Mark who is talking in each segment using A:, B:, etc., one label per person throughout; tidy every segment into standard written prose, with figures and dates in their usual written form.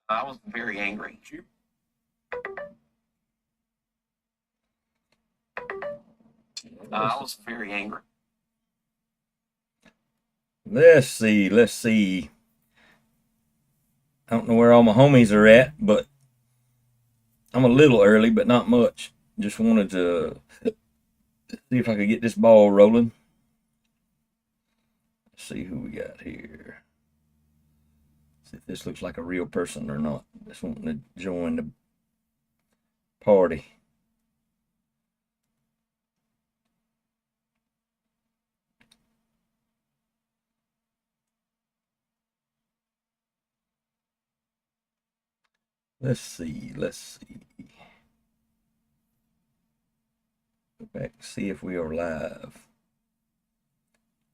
A: I was very angry. I was very angry.
B: Let's see. Let's see. I don't know where all my homies are at, but I'm a little early, but not much. Just wanted to see if I could get this ball rolling. Let's see who we got here. See if this looks like a real person or not. Just wanting to join the party. Let's see. Let's see. Go back and see if we are live.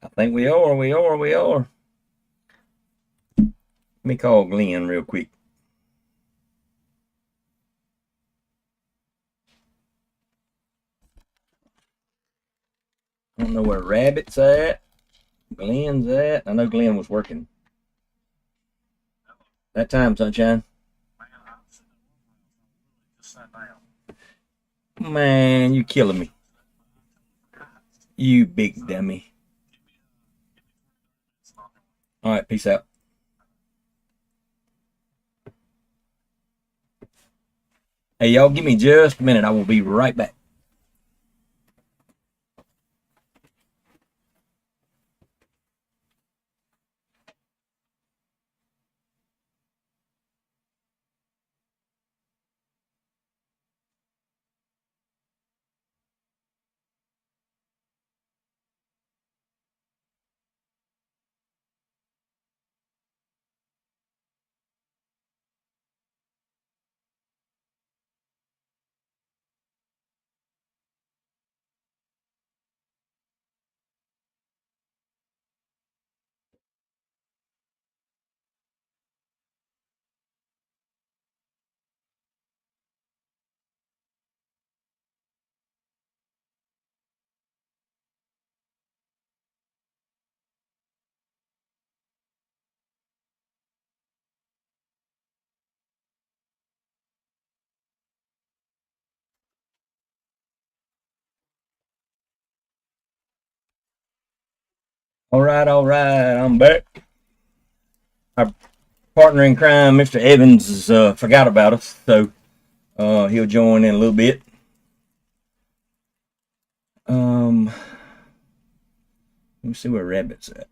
B: I think we are. We are. We are. Let me call Glenn real quick. I don't know where Rabbit's at. Glenn's at. I know Glenn was working. That time, sunshine. Man, you killing me. You big dummy. All right, peace out. Hey, y'all, give me just a minute. I will be right back. All right, all right. I'm back. Our partner in crime, Mr. Evans, forgot about us, so he'll join in a little bit. Let me see where Rabbit's at.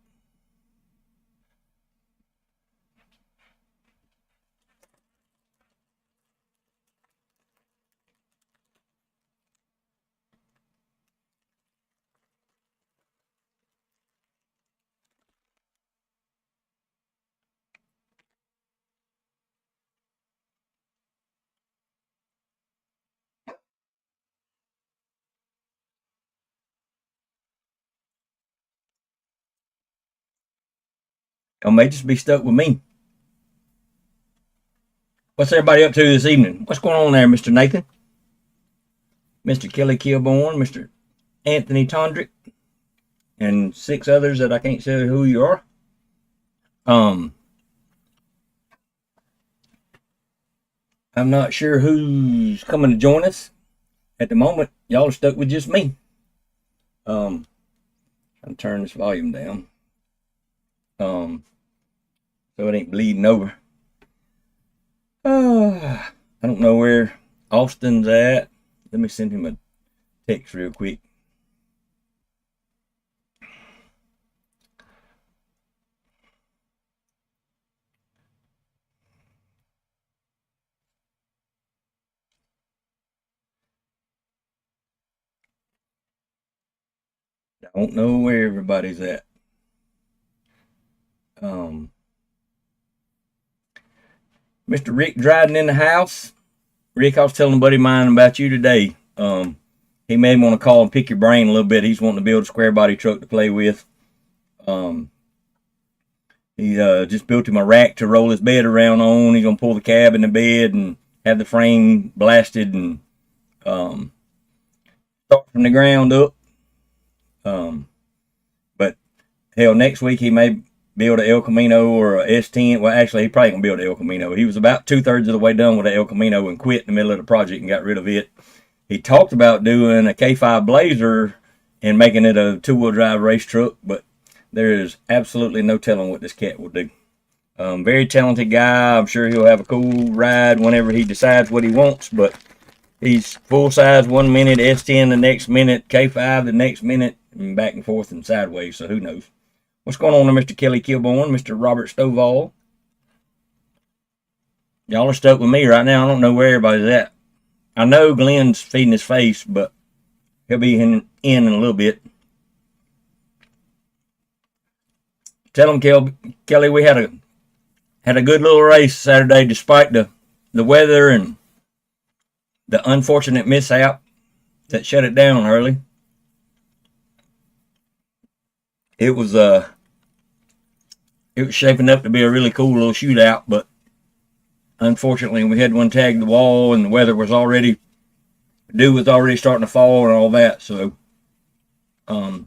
B: Y'all may just be stuck with me. What's everybody up to this evening? What's going on there, Mr. Nathan? Mr. Kelly Kilborn, Mr. Anthony Tondrick, and 6 others that I can't say who you are. I'm not sure who's coming to join us. At the moment, y'all are stuck with just me. I'm turn this volume down. So it ain't bleeding over. I don't know where Austin's at. Let me send him a text real quick. I don't know where everybody's at. Mr. Rick Dryden in the house. Rick, I was telling a buddy of mine about you today. He made me want to call and pick your brain a little bit. He's wanting to build a square body truck to play with. He just built him a rack to roll his bed around on. He's gonna pull the cab in the bed and have the frame blasted and start from the ground up. But hell, next week he may build a El Camino or a S10. Well, actually, he probably can build a El Camino. He was about 2/3 of the way done with the El Camino and quit in the middle of the project and got rid of it. He talked about doing a K5 Blazer and making it a 2-wheel drive race truck, but there is absolutely no telling what this cat will do. Very talented guy. I'm sure he'll have a cool ride whenever he decides what he wants, but he's full size 1 minute, S10 the next minute, K5 the next minute, and back and forth and sideways, so who knows. What's going on there, Mr. Kelly Kilborn, Mr. Robert Stovall? Y'all are stuck with me right now. I don't know where everybody's at. I know Glenn's feeding his face, but he'll be in a little bit. Tell him, Kelly, we had a good little race Saturday despite the weather and the unfortunate mishap that shut it down early. It was shaping up to be a really cool little shootout, but unfortunately we had one tag the wall and the weather was already starting to fall and all that. So Mr.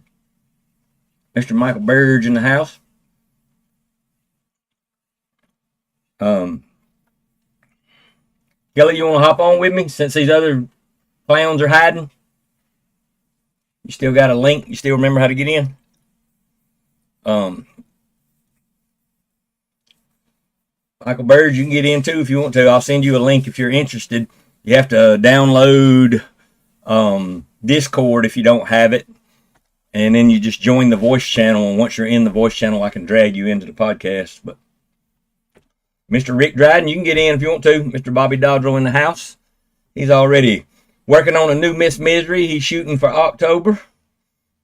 B: Michael Burge in the house. Kelly, you want to hop on with me since these other clowns are hiding? You still got a link? You still remember how to get in? Michael Burge, you can get in too if you want to. I'll send you a link if you're interested. You have to download Discord if you don't have it. And then you just join the voice channel. And once you're in the voice channel, I can drag you into the podcast. But Mr. Rick Dryden, you can get in if you want to. Mr. Bobby Dodrell in the house. He's already working on a new Miss Misery. He's shooting for October.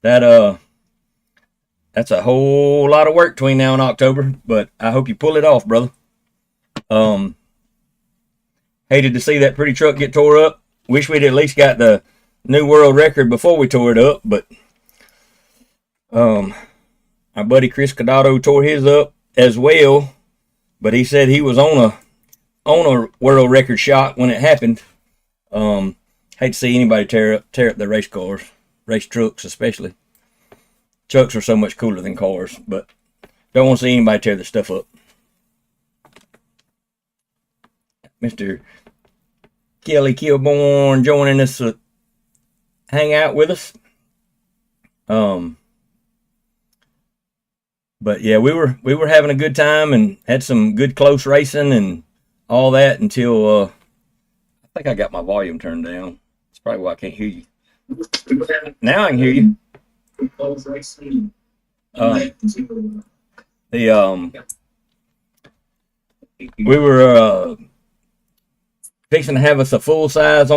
B: That's a whole lot of work between now and October, but I hope you pull it off, brother. Hated to see that pretty truck get tore up. Wish we'd at least got the new world record before we tore it up, but our buddy Chris Cadado tore his up as well, but he said he was on a world record shot when it happened. Hate to see anybody tear up the race cars, race trucks especially. Trucks are so much cooler than cars, but don't want to see anybody tear the stuff up. Mr. Kelly Kilborn joining us to hang out with us. But yeah, we were having a good time and had some good close racing and all that until I think I got my volume turned down. That's probably why I can't hear you. Now I can hear you. We were fixing to have us a full size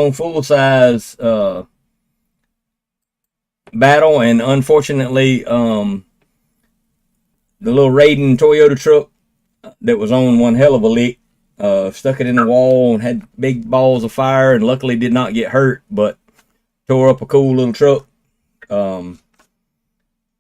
B: battle, and unfortunately the little Raiden Toyota truck that was on one hell of a lick stuck it in the wall and had big balls of fire, and luckily did not get hurt, but tore up a cool little truck.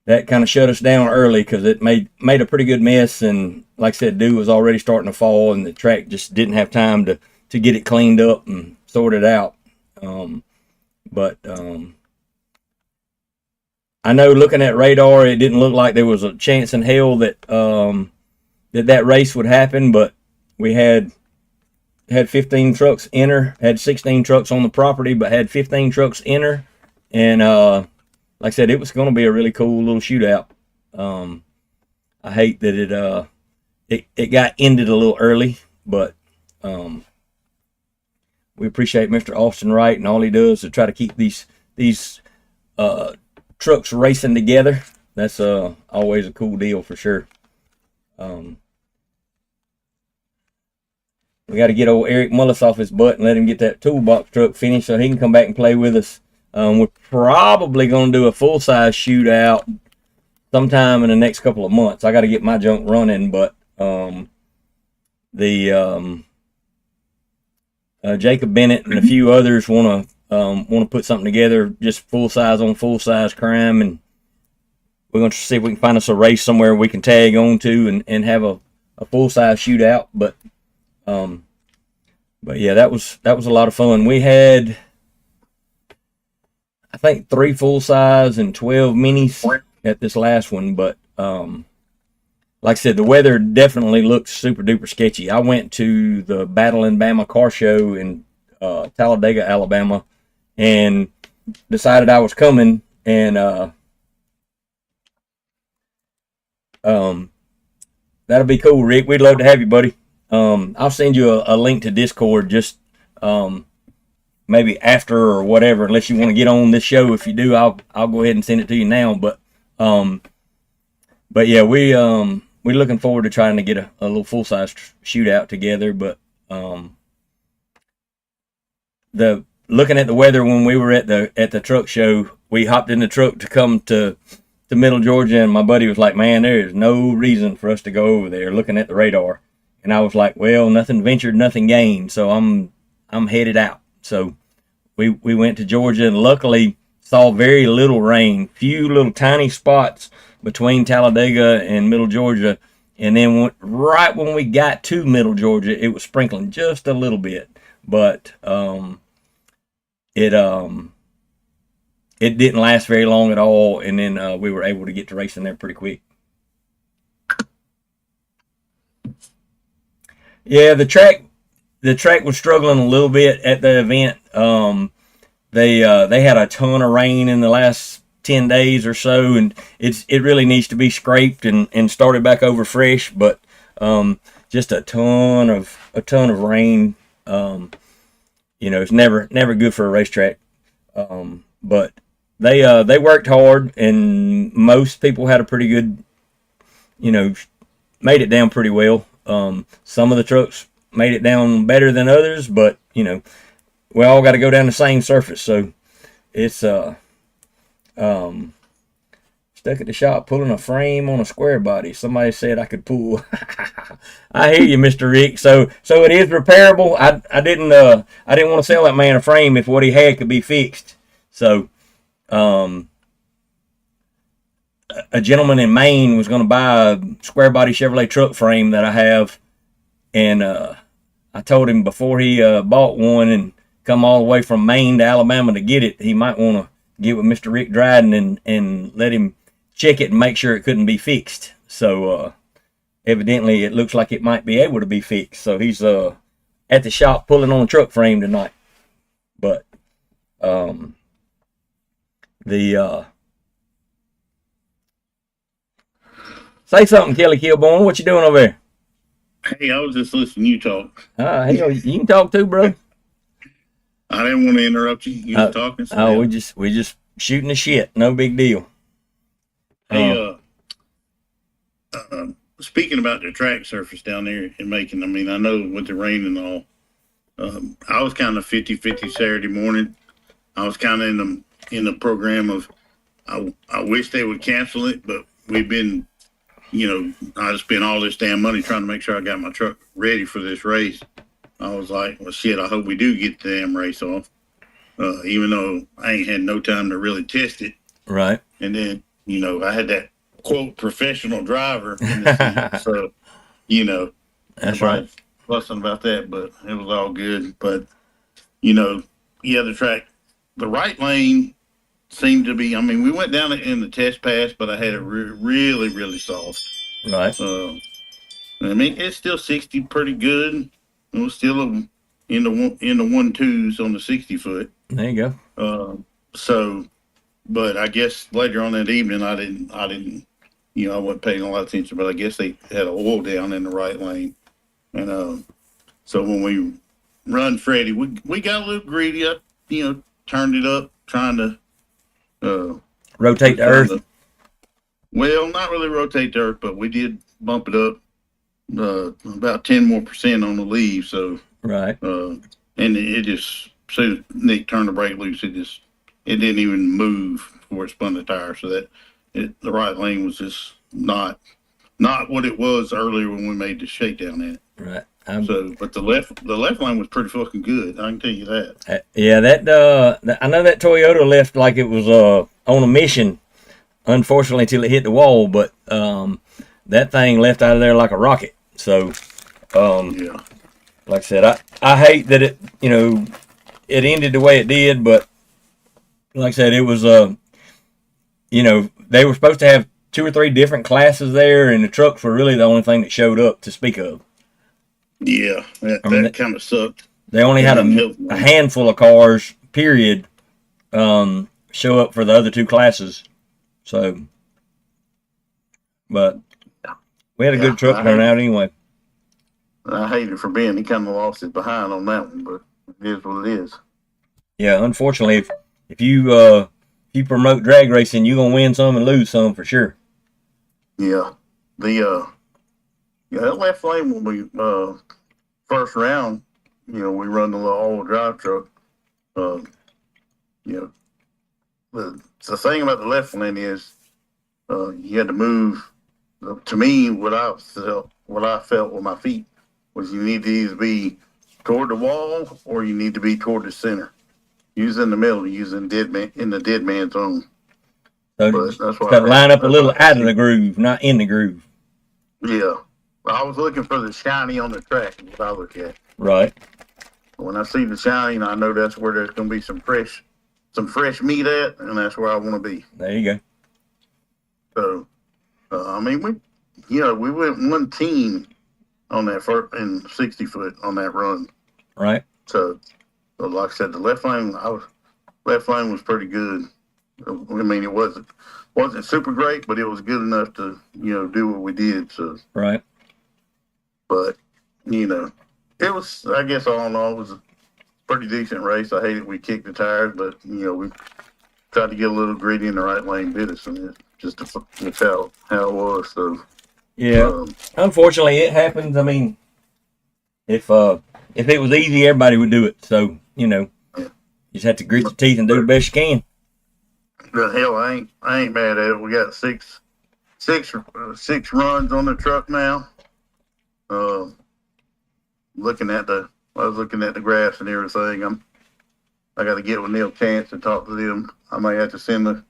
B: That kind of shut us down early because it made a pretty good mess, and like I said, dew was already starting to fall, and the track just didn't have time to get it cleaned up and sorted out. I know looking at radar, it didn't look like there was a chance in hell that that race would happen, but we had 15 trucks enter, had 16 trucks on the property, but had 15 trucks enter, and like I said, it was going to be a really cool little shootout. I hate that it got ended a little early, but we appreciate Mr. Austin Wright and all he does to try to keep these trucks racing together. That's always a cool deal for sure. We got to get old Eric Mullis off his butt and let him get that toolbox truck finished so he can come back and play with us. We're probably going to do a full-size shootout sometime in the next couple of months. I got to get my junk running, but Jacob Bennett and a few others want to put something together, just full-size on full-size crime, and we're going to see if we can find us a race somewhere we can tag on to and have a full-size shootout. But yeah, that was a lot of fun. We had, I think, 3 full size and 12 minis at this last one, but like I said, the weather definitely looks super duper sketchy. I went to the Battle in Bama car show in Talladega, Alabama, and decided I was coming, and that'll be cool, Rick. We'd love to have you, buddy. I'll send you a link to Discord just maybe after or whatever, unless you want to get on this show. If you do, I'll go ahead and send it to you now. But yeah, we're looking forward to trying to get a little full size shootout together. But looking at the weather when we were at the truck show, we hopped in the truck to come to Middle Georgia, and my buddy was like, "Man, there is no reason for us to go over there." Looking at the radar, and I was like, "Well, nothing ventured, nothing gained." So I'm headed out. So we went to Georgia, and luckily saw very little rain, few little tiny spots between Talladega and Middle Georgia, and then right when we got to Middle Georgia, it was sprinkling just a little bit, but it didn't last very long at all, and then we were able to get to racing there pretty quick. Yeah, the track was struggling a little bit at the event. They had a ton of rain in the last 10 days or so, and it really needs to be scraped and started back over fresh. But just a ton of rain. It's never good for a racetrack. But they worked hard, and most people had a pretty good, made it down pretty well. Some of the trucks made it down better than others, but we all got to go down the same surface. So it's stuck at the shop pulling a frame on a square body. Somebody said I could pull. I hear you, Mr. Rick. So it is repairable. I didn't want to sell that man a frame if what he had could be fixed. So a gentleman in Maine was going to buy a square body Chevrolet truck frame that I have, and I told him before he bought one and come all the way from Maine to Alabama to get it, he might want to get with Mr. Rick Dryden and let him check it and make sure it couldn't be fixed. So evidently it looks like it might be able to be fixed. So he's at the shop pulling on a truck frame tonight. But say something, Kelly Kilborn. What you doing over there?
C: Hey, I was just listening to you talk.
B: Hell, you can talk too, bro.
C: I didn't want to interrupt you. You were talking. So
B: we just shooting the shit. No big deal.
C: Hey, speaking about the track surface down there in Macon, I mean, I know with the rain and all, I was kind of 50-50 Saturday morning. I was kind of in the program of, I wish they would cancel it, but we've been, I spent all this damn money trying to make sure I got my truck ready for this race. I was like, well, shit, I hope we do get the damn race off, even though I ain't had no time to really test it.
B: Right.
C: And then, I had that, quote, professional driver in the seat, so,
B: That's right.
C: Fussing about that, but it was all good. But, the track, the right lane seemed to be, I mean, we went down it in the test pass, but I had it really, really soft.
B: Right.
C: I mean, it's still 60 pretty good. It was still in the 1.2s on the 60 foot.
B: There you go.
C: But I guess later on that evening, I didn't, I wasn't paying a lot of attention, but I guess they had an oil down in the right lane. And so when we run Freddie, we got a little greedy. I, turned it up, trying to
B: rotate the earth.
C: Well, not really rotate the earth, but we did bump it up about 10% more on the leave. So
B: right.
C: And it just, so Nick turned the brake loose, it didn't even move before it spun the tire. So the right lane was just not what it was earlier when we made the shakedown in it.
B: Right.
C: But the left lane was pretty fucking good. I can tell you that.
B: Yeah, I know that Toyota left like it was on a mission. Unfortunately, till it hit the wall, but that thing left out of there like a rocket. So,
C: yeah.
B: Like I said, I hate that it ended the way it did, but like I said, it was they were supposed to have 2 or 3 different classes there, and the trucks were really the only thing that showed up to speak of.
C: Yeah,
B: I mean,
C: that kind of sucked.
B: They only had a handful of cars, period, show up for the other 2 classes. So, but we had a good truck turnout anyway.
C: I hate it for Ben. He kind of lost his behind on that one, but it is what it is.
B: Yeah, unfortunately, if you promote drag racing, you're gonna win some and lose some for sure.
C: Yeah, that left lane when we first round, we run the little all-wheel drive truck. You know, the thing about the left lane is you had to move. To me, what I felt with my feet was you need to either be toward the wall or you need to be toward the center. Use in the middle, using in the dead man zone.
B: So that's why got to line up a little out of the groove, not in the groove.
C: Yeah, I was looking for the shiny on the track. Is what I look at.
B: Right.
C: When I see the shiny, I know that's where there's going to be some fresh meat at, and that's where I want to be.
B: There you
C: go. So, I mean, we went one team on that first in 60 foot on that run.
B: Right.
C: So like I said, the left lane was pretty good. I mean, it wasn't super great, but it was good enough to do what we did. So
B: right.
C: But it was, I guess, all in all, it was a pretty decent race. I hated we kicked the tires, but we tried to get a little gritty in the right lane, did us, and it just it's how it was. So
B: yeah, unfortunately, it happens. I mean, if it was easy, everybody would do it. So you just have to grit your teeth and do the best you can.
C: The hell, I ain't mad at it. We got six runs on the truck now. I was looking at the graphs and everything. I got to get with Neil Chance and talk to them. I may have to send the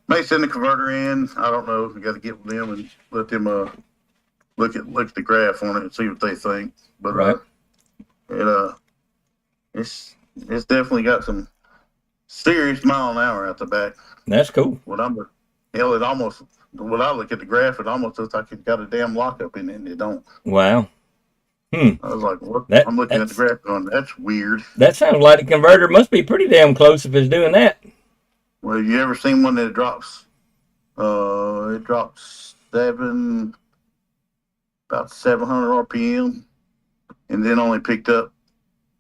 C: converter in. I don't know. We got to get with them and let them look at the graph on it and see what they think. But
B: right.
C: It's definitely got some serious mile an hour out the back.
B: That's cool.
C: When I look at the graph, it almost looks like it's got a damn lockup in it, and it don't.
B: Wow.
C: I was like, what? I'm looking at the graph going, that's weird.
B: That sounds like the converter must be pretty damn close if it's doing that.
C: Well, you ever seen one that drops? It drops about 700 RPM, and then only picked up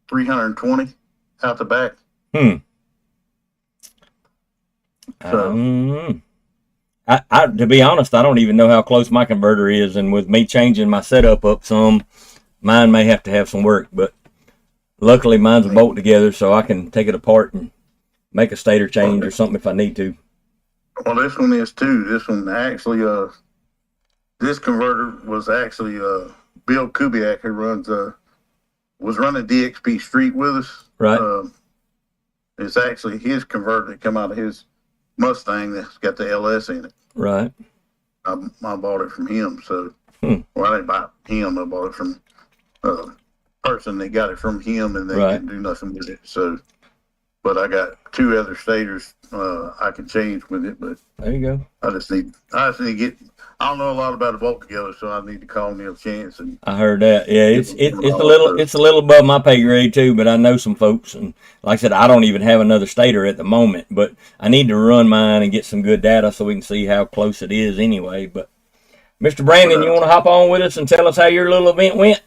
C: 320 out the back. So,
B: I to be honest, I don't even know how close my converter is, and with me changing my setup up some, mine may have to have some work. But luckily, mine's a bolt together, so I can take it apart and make a stator change or something if I need to.
C: Well, this one is too. This one actually, this converter was actually Bill Kubiak, who was running DXP Street with us.
B: Right.
C: It's actually his converter that come out of his Mustang that's got the LS in it.
B: Right.
C: I bought it from him. So, well, I didn't buy it from him. I bought it from a person that got it from him, and they didn't do nothing with it. So, but I got 2 other stators I can change with it. But
B: there you go.
C: I just need to get. I don't know a lot about a bolt together, so I need to call Neil Chance. And
B: I heard that. Yeah, it's a little above my pay grade too, but I know some folks, and like I said, I don't even have another stator at the moment, but I need to run mine and get some good data so we can see how close it is anyway. But Mr. Brandon, you want to hop on with us and tell us how your little event went?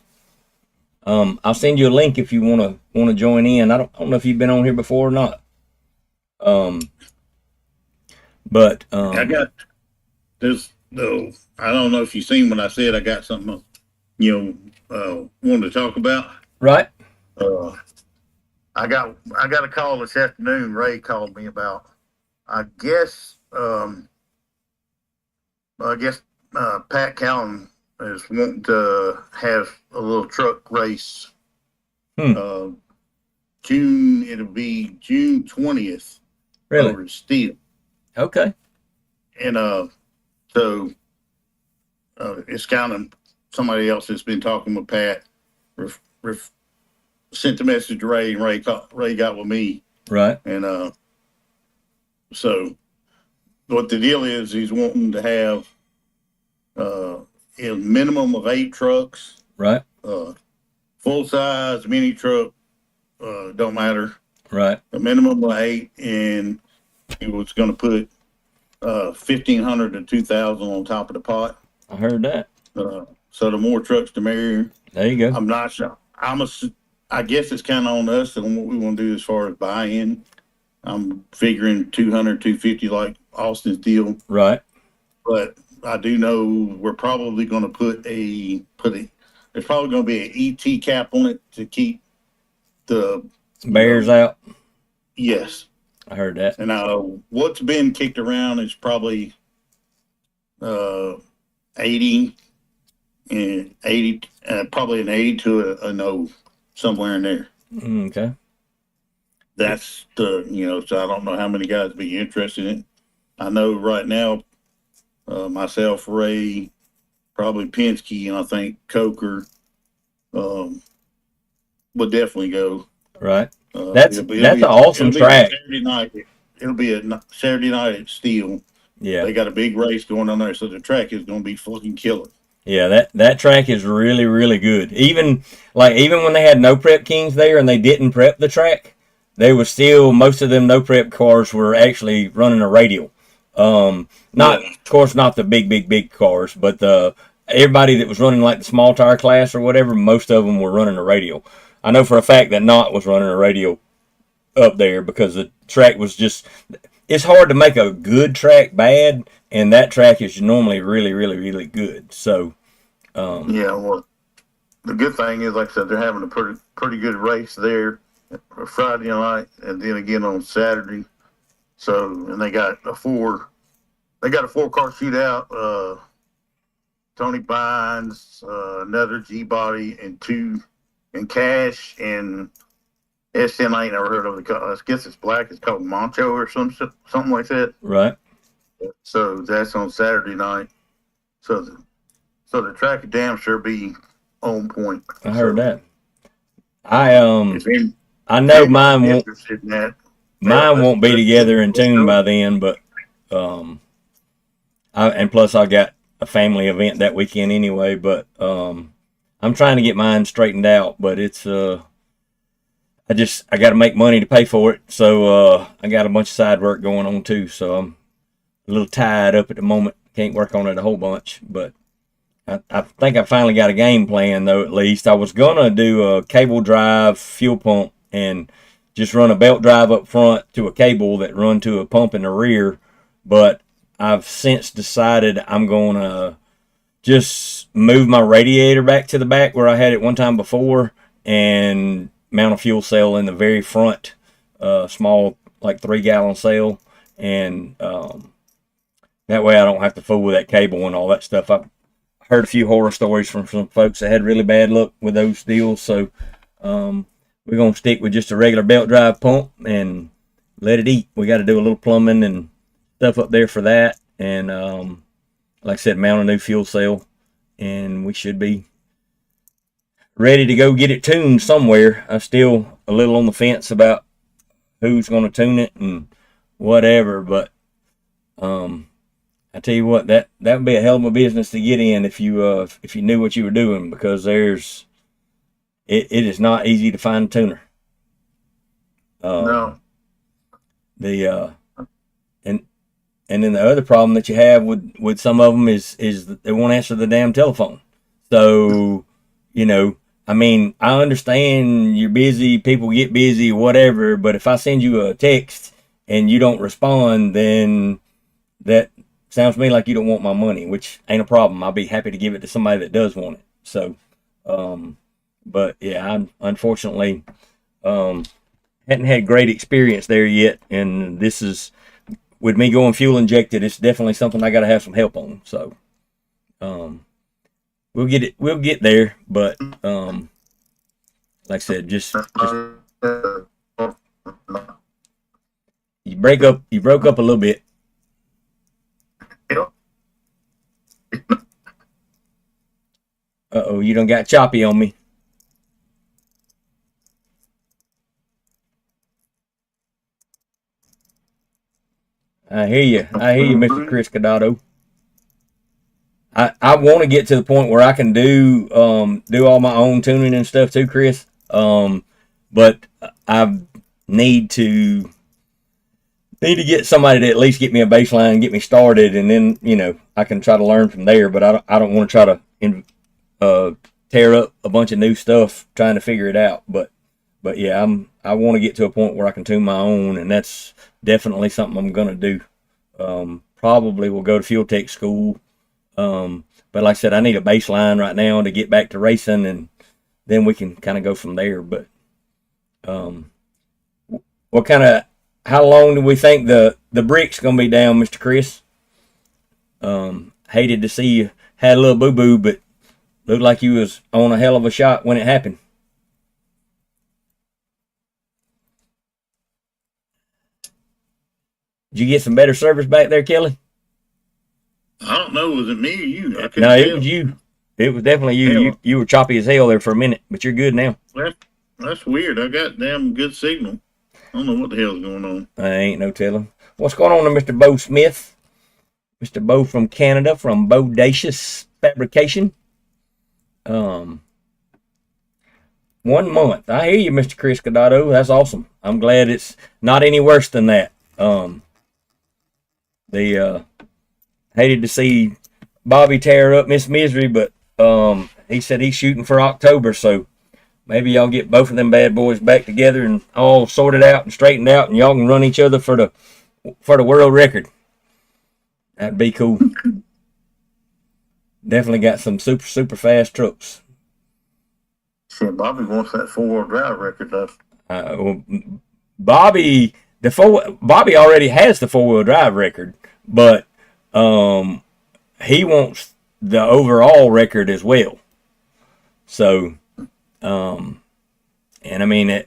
B: I'll send you a link if you want to join in. I don't know if you've been on here before or not. But
C: I got this. No, I don't know if you've seen what I said. I got something, wanted to talk about.
B: Right.
C: I got a call this afternoon. Ray called me about. I guess Pat Callan is wanting to have a little truck race. It'll be June 20th.
B: Really?
C: Over at Steel.
B: Okay.
C: And so it's kind of somebody else that's been talking with Pat. Sent the message to Ray, and Ray got with me.
B: Right.
C: And so what the deal is, he's wanting to have a minimum of 8 trucks,
B: Right.
C: Full size, mini truck, don't matter.
B: Right.
C: A minimum of 8, and he was going to put 1,500 to 2,000 on top of the pot.
B: I heard that.
C: So the more trucks, the merrier.
B: There you go.
C: I'm not sure. I guess it's kind of on us and what we want to do as far as buy-in. I'm figuring 200, 250 like Austin's deal.
B: Right.
C: But I do know we're probably going to put there's probably going to be an ET cap on it to keep the
B: Bears out.
C: Yes.
B: I heard that.
C: And what's been kicked around is probably 80 and 80, probably an 80 to a no, somewhere in there.
B: Okay.
C: That's so I don't know how many guys be interested in it. I know right now, myself, Ray, probably Penske, and I think Coker would definitely go.
B: Right. That's an awesome track.
C: Saturday night. It'll be a Saturday night at Steel.
B: Yeah.
C: They got a big race going on there, so the track is going to be fucking killer.
B: Yeah, that track is really, really good. Even when they had no prep kings there and they didn't prep the track, they were still, most of them no prep cars were actually running a radial. Of course, not the big cars, but everybody that was running like the small tire class or whatever, most of them were running a radial. I know for a fact that Knott was running a radial up there because the track was just, it's hard to make a good track bad, and that track is normally really, really, really good. So,
C: well, the good thing is, like I said, they're having a pretty good race there Friday night, and then again on Saturday. So, and they got a 4-car shootout. Tony Bynes, another G-Body, and 2 and Cash, and SN I ain't never heard of the car. I guess it's black. It's called Moncho or something like that.
B: Right.
C: So that's on Saturday night. So the track would damn sure be on point.
B: I heard that. I know mine won't be together in tune by then, but and plus I got a family event that weekend anyway, but I'm trying to get mine straightened out, but it's I got to make money to pay for it, so I got a bunch of side work going on too, so I'm a little tied up at the moment. Can't work on it a whole bunch, but I think I finally got a game plan though. At least I was gonna do a cable drive fuel pump and just run a belt drive up front to a cable that run to a pump in the rear, but I've since decided I'm gonna just move my radiator back to the back where I had it one time before and mount a fuel cell in the very front, small like 3-gallon cell, and that way I don't have to fool with that cable and all that stuff. I've heard a few horror stories from some folks that had really bad luck with those deals, so we're going to stick with just a regular belt drive pump and let it eat. We got to do a little plumbing and stuff up there for that, and like I said, mount a new fuel cell, and we should be ready to go get it tuned somewhere. I'm still a little on the fence about who's going to tune it and whatever, but I tell you what, that would be a hell of a business to get in if you knew what you were doing, because it is not easy to find a tuner.
C: No.
B: And then the other problem that you have with some of them is that they won't answer the damn telephone. So, I mean, I understand you're busy, people get busy, whatever, but if I send you a text and you don't respond, then that sounds to me like you don't want my money, which ain't a problem. I'll be happy to give it to somebody that does want it. So, but yeah, I unfortunately hadn't had great experience there yet, and this is, with me going fuel injected, it's definitely something I got to have some help on. So, we'll get there, but like I said, just you broke up a little bit. Uh-oh, you done got choppy on me. I hear you. I hear you, Mr. Chris Cadado. I want to get to the point where I can do all my own tuning and stuff too, Chris. But I need to get somebody to at least get me a baseline, get me started, and then I can try to learn from there. But I don't want to try to tear up a bunch of new stuff trying to figure it out. But yeah, I want to get to a point where I can tune my own, and that's definitely something I'm gonna do. Probably will go to Fuel Tech school. But like I said, I need a baseline right now to get back to racing, and then we can kind of go from there. But how long do we think the brick's gonna be down, Mr. Chris? Hated to see you had a little boo boo, but looked like you was on a hell of a shot when it happened. Did you get some better service back there, Kelly?
C: I don't know. Was it me or you? I couldn't
B: No, it
C: tell.
B: was you. It was definitely you.
C: Hell.
B: You were choppy as hell there for a minute, but you're good now.
C: That's weird. I got damn good signal. I don't know what the hell's going on.
B: I ain't no telling. What's going on there, Mr. Bo Smith? Mr. Bo from Canada, from Bodacious Fabrication. 1 month. I hear you, Mr. Chris Cadado. That's awesome. I'm glad it's not any worse than that. Hated to see Bobby tear up Miss Misery, but he said he's shooting for October, so maybe y'all get both of them bad boys back together and all sorted out and straightened out, and y'all can run each other for the world record. That'd be cool. Definitely got some super fast trucks.
C: Shit, Bobby wants that 4-wheel drive record though.
B: Well, Bobby already has the 4-wheel drive record, but he wants the overall record as well. So, and I mean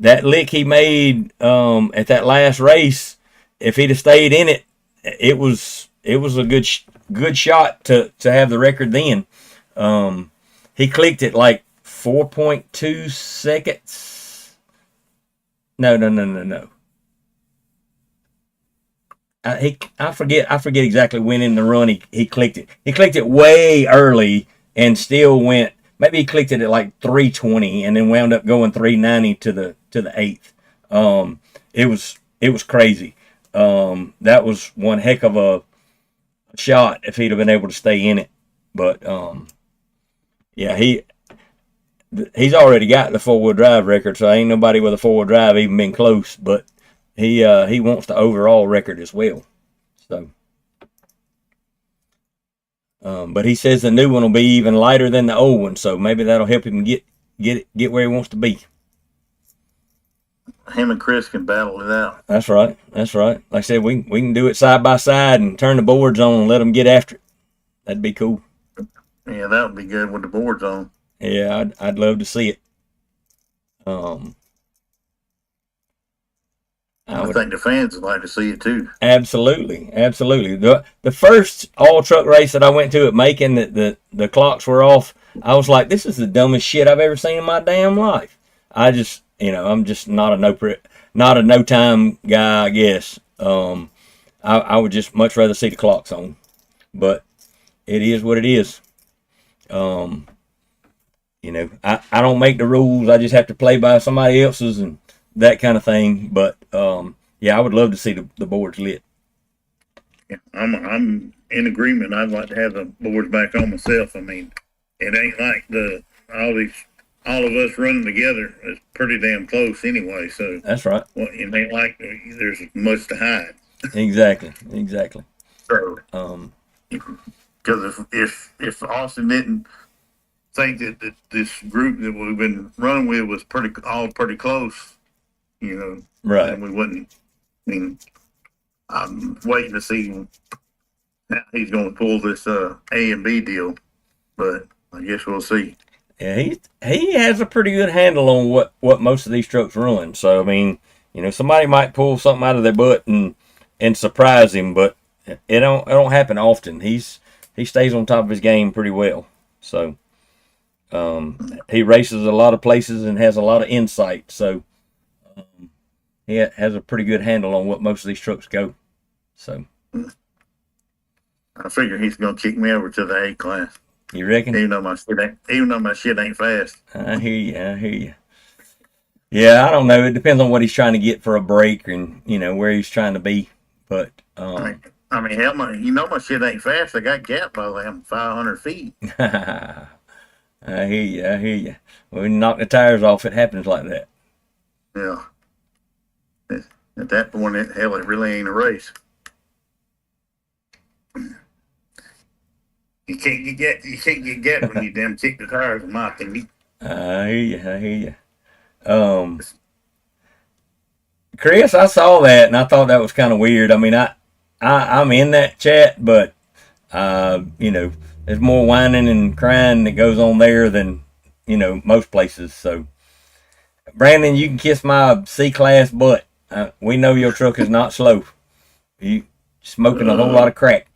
B: that lick he made at that last race, if he'd have stayed in it, it was a good shot to have the record then. He clicked it like 4.2 seconds. No. I forget exactly when in the run he clicked it. He clicked it way early and still went. Maybe he clicked it at like 320 and then wound up going 390 to the eighth. It was crazy. That was one heck of a shot if he'd have been able to stay in it. But yeah, he's already got the 4-wheel drive record, so ain't nobody with a 4-wheel drive even been close. But he wants the overall record as well. So, but he says the new one will be even lighter than the old one, so maybe that'll help him get where he wants to be.
C: Him and Chris can battle it out.
B: That's right. Like I said, we can do it side by side and turn the boards on and let them get after it. That'd be cool.
C: Yeah, that would be good with the boards on.
B: Yeah, I'd love to see it.
C: I think the fans would like to see it too.
B: Absolutely. The first all truck race that I went to at Macon, that the clocks were off, I was like, this is the dumbest shit I've ever seen in my damn life. I just, I'm just not a no time guy, I guess. I would just much rather see the clocks on, but it is what it is. I don't make the rules. I just have to play by somebody else's and that kind of thing. But yeah, I would love to see the boards lit.
C: Yeah, I'm in agreement. I'd like to have the boards back on myself. I mean, it ain't like all of us running together is pretty damn close anyway. So
B: that's right.
C: Well, it ain't like there's much to hide.
B: Exactly.
C: So, because if Austin didn't think that this group that we've been running with was pretty close,
B: right,
C: then we wouldn't. I mean, I'm waiting to see how he's going to pull this A and B deal, but I guess we'll see.
B: Yeah, he has a pretty good handle on what most of these trucks run. So I mean, somebody might pull something out of their butt and surprise him, but it don't happen often. He stays on top of his game pretty well. So he races a lot of places and has a lot of insight. So he has a pretty good handle on what most of these trucks go. So
C: I figure he's gonna kick me over to the A class,
B: you reckon?
C: even though my shit ain't fast.
B: I hear you. I hear you. Yeah, I don't know. It depends on what he's trying to get for a break and where he's trying to be. But
C: I mean, hell, my shit ain't fast. I got gap by them 500 feet.
B: I hear you. I hear you. When you knock the tires off, it happens like that.
C: Yeah. At that point, it really ain't a race. You can't get gap when you damn kick the tires, in my opinion.
B: I hear you. I hear you. Chris, I saw that and I thought that was kind of weird. I mean, I'm in that chat, but there's more whining and crying that goes on there than most places. So, Brandon, you can kiss my C-class butt. We know your truck is not slow. You smoking a whole lot of crack.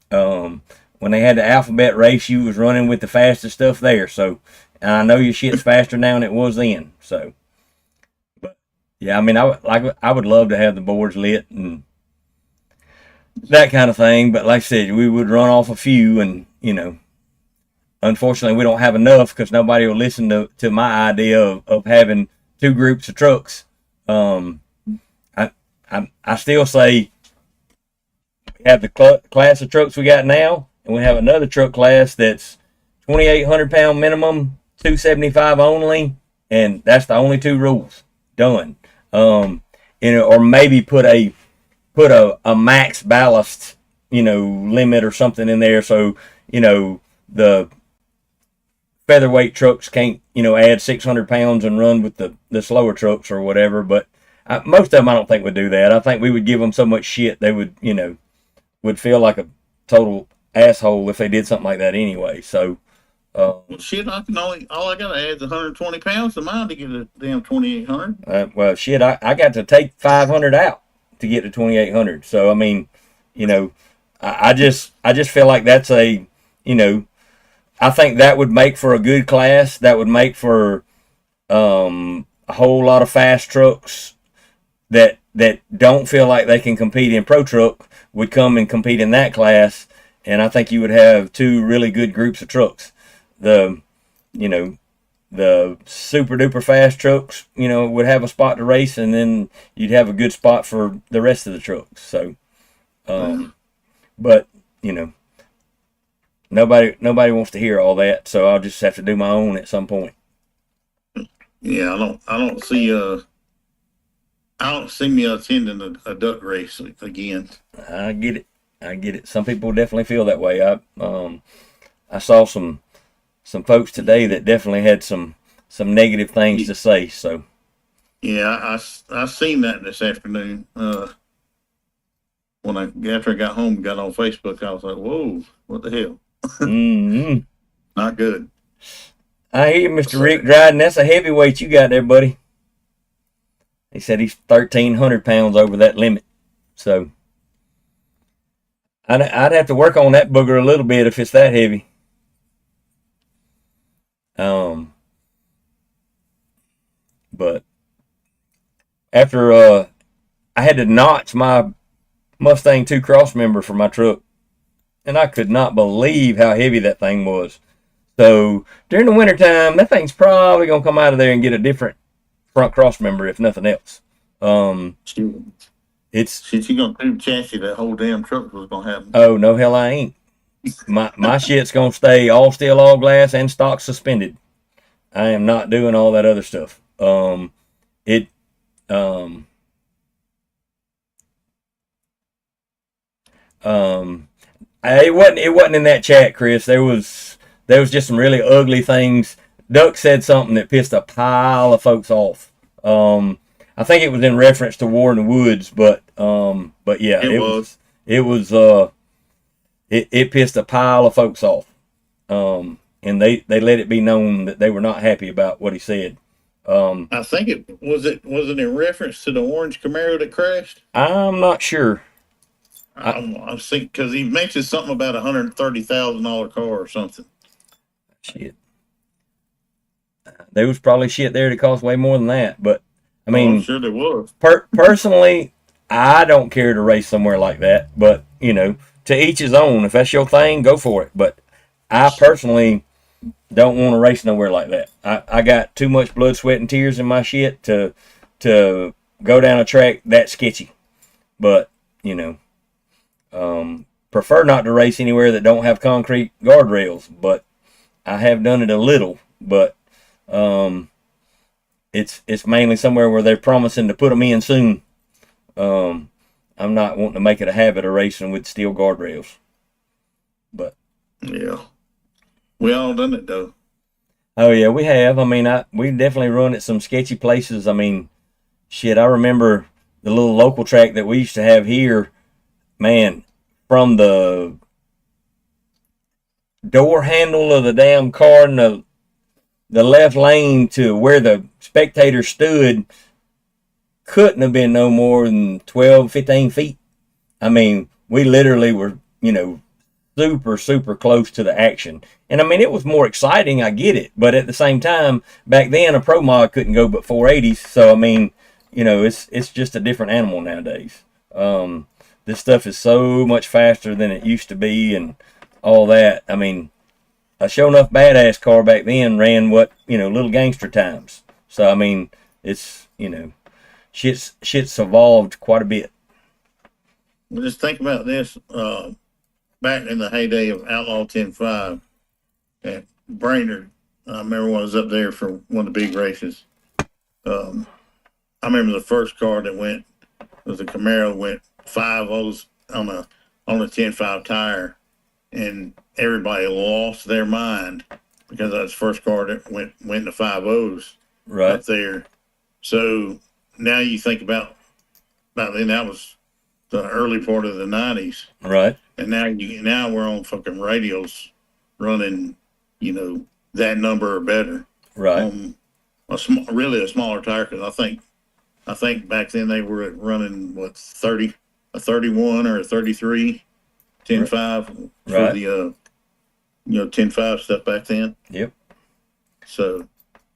B: When they had the alphabet race, you was running with the fastest stuff there. So, and I know your shit's faster now than it was then. So, but yeah, I mean, I would love to have the boards lit and that kind of thing. But like I said, we would run off a few, and unfortunately, we don't have enough because nobody will listen to my idea of having two groups of trucks. I still say we have the class of trucks we got now, and we have another truck class that's 2,800 pound minimum, 275 only, and that's the only two rules. Done. Or maybe put a max ballast, limit or something in there, so the featherweight trucks can't add 600 pounds and run with the slower trucks or whatever. But most of them, I don't think would do that. I think we would give them so much shit they would feel like a total asshole if they did something like that anyway. So,
C: well, shit, all I gotta add is 120 pounds to mine to get a damn 2,800.
B: Well, shit, I got to take 500 out to get to 2,800. So, I mean, I just feel like that's I think that would make for a good class. That would make for a whole lot of fast trucks that don't feel like they can compete in Pro Truck would come and compete in that class. And I think you would have two really good groups of trucks. The super duper fast trucks, would have a spot to race, and then you'd have a good spot for the rest of the trucks. So, but nobody wants to hear all that, so I'll just have to do my own at some point.
C: Yeah, I don't see me attending a duck race again.
B: I get it. Some people definitely feel that way. I saw some folks today that definitely had some negative things to say. So
C: yeah, I seen that this afternoon. After I got home and got on Facebook, I was like, "Whoa, what the hell?"
B: mm-hmm.
C: Not good.
B: I hear you, Mr. Rick Dryden. That's a heavyweight you got there, buddy. He said he's 1,300 pounds over that limit. So I'd have to work on that booger a little bit if it's that heavy. But after I had to notch my Mustang 2 cross member for my truck, and I could not believe how heavy that thing was. So during the wintertime, that thing's probably gonna come out of there and get a different front cross member, if nothing else. It's
C: shit. You gonna do chassis that whole damn truck was gonna happen.
B: Oh no, hell I ain't. My shit's gonna stay all steel, all glass, and stock suspended. I am not doing all that other stuff. It wasn't in that chat, Chris. There was just some really ugly things. Duck said something that pissed a pile of folks off. I think it was in reference to War in the Woods, but yeah, it pissed a pile of folks off. And they let it be known that they were not happy about what he said.
C: I think it was in reference to the orange Camaro that crashed.
B: I'm not sure.
C: I think because he mentioned something about $130,000 car or something.
B: Shit, there was probably shit there that cost way more than that. But I mean,
C: I'm sure there was.
B: Personally, I don't care to race somewhere like that, but you know, to each his own. If that's your thing, go for it. But I personally don't want to race nowhere like that. I got too much blood, sweat, and tears in my shit to go down a track that sketchy. But you know, prefer not to race anywhere that don't have concrete guardrails. But I have done it a little, but it's mainly somewhere where they're promising to put them in soon. I'm not wanting to make it a habit of racing with steel guardrails. But
C: Yeah. We all done it though.
B: oh yeah, we have. I mean, we definitely run at some sketchy places. I mean, shit, I remember the little local track that we used to have here. Man, from the door handle of the damn car in the left lane to where the spectator stood couldn't have been no more than 12, 15 feet. I mean, we literally were, you know, super, super close to the action. And I mean, it was more exciting, I get it. But at the same time, back then, a Pro Mod couldn't go but 480s. So, I mean, you know, it's just a different animal nowadays. This stuff is so much faster than it used to be and all that. I mean, a show enough badass car back then ran what, you know, little gangster times. So, I mean, it's, you know, shit's evolved quite a bit.
C: Well, just think about this. Back in the heyday of Outlaw 10.5 at Brainerd, I remember when I was up there for one of the big races. I remember the first car that went was a Camaro, went 5.0s on a 10.5 tire, and everybody lost their mind because that was the first car that went to 5.0s
B: Right.
C: up there. So now you think about then, that was the early part of the 90s.
B: Right.
C: And now we're on fucking radios running, you know, that number or better.
B: Right.
C: On really a smaller tire, because I think back then they were running what, 30, a 31 or a 33, 10.5 for
B: Right.
C: the you know, 10.5 stuff back then.
B: Yep.
C: So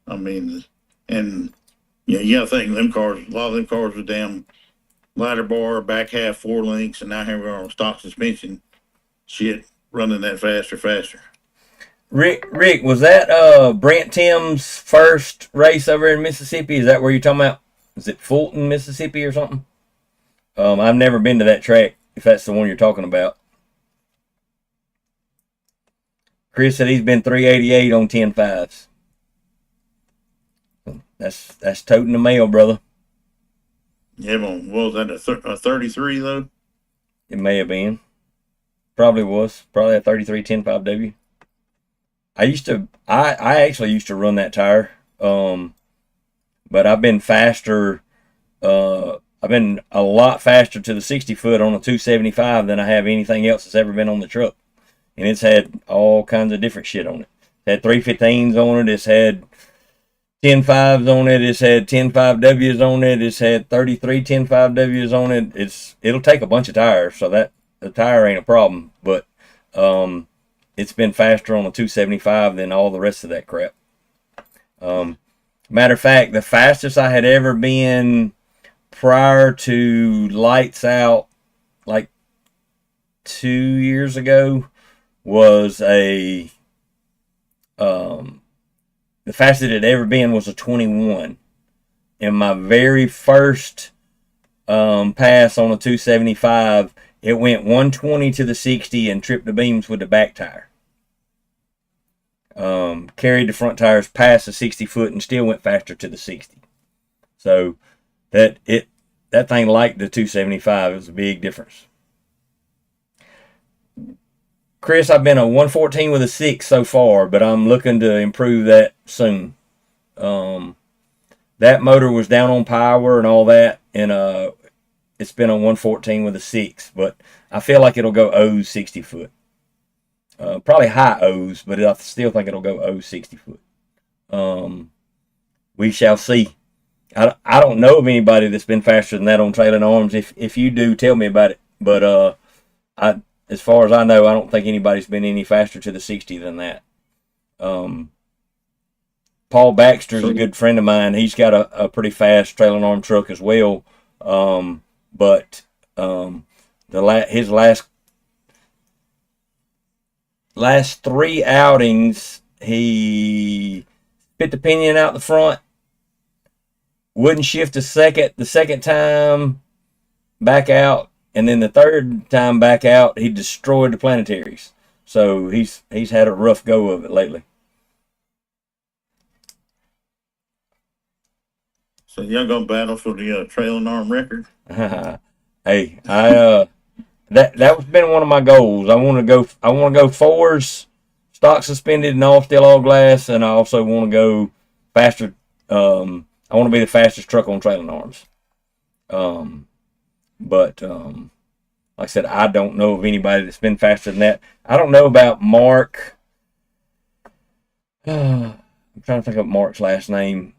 C: I mean, and yeah, you gotta think them cars. A lot of them cars were damn ladder bar, back half 4 links, and now here we are on stock suspension. Shit, running that faster.
B: Rick, was that Brent Tim's first race over in Mississippi? Is that where you're talking about? Is it Fulton, Mississippi or something? I've never been to that track, if that's the one you're talking about. Chris said he's been 388 on 10.5s. That's toting the mail, brother.
C: Yeah, but what was that, a 33 though?
B: It may have been. Probably was. Probably a 33 10.5W. I actually used to run that tire. But I've been faster. I've been a lot faster to the 60 foot on a 275 than I have anything else that's ever been on the truck. And it's had all kinds of different shit on it. It's had 315s on it. It's had 10.5s on it. It's had 10.5Ws on it. It's had 33 10.5Ws on it. It'll take a bunch of tires, so that the tire ain't a problem. But it's been faster on a 275 than all the rest of that crap. Matter of fact, the fastest I had ever been prior to lights out, like 2 years ago, was the fastest it had ever been was a 21. And my very first pass on a 275, it went 120 to the 60 and tripped the beams with the back tire. Carried the front tires past the 60 foot and still went faster to the 60. So that thing liked the 275. It was a big difference. Chris, I've been a 114 with a 6 so far, but I'm looking to improve that soon. That motor was down on power and all that, and it's been a 114 with a 6, but I feel like it'll go O's 60 foot. Probably high O's, but I still think it'll go O's 60 foot. We shall see. I don't know of anybody that's been faster than that on trailing arms. If you do, tell me about it. But as far as I know, I don't think anybody's been any faster to the 60 than that. Paul Baxter's a good friend of mine. He's got a pretty fast trailing arm truck as well. but his last 3 outings, he spit the pinion out the front, wouldn't shift the second time back out, and then the third time back out, he destroyed the planetaries. So he's had a rough go of it lately.
C: So y'all gonna battle for the trailing arm record?
B: Hey, that's been one of my goals. I want to go fours, stock suspended and all steel all glass, and I also want to go faster. I want to be the fastest truck on trailing arms. But like I said, I don't know of anybody that's been faster than that. I don't know about Mark. I'm trying to think of Mark's last name.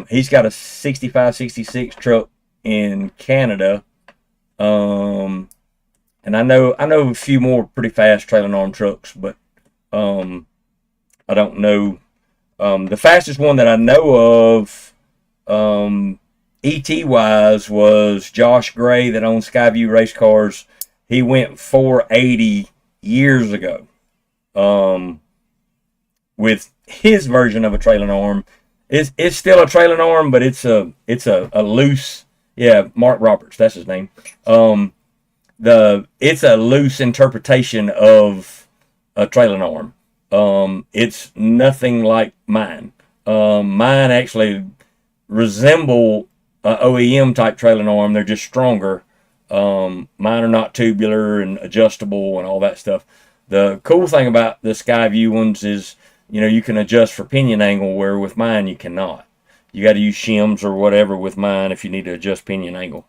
B: He's got a 65, 66 truck in Canada. And I know a few more pretty fast trailing arm trucks, but I don't know. The fastest one that I know of, ET wise, was Josh Gray that owns Skyview Race Cars. He went 480 years ago with his version of a trailing arm. It's still a trailing arm, but it's a loose. Yeah, Mark Roberts, that's his name. It's a loose interpretation of a trailing arm. It's nothing like mine. Mine actually resemble a OEM type trailing arm. They're just stronger. Mine are not tubular and adjustable and all that stuff. The cool thing about the Skyview ones is, you can adjust for pinion angle, where with mine you cannot. You got to use shims or whatever with mine if you need to adjust pinion angle.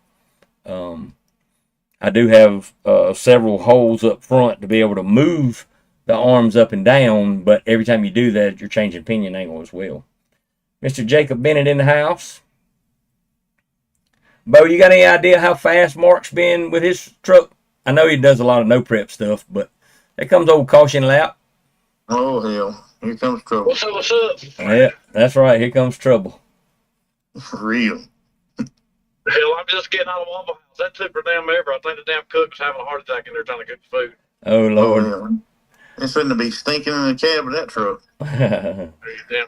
B: I do have several holes up front to be able to move the arms up and down, but every time you do that, you're changing pinion angle as well. Mr. Jacob Bennett in the house. Bo, you got any idea how fast Mark's been with his truck? I know he does a lot of no prep stuff, but there comes old caution lap.
C: Oh hell, here comes trouble.
A: What's up? What's up?
B: Yeah, that's right. Here comes trouble.
C: For real.
D: Hell, I'm just getting out of Waffle House. That took for damn ever. I think the damn cook was having a heart attack in there trying to cook the food.
B: Oh Lord.
C: Oh, yeah. It's fitting to be stinking in the cab of that truck.
D: Damn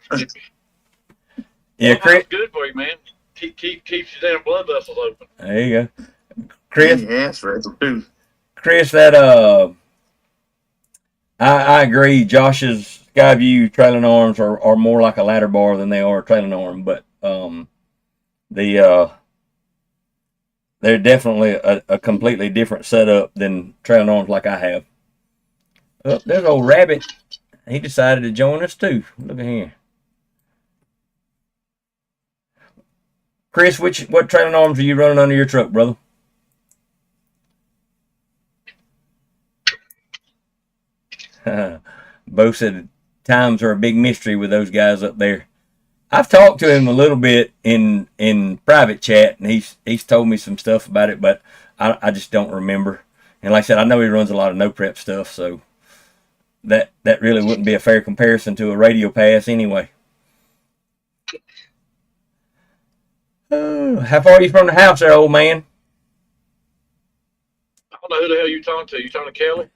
D: skippy.
B: Yeah,
D: Waffle House
B: Chris.
D: is good for you, man. Keeps your damn blood vessels open.
B: There you go, Chris.
C: Yeah, that's right too.
B: Chris, that I agree. Josh's Skyview trailing arms are more like a ladder bar than they are a trailing arm, but they're definitely a completely different setup than trailing arms like I have. Oh, there's old Rabbit. He decided to join us too. Look at here. Chris, what trailing arms are you running under your truck, brother? Bo said times are a big mystery with those guys up there. I've talked to him a little bit in private chat, and he's told me some stuff about it, but I just don't remember. And like I said, I know he runs a lot of no prep stuff, so that really wouldn't be a fair comparison to a radio pass anyway. How far are you from the house there, old man?
D: I don't know who the hell you talking to. You talking to Kelly?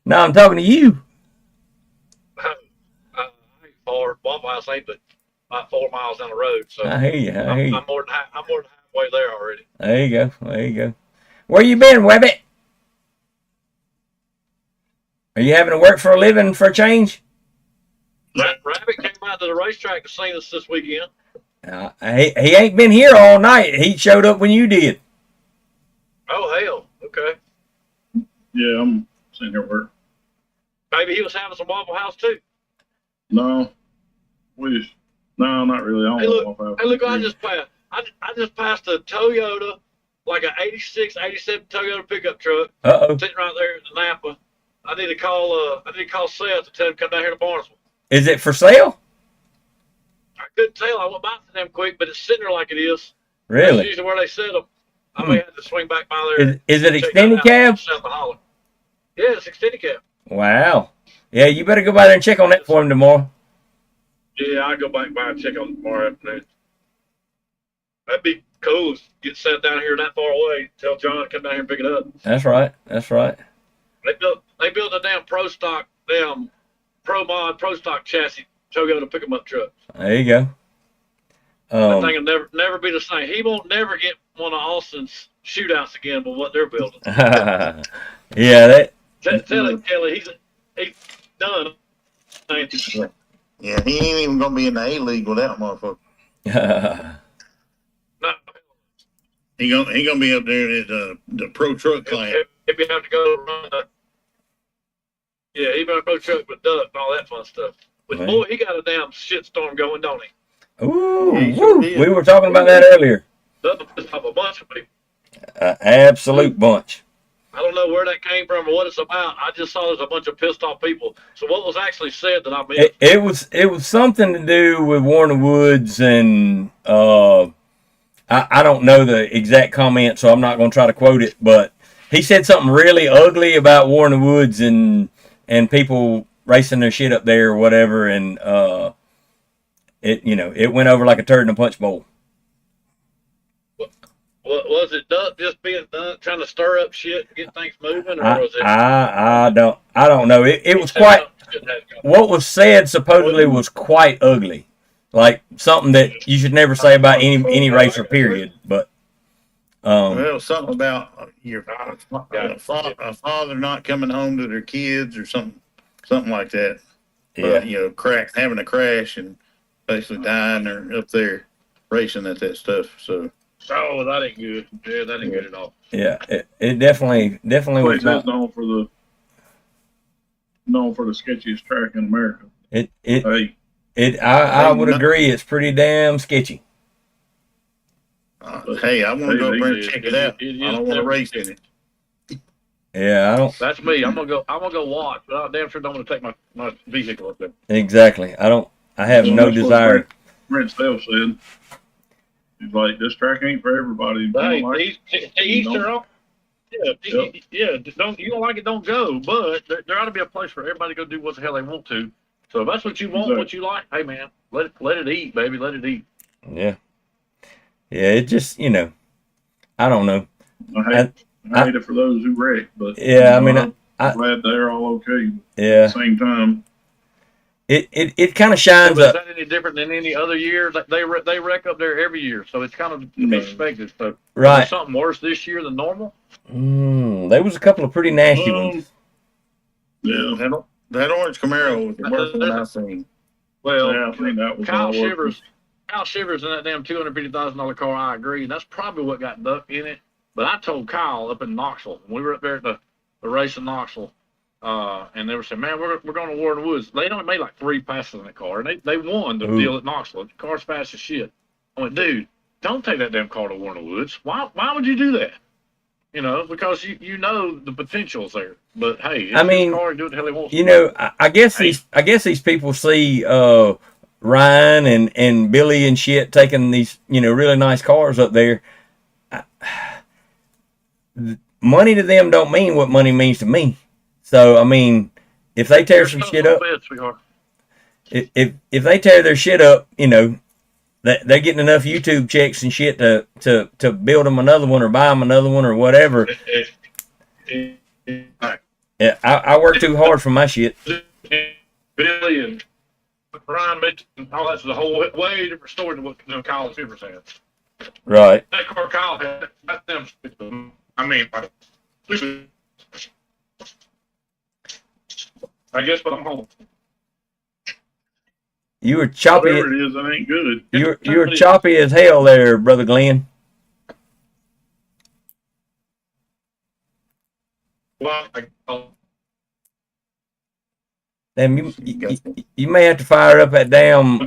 B: No, I'm talking to you.
D: I ain't far. Waffle House ain't but about 4 miles down the road. So
B: I hear you.
D: I'm more than halfway there already.
B: There you go. Where you been, Webbit? Are you having to work for a living for a change?
D: Rabbit came out to the racetrack to see us this weekend.
B: He ain't been here all night. He showed up when you did.
D: Oh hell, okay.
C: Yeah, I'm sitting here work.
D: Maybe he was having some Waffle House too.
C: No, no, not really. I
D: Hey
C: don't
D: look,
C: know.
D: hey look, I just passed a Toyota, like a 86, 87 Toyota pickup truck,
B: Uh-oh.
D: sitting right there in Napa. I need to call Seth to tell him to come down here to Barnesville.
B: Is it for sale?
D: I couldn't tell. I went by to them quick, but it's sitting there like it is. That's
B: Really?
D: usually where they set them. I may have to swing back by there.
B: Is it
D: check
B: extended
D: that
B: cab?
D: out south of Holler. Yeah, it's extended cab.
B: Wow. Yeah, you better go by there and check on that for him tomorrow.
D: Yeah, I'll go back by and check on it tomorrow afternoon. That'd cool. Get sent down here that far away. Tell John to come down here and pick it up.
B: That's right. That's right.
D: They built a damn pro stock, pro mod, pro stock chassis Toyota pick 'em up truck.
B: There you go.
D: That thing will never be the same. He won't never get one of Austin's shootouts again with what they're building.
B: Yeah, that.
D: Tell him, Kelly, he's done.
C: Yeah, he ain't even gonna be in the A League with that motherfucker.
D: No,
C: He gonna be up there at the pro truck class.
D: if you have to go run he better go truck with Duck and all that fun stuff. But
B: Right.
D: boy, he got a damn shitstorm going, don't he?
B: Ooh,
C: He sure
B: woo.
C: did.
B: We were talking about that earlier.
D: Duck pissed off a bunch of people.
B: Absolute bunch.
D: I don't know where that came from or what it's about. I just saw there's a bunch of pissed off people. So what was actually said that I missed?
B: It was something to do with Warner Woods and I don't know the exact comment, so I'm not going to try to quote it. But he said something really ugly about Warner Woods and people racing their shit up there or whatever, and it went over like a turd in a punch bowl.
D: Was it Duck just being Duck trying to stir up shit and get things moving, or was it?
B: I don't know. It was quite. What was said supposedly was quite ugly, like something that you should never say about any racer. Period. But
C: Well, something about your a father not coming home to their kids or something like that.
B: yeah,
C: Having a crash and basically dying or up there racing at that stuff. So
D: Oh, that ain't good. Yeah, that ain't good at all.
B: yeah, it definitely was
E: Place
B: not.
E: is known for the sketchiest track in America.
B: I
C: Hey,
B: would agree. It's pretty damn sketchy.
C: hey, I want to go up there and
D: it-
C: check
D: it-
C: it out.
D: it-
C: I don't want to race in it.
B: Yeah, I don't
D: That's me. I'm gonna go watch, but I damn sure don't want to take my vehicle up there.
B: exactly. I have
E: Well,
B: no
E: that's what
B: desire.
E: Brent Stell said. He's like, this track ain't for everybody. If you
D: Hey,
E: don't like it,
D: each
E: don't.
D: their own. Yeah. Don't you don't like it? Don't go. But there ought to be a place for everybody to go do what the hell they want to. So if that's what you want, what you like, hey man, let it eat, baby. Let it eat.
B: Yeah, it just I don't know.
E: I hate it for those who wreck, but
B: Yeah, I mean,
E: I'm
B: I-
E: glad they're all okay. At
B: Yeah,
E: the same time,
B: it kind of shines
D: Is
B: up.
D: that any different than any other year? They wreck up there every year, so it's kind of
E: No.
D: expected. So is
B: Right.
D: there something worse this year than normal?
B: There was a couple of pretty nasty ones.
E: yeah,
C: That orange Camaro was the worst one I've seen.
D: Well,
E: yeah, I think that was
D: Kyle
E: all
D: Shivers in that damn $250,000 car. I agree. That's probably what got Duck in it. But I told Kyle up in Knoxville when we were up there at the race in Knoxville, and they were saying, "Man, we're going to Warren Woods." They only made like 3 passes in the car, and they won the
B: Ooh.
D: deal at Knoxville. The car's fast as shit. I went, dude, don't take that damn car to Warren Woods. Why would you do that? Because you know the potential's there. But hey, it's
B: I mean,
D: his car and do what the hell he wants.
B: I guess these people see Ryan and Billy and shit taking these really nice cars up there. Money to them don't mean what money means to me. So I mean, if they tear some shit up, if they tear their shit up, they're getting enough YouTube checks and shit to build them another one or buy them another one or whatever. Yeah, I work too hard for my shit.
D: Billy and Brian Mitchell, all that's a whole way different story than what Kyle Shivers had.
B: Right.
D: That car Kyle had, that's them. I mean, I guess, but I'm home.
B: You were choppy.
E: whatever it is, that ain't good.
B: You were choppy as hell there, brother Glenn.
D: Well,
B: Damn, you may have to fire up that damn.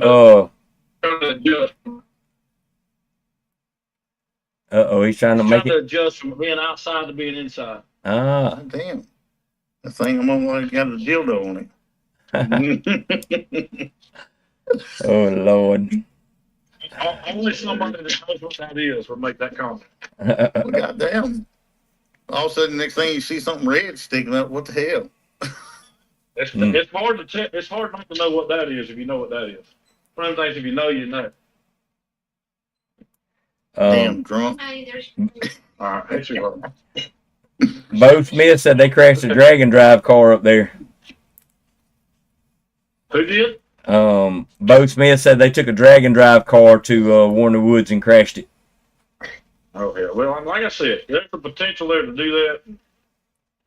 B: He's trying to make it.
D: adjust from being outside to being inside.
B: Ah,
C: God damn. That thing I'm almost got a dildo on it.
B: oh Lord.
D: Only somebody that knows what that is would make that comment.
C: Well, goddamn. All of a sudden, next thing you see something red sticking up. What the hell?
D: It's hard to check. It's hard not to know what that is if you know what that is. One of the things, if you know, you know.
C: Damn drunk.
D: All right, that's your
B: Bo Smith said they crashed a Dragon Drive car up there.
D: Who did?
B: Bo Smith said they took a Dragon Drive car to Warner Woods and crashed it.
D: Oh yeah. Well, like I said, there's the potential there to do that.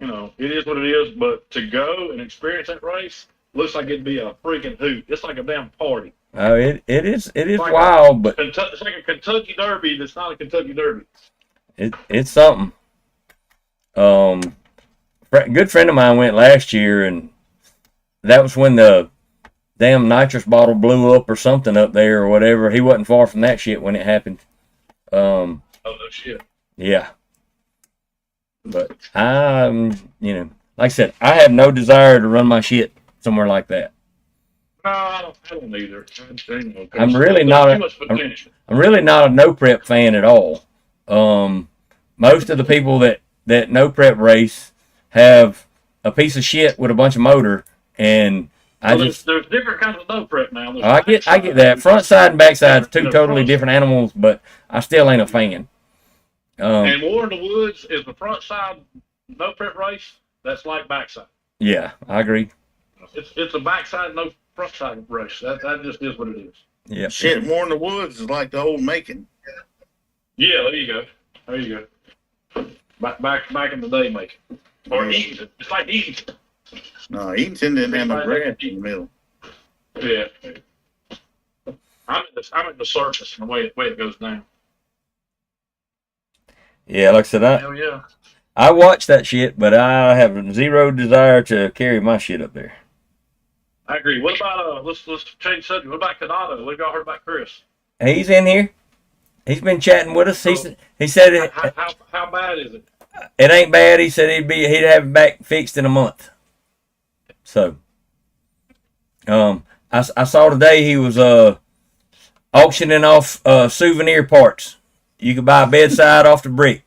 D: You know, it is what it is. But to go and experience that race looks like it'd be a freaking hoot. It's like a damn party.
B: Oh, it is
D: Like
B: wild, but
D: It's like a Kentucky Derby that's not a Kentucky Derby.
B: it's something. Good friend of mine went last year, and that was when the damn nitrous bottle blew up or something up there or whatever. He wasn't far from that shit when it happened.
D: Oh no shit.
B: Yeah. But like I said, I have no desire to run my shit somewhere like that.
D: No, I don't either.
B: I'm really not
D: Too much potential.
B: I'm really not a no prep fan at all. Most of the people that no prep race have a piece of shit with a bunch of motor, and
D: There's different kinds of no prep now. There's
B: I get
D: backside.
B: that. Front side and backside are two
D: No,
B: totally
D: front-
B: different animals, but I still ain't a fan.
D: And War in the Woods is the front side no prep race. That's like backside.
B: Yeah, I agree.
D: It's a backside no front side race. That just is what it is.
B: Yeah.
C: Shit, more in the woods is like the old Macon.
D: Yeah, there you go. There you go. Back in the day, making or Eaton. It's like Eaton.
C: No, Eatonton didn't have no grass in the middle.
D: Yeah. I'm at the surface and the way it goes down.
B: Yeah, like I said,
D: Hell yeah.
B: I watch that shit, but I have zero desire to carry my shit up there.
D: I agree. What about let's change subject. What about Canado? What y'all heard about Chris?
B: He's in here. He's been chatting with us. He said
D: How bad is it?
B: it ain't bad. He said he'd have it back fixed in a month. So, I saw today he was auctioning off souvenir parts. You could buy a bedside off the brick.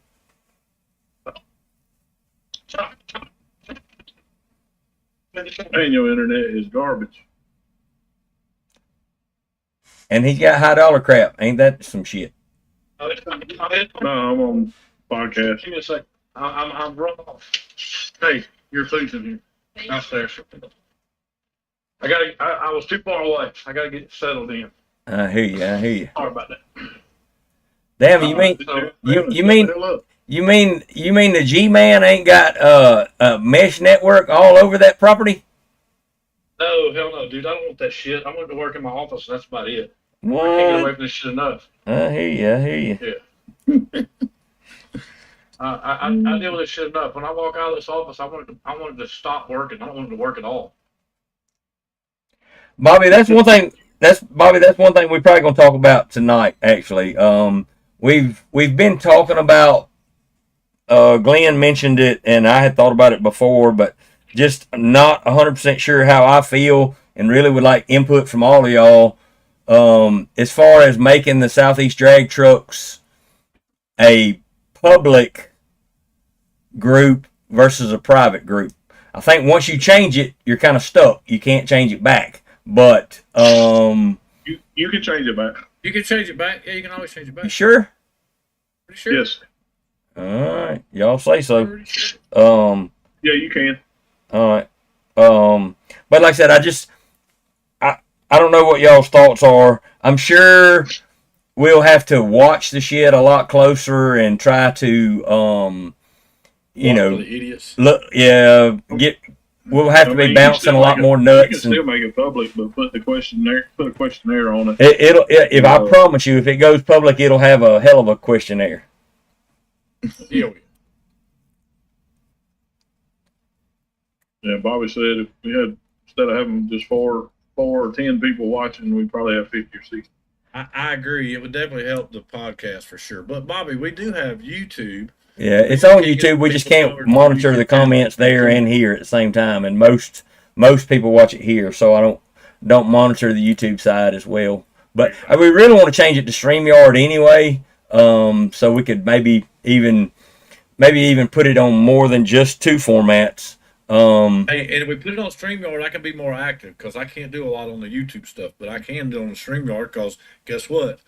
E: And your internet is garbage.
B: And he's got high dollar crap. Ain't that some shit?
E: No, I'm on podcast.
D: Give me a second. I'm run off. Hey, your food's in here downstairs. I was too far away. I gotta get settled in.
B: I hear you.
D: Sorry about that.
B: Damn, you mean the G-Man ain't got a mesh network all over that property?
D: No, hell no, dude. I don't want that shit. I want to work in my office. That's about it. I can't get
B: What?
D: away from this shit enough.
B: I hear you.
D: I deal with this shit enough. When I walk out of this office, I wanted to stop working. I don't want to work at all.
B: Bobby, that's one thing. That's one thing we're probably gonna talk about tonight. Actually, we've been talking about. Glenn mentioned it, and I had thought about it before, but just not 100% sure how I feel, and really would like input from all of y'all. As far as making the Southeast Drag Trucks a public group versus a private group. I think once you change it, you're kind of stuck. You can't change it back. But
E: You can change it back.
F: You can change it back. Yeah, you can always change it
B: you
F: back.
B: sure?
F: Pretty sure.
E: Yes.
B: All right, y'all say so.
F: Pretty sure.
E: Yeah, you can.
B: All right. But like I said, I don't know what y'all's thoughts are. I'm sure we'll have to watch the shit a lot closer and try to,
F: For the idiots.
B: look, yeah, we'll have to be
E: you can
B: bouncing
E: still
B: a lot
E: make
B: more
E: You
B: nuts.
E: can still make it public, but put a questionnaire on it.
B: If I promise you, if it goes public, it'll have a hell of a questionnaire.
F: Yeah,
E: Yeah, Bobby said if we had, instead of having just four or 10 people watching, we'd probably have 50 or 60.
F: I agree. It would definitely help the podcast for sure. But Bobby, we do have YouTube.
B: Yeah, it's on YouTube. We just can't monitor the comments there and here at the same time, and most people watch it here, so I don't monitor the YouTube side as well. But we really want to change it to StreamYard anyway, so we could maybe even put it on more than just two formats.
F: And if we put it on StreamYard, I can be more active because I can't do a lot on the YouTube stuff, but I can do it on the StreamYard because guess what?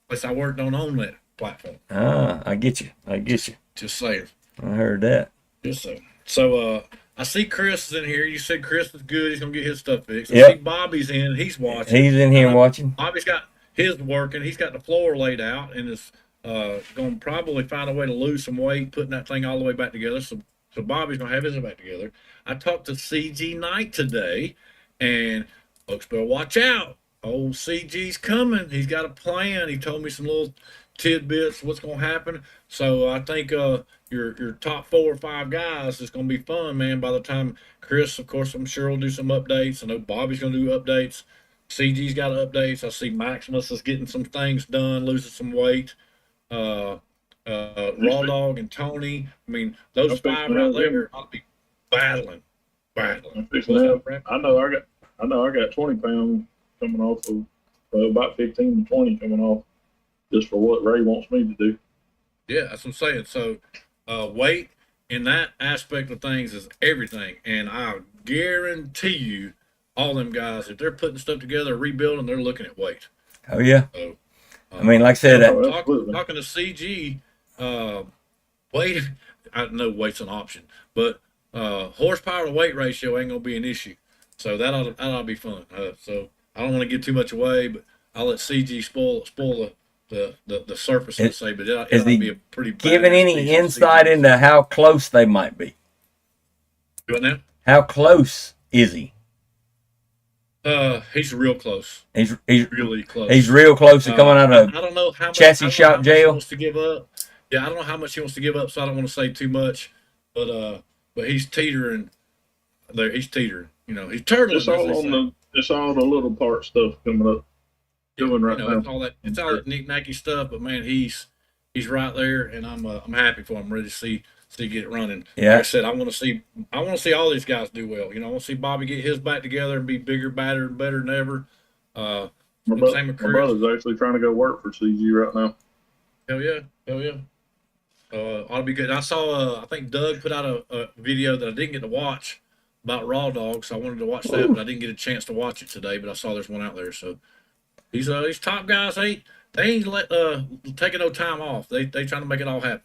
F: Plus, I work don't own that platform.
B: I get you. I get you.
F: Just saying.
B: I heard that.
F: Just saying. So I see Chris is in here. You said Chris is good. He's gonna get his stuff fixed. I
B: Yep.
F: see Bobby's in. He's watching.
B: He's in here watching.
F: Bobby's got his working. He's got the floor laid out and is going to probably find a way to lose some weight, putting that thing all the way back together. So Bobby's going to have his back together. I talked to CG Knight today, and folks better watch out. Old CG's coming. He's got a plan. He told me some little tidbits what's going to happen. So I think your top 4 or 5 guys is going to be fun, man. By the time Chris, of course, I'm sure will do some updates. I know Bobby's going to do updates. CG's got updates. I see Maximus is getting some things done, losing some weight. Raw Dog and Tony. I mean, those
E: I'm
F: 5
E: fixing
F: right
E: to have
F: there ought to be battling.
E: I'm fixing to have- I know I got 20 pounds coming off of, well, about 15 to 20 coming off just for what Ray wants me to do.
F: Yeah, that's what I'm saying. So, weight in that aspect of things is everything, and I guarantee you, all them guys, if they're putting stuff together, rebuilding, they're looking at weight.
B: Oh yeah.
F: So,
B: I mean, like I said,
E: Oh,
F: talking
E: absolutely.
F: to CG, weight. I know weight's an option, but horsepower to weight ratio ain't gonna be an issue. So that ought to be fun. So I don't want to give too much away, but I'll let CG spoil the surface, let's say. But
B: is
F: it'll
B: he
F: be a pretty
B: giving
F: badass
B: any
F: piece of
B: insight
F: CG.
B: into how close they might be?
F: What now?
B: How close is he?
F: He's real close.
B: He's
F: Really close.
B: he's real close to coming out of
F: I don't know how much,
B: chassis
F: I don't know
B: shop
F: how much
B: jail.
F: he wants to give up. Yeah, I don't know how much he wants to give up, so I don't want to say too much. But he's teetering. There, he's teetering. You know, he's turtling.
E: It's all on the, it's all the little part stuff coming up, doing right now.
F: It's all that knick-knacky stuff. But man, he's right there, and I'm happy for him. Ready to see get it running.
B: Yeah.
F: Like I said, I want to see all these guys do well. You know, I want to see Bobby get his back together and be bigger, badder, and better than ever. Same with
E: My
F: Chris.
E: brother's actually trying to go work for CG right now.
F: Hell yeah. Ought to be good. I saw, I think Doug put out a video that I didn't get to watch about Raw Dog, so I wanted to watch that, but I didn't get a chance to watch it today. But I saw there's one out there. So these top guys, they ain't taking no time off. They trying to make it all happen.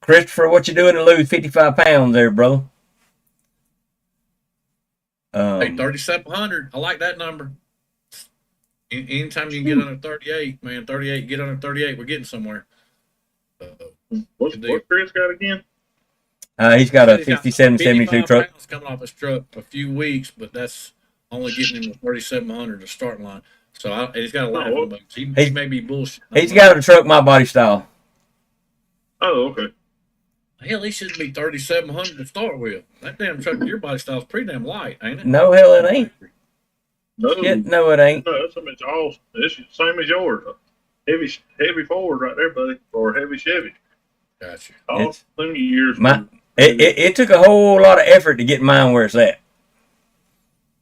B: Christopher, what you doing to lose 55 pounds there, brother?
F: Hey, 3,700. I like that number. Anytime you can get under 38, man, 38, get under 38, we're getting somewhere.
E: What's Chris got again?
B: He's got a
F: He's got
B: 5772
F: 55
B: truck.
F: pounds coming off his truck a few weeks, but that's only getting him to 3,700 the starting line. So he's got a lot of them. He may be bullshit.
B: He's got a truck my body style.
E: Oh, okay.
F: Hell, he should be 3,700 to start with. That damn truck, your body style is pretty damn light, ain't it?
B: No, hell it ain't.
E: No,
B: Shit, no, it ain't.
E: no, it's all it's the same as yours. Heavy Ford right there, buddy, or heavy Chevy.
F: Gotcha.
E: All
B: It's-
E: them years.
B: It took a whole lot of effort to get mine where it's at.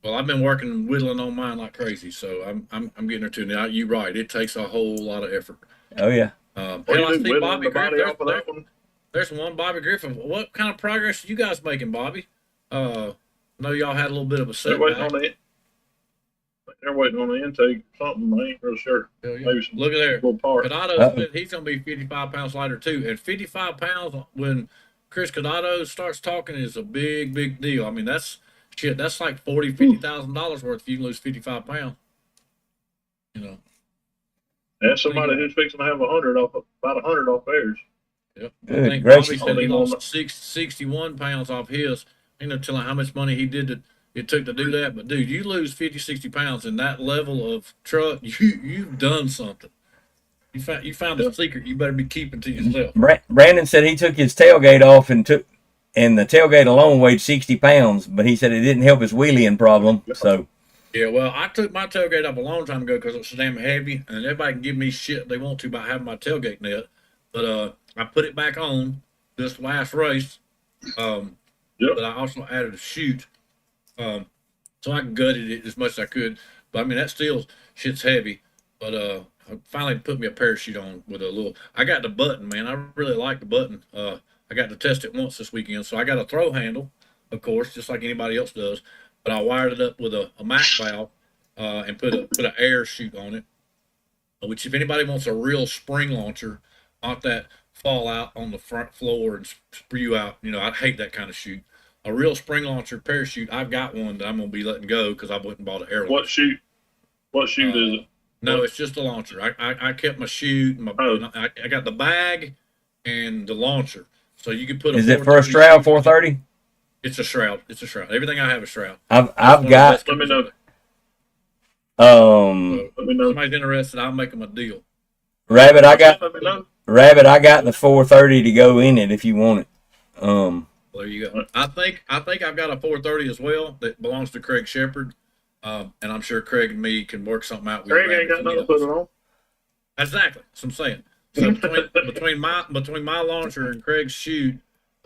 F: Well, I've been working whittling on mine like crazy, so I'm getting there too. Now you're right; it takes a whole lot of effort.
B: Oh yeah.
F: Hell,
E: What
F: I
E: you do,
F: see
E: whittling
F: Bobby
E: the body
F: Griffin.
E: off of that one?
F: There's one Bobby Griffin. What kind of progress are you guys making, Bobby? I know y'all had a little bit of a
E: They're waiting
F: setback.
E: on the. They're waiting on the intake or something. I ain't real sure.
F: Hell yeah.
E: Maybe some
F: Look at there.
E: little part.
F: Cadado
B: Uh-oh.
F: said he's going to be 55 pounds lighter too. And 55 pounds when Chris Cadado starts talking is a big, big deal. I mean, that's shit. That's like $50,000 worth if you lose 55 pounds. You know.
E: That's somebody who's fixing to have about 100 off theirs.
F: Yep. I
B: Good
F: think
B: gracious.
F: Bobby said he
E: Oh, they
F: lost 61 pounds off his. You know, telling how much money it took to do that. But dude, you lose 50, 60 pounds in that level of truck, you've done something. You found a secret you better be keeping to yourself.
B: Brandon said he took his tailgate off and the tailgate alone weighed 60 pounds, but he said it didn't help his wheeling problem. So
F: Yeah, well, I took my tailgate up a long time ago because it was so damn heavy, and everybody can give me shit they want to about having my tailgate net. But I put it back on this last race. But I also added a chute, so I gutted it as much as I could. But I mean, that still shit's heavy. But I finally put me a parachute on with a little. I got the button, man. I really like the button. I got to test it once this weekend, so I got a throw handle, of course, just like anybody else does. But I wired it up with a Mac valve and put an air chute on it. which if anybody wants a real spring launcher, not that fall out on the front floor and spew out, I hate that kind of shoot. A real spring launcher parachute, I've got one that I'm gonna be letting go because I went and bought an air.
E: What shoot? What shoot is it?
F: No, it's just a launcher. I kept my chute. I got the bag and the launcher, so you could put.
B: Is it for a Stroud 430?
F: It's a Shroud. It's a Shroud. Everything I have is Shroud.
B: I've got.
E: Let me know.
F: Let
E: me know.
F: Somebody's interested, I'll make them a deal.
B: Rabbit. I got
E: Let me know.
B: Rabbit. I got the 430 to go in it if you want it.
F: There you go. I think I've got a 430 as well that belongs to Craig Shepard, and I'm sure Craig and me can work something out. With
E: Craig ain't got nothing to put it on.
F: Exactly. That's what I'm saying. So between my launcher and Craig's chute,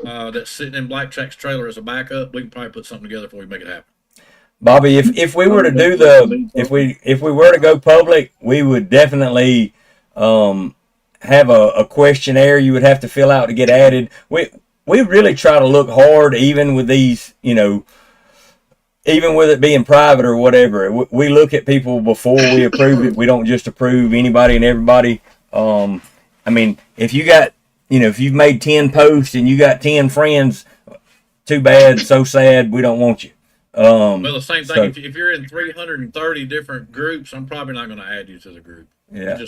F: that's sitting in Blackjack's trailer as a backup, we can probably put something together before we make it happen.
B: Bobby, if we were to do if we were to go public, we would definitely have a questionnaire you would have to fill out to get added. We really try to look hard, even with these, even with it being private or whatever. We look at people before we approve it. We don't just approve anybody and everybody. I mean, if you got, if you've made 10 posts and you got 10 friends, too bad, so sad, we don't want you.
F: Well, the same thing. If you're in 330 different groups, I'm probably not going to add you to the group.
B: Yeah.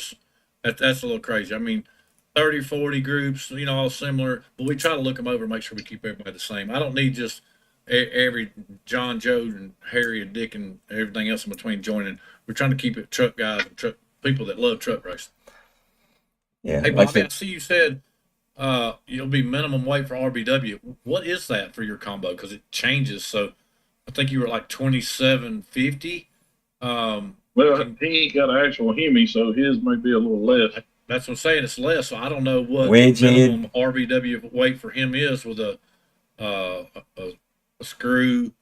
F: That's a little crazy. I mean, 30, 40 groups, all similar, but we try to look them over and make sure we keep everybody the same. I don't need just every John, Joe, and Harry and Dick and everything else in between joining. We're trying to keep it truck guys and truck people that love truck racing.
B: Yeah.
F: Hey, Bobby, I see you said you'll be minimum weight for RBW. What is that for your combo? Because it changes. So I think you were like 2750.
E: Well, he ain't got an actual Hemi, so his may be a little less.
F: That's what I'm saying. It's less. So I don't know what
B: Wedge
F: minimum RBW weight for him is with a screw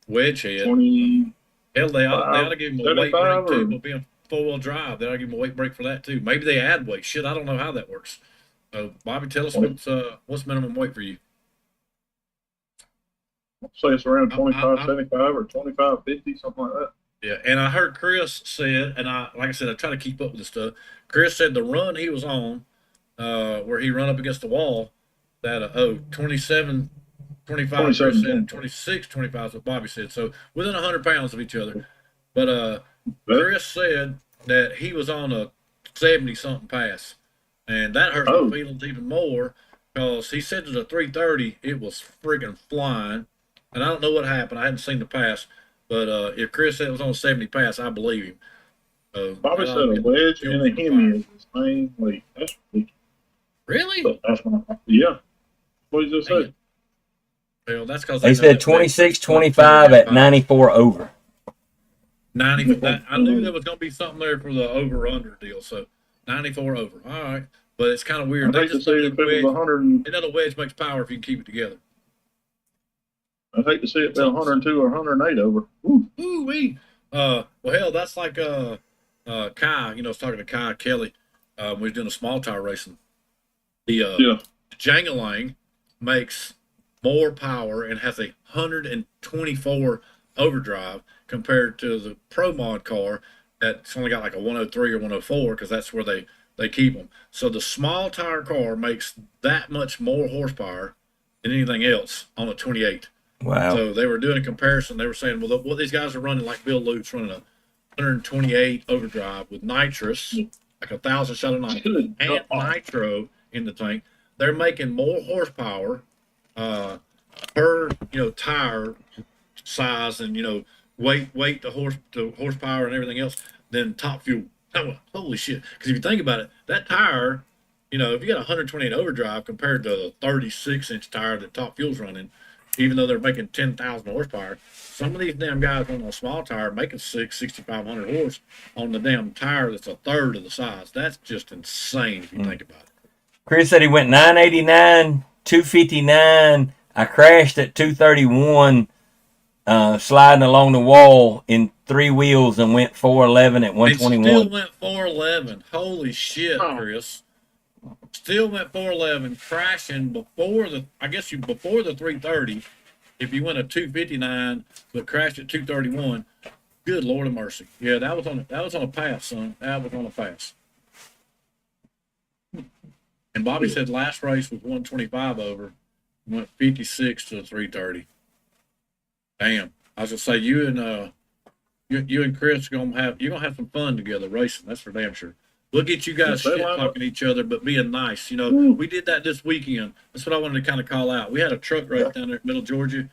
F: wedge head.
E: 20.
F: Hell, they ought to give him a weight
E: 35
F: break too.
E: or-
F: Will be a 4-wheel drive. They ought to give him a weight break for that too. Maybe they add weight. Shit, I don't know how that works. So Bobby, tell us what's minimum weight for you.
E: Say it's around
F: I-
E: 25.75 or 25.50, something like that.
F: Yeah, and I heard Chris said, and like I said, I try to keep up with this stuff. Chris said the run he was on, where he run up against the wall, that 27, 25,
E: 27,
F: 26, 25 is what Bobby said. So within 100 pounds of each other. But Chris said that he was on a 70 something pass, and that hurt my feelings even more because he said to the 330 it was freaking flying, and I don't know what happened. I hadn't seen the pass. But if Chris said it was on 70 pass, I believe him.
E: Bobby said a wedge and a Hemi is the same weight. That's ridiculous.
F: Really?
E: But that's yeah. What did you just say?
F: Well, that's because
B: They said 26-25 at 94 over.
F: 90. I knew there was going to be something there for the over/under deal. So 94 over. All right, but it's kind of weird.
E: I'd hate to see if it was 100.
F: Another wedge makes power if you can keep it together.
E: I'd hate to see it be 102 or 108 over. Ooh.
F: Ooh wee. Well, hell, that's like Kai. I was talking to Kai Kelly. We was doing a small tire racing. The Jangalang makes more power and has a 124 overdrive compared to the Pro Mod car that's only got like a 103 or 104 because that's where they keep them. So the small tire car makes that much more horsepower than anything else on a 28.
B: Wow.
F: So they were doing a comparison. They were saying, well, what these guys are running, like Bill Lutz running a 128 overdrive with nitrous, like 1,000 shot of nitrous, and nitro in the tank. They're making more horsepower per tire size and weight to horsepower and everything else than Top Fuel. Oh, holy shit! Because if you think about it, that tire, if you got a 128 overdrive compared to the 36-inch tire that Top Fuel's running. Even though they're making 10,000 horsepower, some of these damn guys on a small tire making 6,500 horse on the damn tire that's a third of the size. That's just insane if you think about it.
B: Chris said he went 989, 259. I crashed at 231, sliding along the wall in 3 wheels and went 411 at 121.
F: Still went 411. Holy shit, Chris. Still went 411, crashing before the 330. If you went a 259 but crashed at 231, good Lord of mercy. Yeah, that was on a pass, son. That was on a pass. And Bobby said last race was 125 over, went 56 to 330. Damn. I was gonna say you and Chris you're gonna have some fun together racing. That's for damn sure. We'll get you guys
E: They
F: shit
E: line up.
F: talking each other, but being nice. You know,
E: Woo.
F: we did that this weekend. That's what I wanted to kind of call out. We had a truck race down there at Middle Georgia,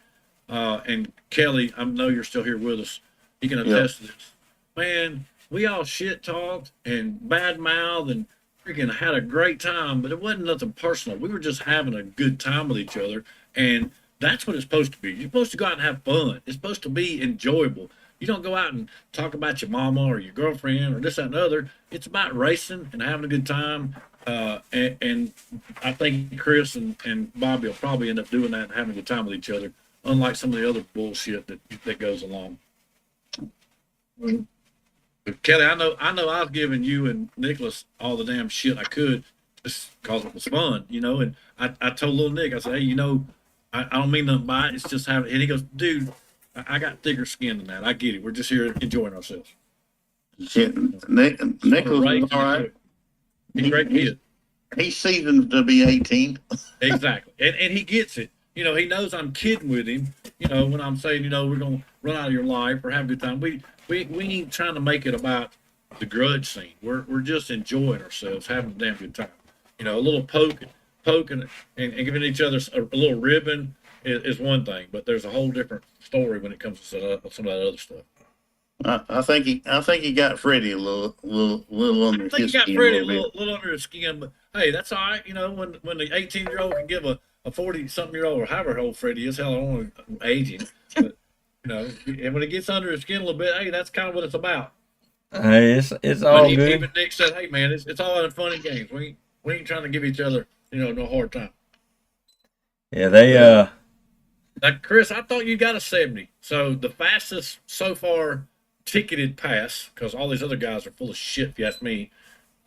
F: and Kelly, I know you're still here with us. He can attest to this. Man, we all shit talked and bad mouthed and freaking had a great time, but it wasn't nothing personal. We were just having a good time with each other, and that's what it's supposed to be. You're supposed to go out and have fun. It's supposed to be enjoyable. You don't go out and talk about your mama or your girlfriend or this, that, and the other. It's about racing and having a good time. And I think Chris and Bobby will probably end up doing that and having a good time with each other, unlike some of the other bullshit that goes along. But Kelly, I know I was giving you and Nicholas all the damn shit I could just because it was fun, you know. And I told little Nick, I said, hey, you know, I don't mean nothing by it. It's just having. And he goes, dude, I got thicker skin than that. I get it. We're just here enjoying ourselves.
C: Shit, Nicholas
F: Right.
C: is all right.
F: He's a great kid.
C: He's seasoned to be 18.
F: Exactly. And he gets it. You know, he knows I'm kidding with him. You know, when I'm saying, you know, we're going to run out of your life or have a good time. We ain't trying to make it about the grudge scene. We're just enjoying ourselves, having a damn good time. You know, a little poking and giving each other a little ribbon is one thing, but there's a whole different story when it comes to some of that other stuff.
C: I think he got Freddie a little under
F: I think
C: his
F: he got
C: skin
F: Freddie
C: a
F: a
C: little bit.
F: little under his skin, but hey, that's all right. You know, when the 18-year-old can give a 40-something-year-old or however old Freddie is, hell, I don't want to age him, but you know, and when it gets under his skin a little bit, hey, that's kind of what it's about.
B: Hey, it's
F: But
B: all good.
F: even Nick said, hey man, it's all in fun and games. We ain't trying to give each other, you know, no hard time.
B: Yeah, they
F: Now, Chris, I thought you got a 70. So the fastest so far ticketed pass, because all these other guys are full of shit, if you ask me,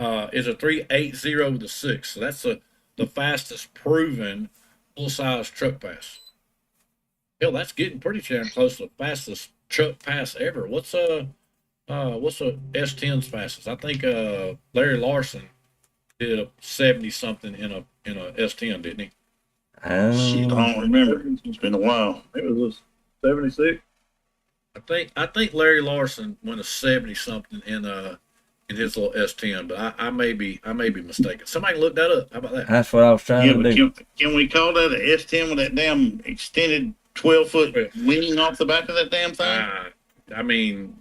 F: is a 380 with a 6. So that's the fastest proven full-size truck pass. Hell, that's getting pretty damn close to the fastest truck pass ever. What's a S10's fastest? I think Larry Larson did a 70 something in a S10, didn't he?
C: Shit, I don't remember. It's been a while.
E: It was a 76.
F: I think Larry Larson went a 70 something in his little S10, but I may be mistaken. Somebody look that up. How about that?
B: that's what I was trying
C: Yeah,
B: to
C: but
B: do.
C: can we call that an S10 with that damn extended 12-foot wing off the back of that damn thing?
F: I mean,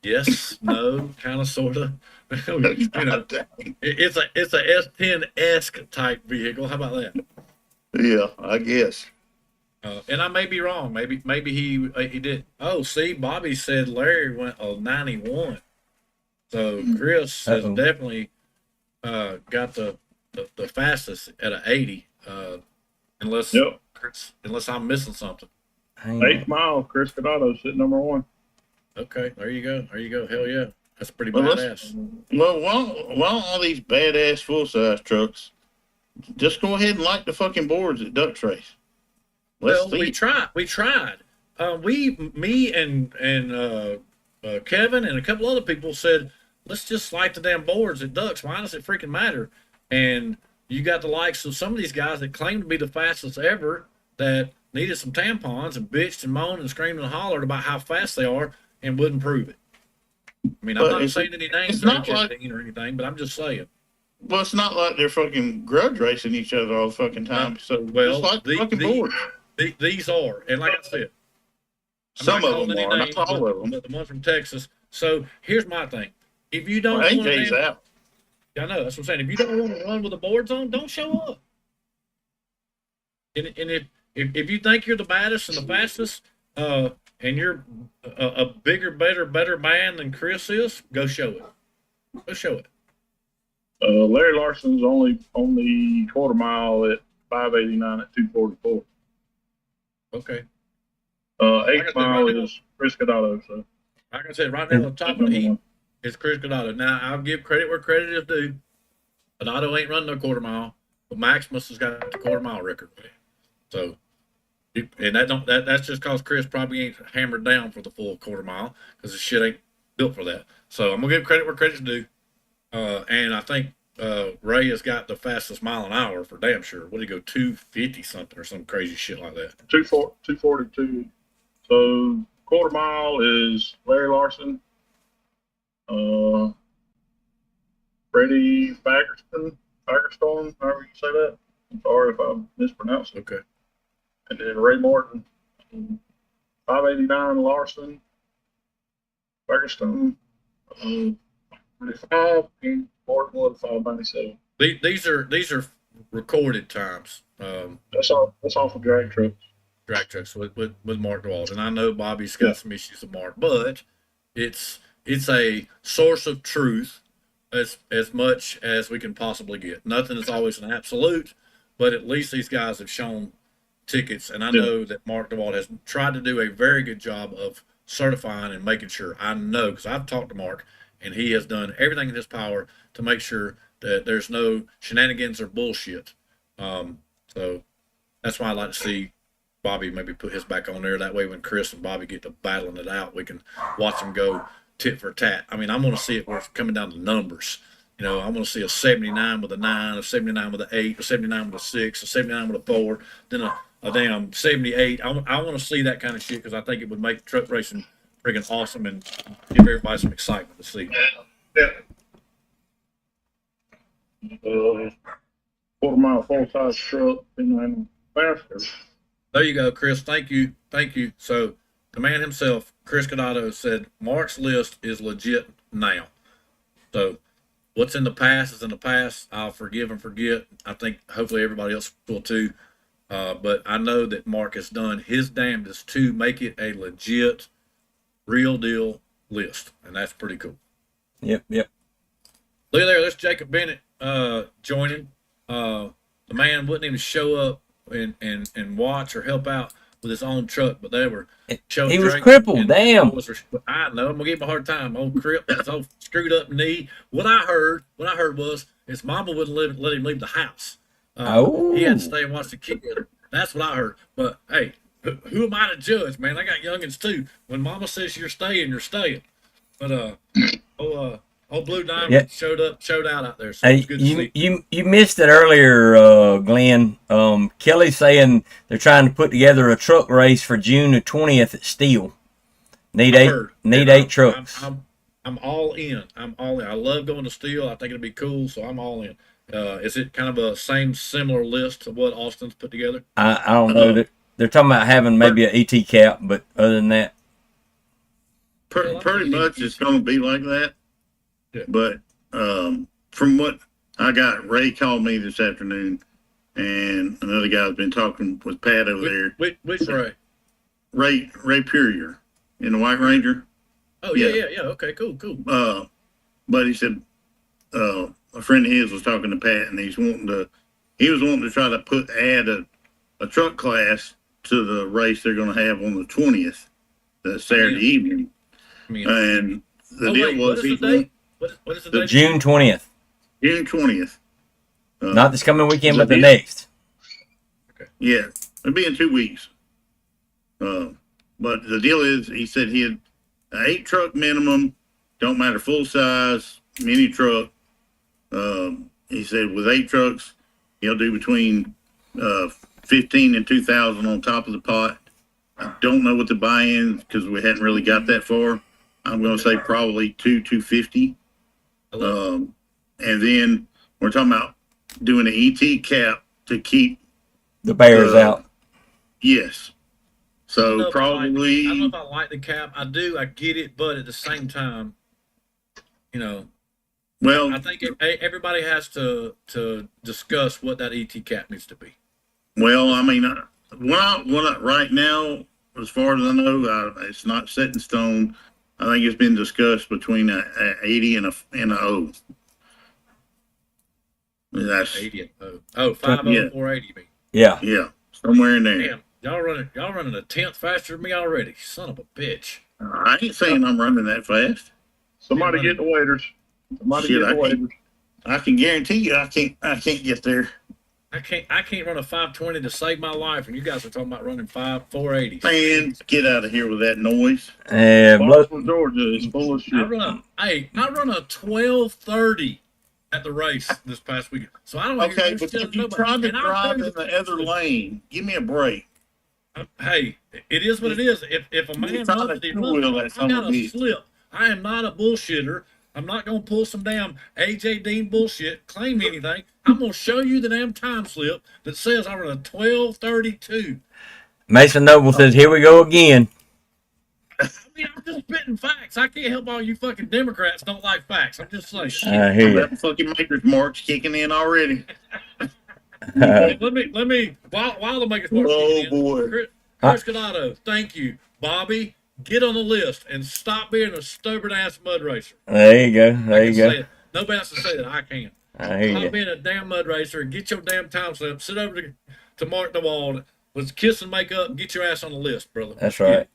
F: yes, no, kind of, sort of. You know, it's a S10 esque type vehicle. How about that?
C: Yeah, I guess.
F: And I may be wrong. Maybe he did. Oh, see, Bobby said Larry went a 91. So Chris has
B: Uh-oh.
F: definitely got the fastest at an 80. Unless
E: Yep.
F: unless I'm missing something.
B: Hang
E: 8th
B: on.
E: mile, Chris Cadado sitting number 1.
F: Okay, there you go. Hell yeah, that's pretty
C: Well,
F: badass.
C: Well, while all these badass full-size trucks, just go ahead and light the fucking boards at Duck Trace.
F: Well,
C: see.
F: we tried. Me and Kevin and a couple other people said, let's just light the damn boards at Ducks. Why does it freaking matter? And you got the likes of some of these guys that claim to be the fastest ever that needed some tampons and bitched and moaned and screamed and hollered about how fast they are and wouldn't prove it. I mean, I'm
C: But
F: not
C: it's-
F: saying any names
C: it's
F: or
C: not
F: anything or anything, but I'm just saying.
C: Well, it's not like they're fucking grudge racing each other all the fucking time. So
F: Well,
C: just light the fucking
F: the-
C: boards.
F: These are, and like I said, I'm
C: Some
F: not
C: of
F: calling
C: them
F: any
C: are,
F: names,
C: not all of them.
F: but the ones from Texas. So here's my thing: if you don't,
C: Well,
F: want
C: AJ's
F: to,
C: out.
F: I know that's what I'm saying. If you don't want to run with the boards on, don't show up. And if you think you're the baddest and the fastest, and you're a bigger, better man than Chris is, go show it. Go show it.
E: Larry Larson's only on the quarter mile at 589 at 244.
F: Okay.
E: 8th
F: said,
E: mile
F: right now-
E: is Chris Cadado. So
F: Like I said, right now, the top of the heat is Chris Cadado. Now, I'll give credit where credit is due. Cadado ain't running no quarter mile, but Maximus has got the quarter mile record. So, and that's just because Chris probably ain't hammered down for the full quarter mile because the shit ain't built for that. So I'm gonna give credit where credit's due. And I think Ray has got the fastest mile an hour for damn sure. What did he go 250 something or some crazy shit like that?
E: 242. So quarter mile is Larry Larson, Freddie Fagerstorm, however you say that. I'm sorry if I mispronounced it.
F: Okay.
E: And then Ray Morton, 589 Larson, Fagerstone, 25, and Morton was 597.
F: These are recorded times.
E: That's all for drag trucks.
F: Drag trucks with Mark DeWalt, and I know Bobby's got some issues with Mark, but it's a source of truth as much as we can possibly get. Nothing is always an absolute, but at least these guys have shown tickets, and I know that Mark DeWalt has tried to do a very good job of certifying and making sure. I know because I've talked to Mark, and he has done everything in his power to make sure that there's no shenanigans or bullshit. So that's why I like to see Bobby maybe put his back on there. That way, when Chris and Bobby get to battling it out, we can watch them go tit for tat. I mean, I'm going to see it where it's coming down to numbers. You know, I'm going to see a 79 with a 9, a 79 with an 8, a 79 with a 6, a 79 with a 4, then a damn 78. I want to see that kind of shit because I think it would make truck racing freaking awesome and give everybody some excitement to see.
E: Yeah. Quarter mile full size truck, and faster.
F: There you go, Chris. Thank you. So the man himself, Chris Cadato, said Mark's list is legit now. So what's in the past is in the past. I'll forgive and forget. I think hopefully everybody else will too. But I know that Mark has done his damnedest to make it a legit, real deal list, and that's pretty cool.
B: Yep.
F: Look at there. There's Jacob Bennett joining. The man wouldn't even show up and watch or help out with his own truck, but they were showing.
B: He was
F: Drake,
B: crippled. Damn.
F: I know. I'm gonna give him a hard time. Old crip, his old screwed up knee. What I heard was his mama wouldn't let him leave the house. He had to stay and watch the kid. That's what I heard. But hey, who am I to judge, man? I got youngins too. When mama says you're staying, you're staying. But old Blue Diamond showed out there. So
B: Hey,
F: it's good to see.
B: you missed it earlier, Glenn. Kelly's saying they're trying to put together a truck race for June the 20th at Steel. Need eight trucks.
F: I'm all in. I love going to Steel. I think it'll be cool, so I'm all in. Is it kind of a similar list of what Austin's put together?
B: I don't know. They're talking about having maybe an ET cap, but other than that,
C: pretty much it's going to be like that.
F: Yeah.
C: But from what I got, Ray called me this afternoon, and another guy's been talking with Pat over there.
F: Which Ray?
C: Ray Purier in the White Ranger.
F: Oh yeah. Okay, cool.
C: But he said a friend of his was talking to Pat, and he was wanting to try to add a truck class to the race they're going to have on the 20th, the Saturday evening. And the deal was
F: what is the date?
B: June 20th.
C: June 20th.
B: Not this coming weekend, but the next.
F: Okay.
C: Yeah, it'll be in 2 weeks. But the deal is, he said he had an 8 truck minimum, don't matter full size, mini truck. He said with 8 trucks, he'll do between 15 and 2,000 on top of the pot. I don't know what the buy-in because we hadn't really got that far. I'm going to say probably 250. And then we're talking about doing an ET cap to keep
B: The Bears out.
C: Yes. So
F: I don't
C: probably.
F: know if I like the cap. I do. I get it, but at the same time,
C: Well,
F: I think everybody has to discuss what that ET cap needs to be.
C: Well, I mean, right now, as far as I know, it's not set in stone. I think it's been discussed between a 80 and a O. That's
F: 80 and 50
C: Yeah.
F: 480. You mean?
B: Yeah.
C: Somewhere in there.
F: Damn, y'all running a tenth faster than me already. Son of a bitch.
C: I ain't saying I'm running that fast.
E: Somebody get the waiters.
C: I can guarantee you, I can't get there.
F: I can't run a 520 to save my life, and you guys are talking about running 480.
C: Man, get out of here with that noise.
B: And
E: Boston, Georgia is full of shit.
F: I run a 1230 at the race this past weekend. So I don't hear
C: Okay,
F: no
C: but
F: shit
C: if
F: of
C: you
F: nobody.
C: tried to
F: And I'll
C: drive
F: tell
C: in
F: you
C: the other lane, give me a break.
F: Hey, it is what it is. If a man
C: You're trying
F: runs,
C: to
F: he
C: two-wheel that
F: runs. I
C: son of
F: got
C: a
F: a
C: bitch.
F: slip. I am not a bullshitter. I'm not gonna pull some damn AJ Dean bullshit, claim anything. I'm gonna show you the damn time slip that says I run a 12:32.
B: Mason Noble says, "Here we go again."
F: I mean, I'm just spitting facts. I can't help all you fucking Democrats don't like facts. I'm just saying.
B: I hear you.
C: That fucking maker's mark's kicking in already.
F: Let me while the makers mark
C: Oh,
F: kicking in,
C: boy.
F: Chris Canado, thank you. Bobby, get on the list and stop being a stubborn ass mud racer.
B: There you go.
F: I
B: There
F: can
B: you go.
F: say it. Nobody else can say that. I can.
B: I hear
F: Stop
B: you.
F: being a damn mud racer and get your damn time slip. Sit over to Mark the Wall. Let's kiss and make up and get your ass on the list, brother.
B: That's right.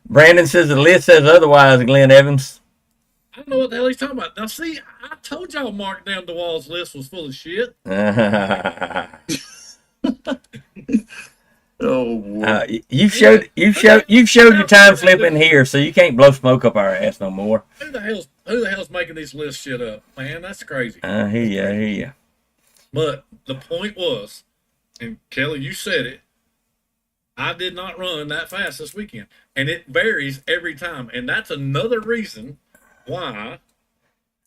B: Brandon says the list says otherwise. Glenn Evans.
F: I don't know what the hell he's talking about. Now, see, I told y'all Mark down the Wall's list was full of shit.
C: Oh, boy.
B: You've showed your time slip in here, so you can't blow smoke up our ass no more.
F: Who the hell's making these lists shit up, man? That's crazy.
B: I hear you. I hear you.
F: But the point was, and Kelly, you said it, I did not run that fast this weekend. And it varies every time. And that's another reason why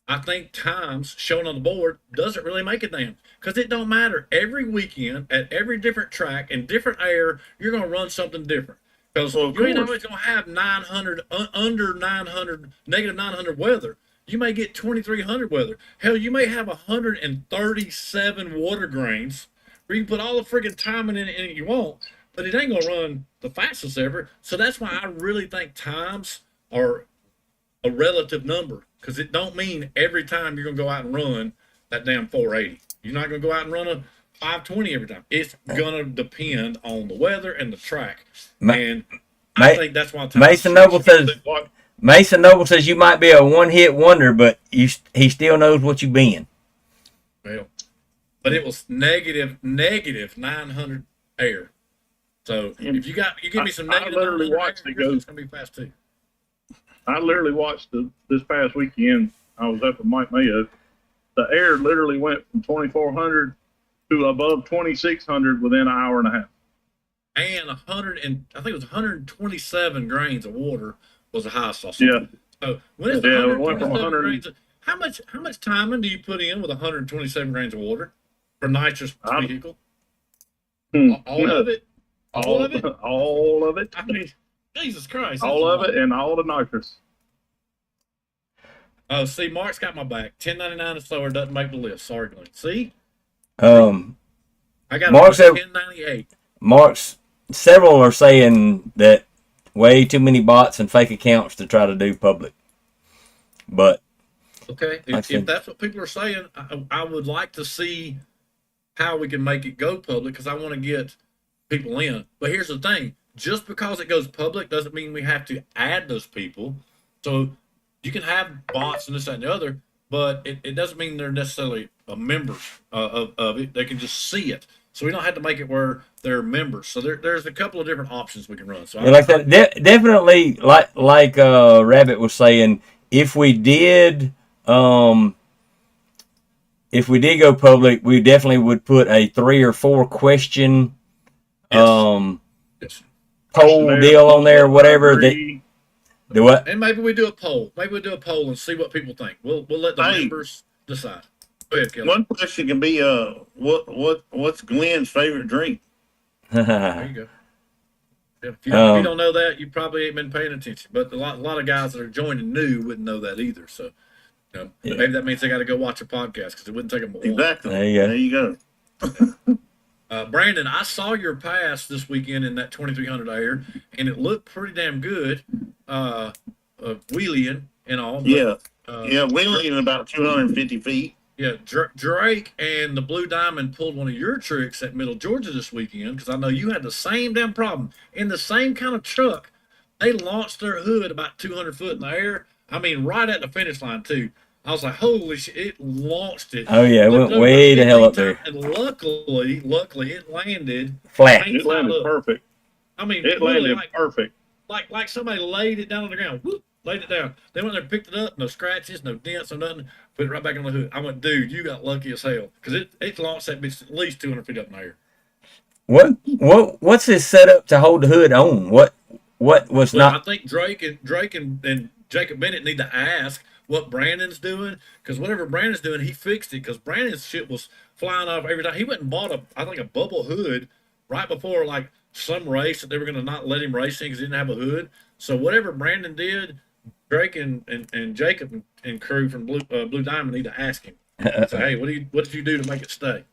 F: I think times shown on the board doesn't really make a damn. Because it don't matter. Every weekend, at every different track, in different air, you're going to run something different. Because
C: Well, of
F: you ain't
C: course.
F: always going to have 900, under 900, negative 900 weather. You may get 2,300 weather. Hell, you may have 137 water grains where you put all the freaking timing in it you want, but it ain't going to run the fastest ever. So that's why I really think times are a relative number, because it don't mean every time you're going to go out and run that damn 480. You're not going to go out and run a 520 every time. It's going to depend on the weather and the track. And I think that's why
B: Mason Noble says you might be a one-hit wonder, but he still knows what you've been.
F: Well, but it was negative 900 air. So if you give me some
E: I
F: negative
E: literally
F: 900
E: watched
F: air,
E: it go.
F: it's going to be fast too.
E: I literally watched this past weekend. I was up at Mike Mayo. The air literally went from 2,400 to above 2,600 within an hour and a half.
F: And I think it was 127 grains of water was the highest I saw.
E: Yeah.
F: So when it's
E: Yeah, it went
F: 127
E: from 100
F: grains, how much timing do you put in with 127 grains of water for nitrous vehicle? All of it. All of it.
E: All of it.
F: I mean, Jesus Christ.
E: All of it and all the nitrous.
F: Oh, see, Mark's got my back. 1099 is slower, doesn't make the list. Sorry, Glenn. See, I got
B: Mark said
F: 1098.
B: Mark's several are saying that way too many bots and fake accounts to try to do public. But
F: Okay, if that's what people are saying, I would like to see how we can make it go public, because I want to get people in. But here's the thing: just because it goes public doesn't mean we have to add those people. So you can have bots and this, that, and the other, but it doesn't mean they're necessarily a member of it. They can just see it. So we don't have to make it where they're members. So there's a couple of different options we can run. So
B: yeah, like that, definitely, like Rabbit was saying, if we did go public, we definitely would put a 3 or 4 question
F: Yes.
B: poll deal on there, whatever. Do what?
F: And maybe we do a poll. Maybe we do a poll and see what people think. We'll let the members decide. Go ahead, Kelly.
C: One question can be, what's Glenn's favorite drink?
F: There you go. If you don't know that, you probably ain't been paying attention. But a lot of guys that are joining new wouldn't know that either. So, maybe that means they got to go watch a podcast, because it wouldn't take them a while.
C: Exactly.
B: There you go.
F: Brandon, I saw your pass this weekend in that 2,300 air, and it looked pretty damn good. Wheeling and all. But,
C: wheeling about 250 feet.
F: Yeah, Drake and the Blue Diamond pulled one of your tricks at Middle Georgia this weekend, because I know you had the same damn problem. In the same kind of truck, they launched their hood about 200 foot in the air. I mean, right at the finish line, too. I was like, holy shit, it launched it.
B: Oh, yeah, it went way the hell up there.
F: And luckily, it landed
B: flat.
E: It landed perfect.
F: I mean,
E: it
F: really,
E: landed perfect.
F: Like somebody laid it down on the ground. Whoop, laid it down. They went there and picked it up. No scratches, no dents, no nothing. put it right back on the hood. I went, dude, you got lucky as hell because it launched that bitch at least 200 feet up in the air.
B: What's his setup to hold the hood on? What was
F: Well, I
B: not?
F: think Drake and Jacob Bennett need to ask what Brandon's doing because whatever Brandon's doing, he fixed it because Brandon's shit was flying off every time. He went and bought I think a bubble hood right before like some race that they were going to not let him race in because he didn't have a hood. So whatever Brandon did, Drake and Jacob and crew from Blue Diamond need to ask him. Say, hey, what did you do to make it stay?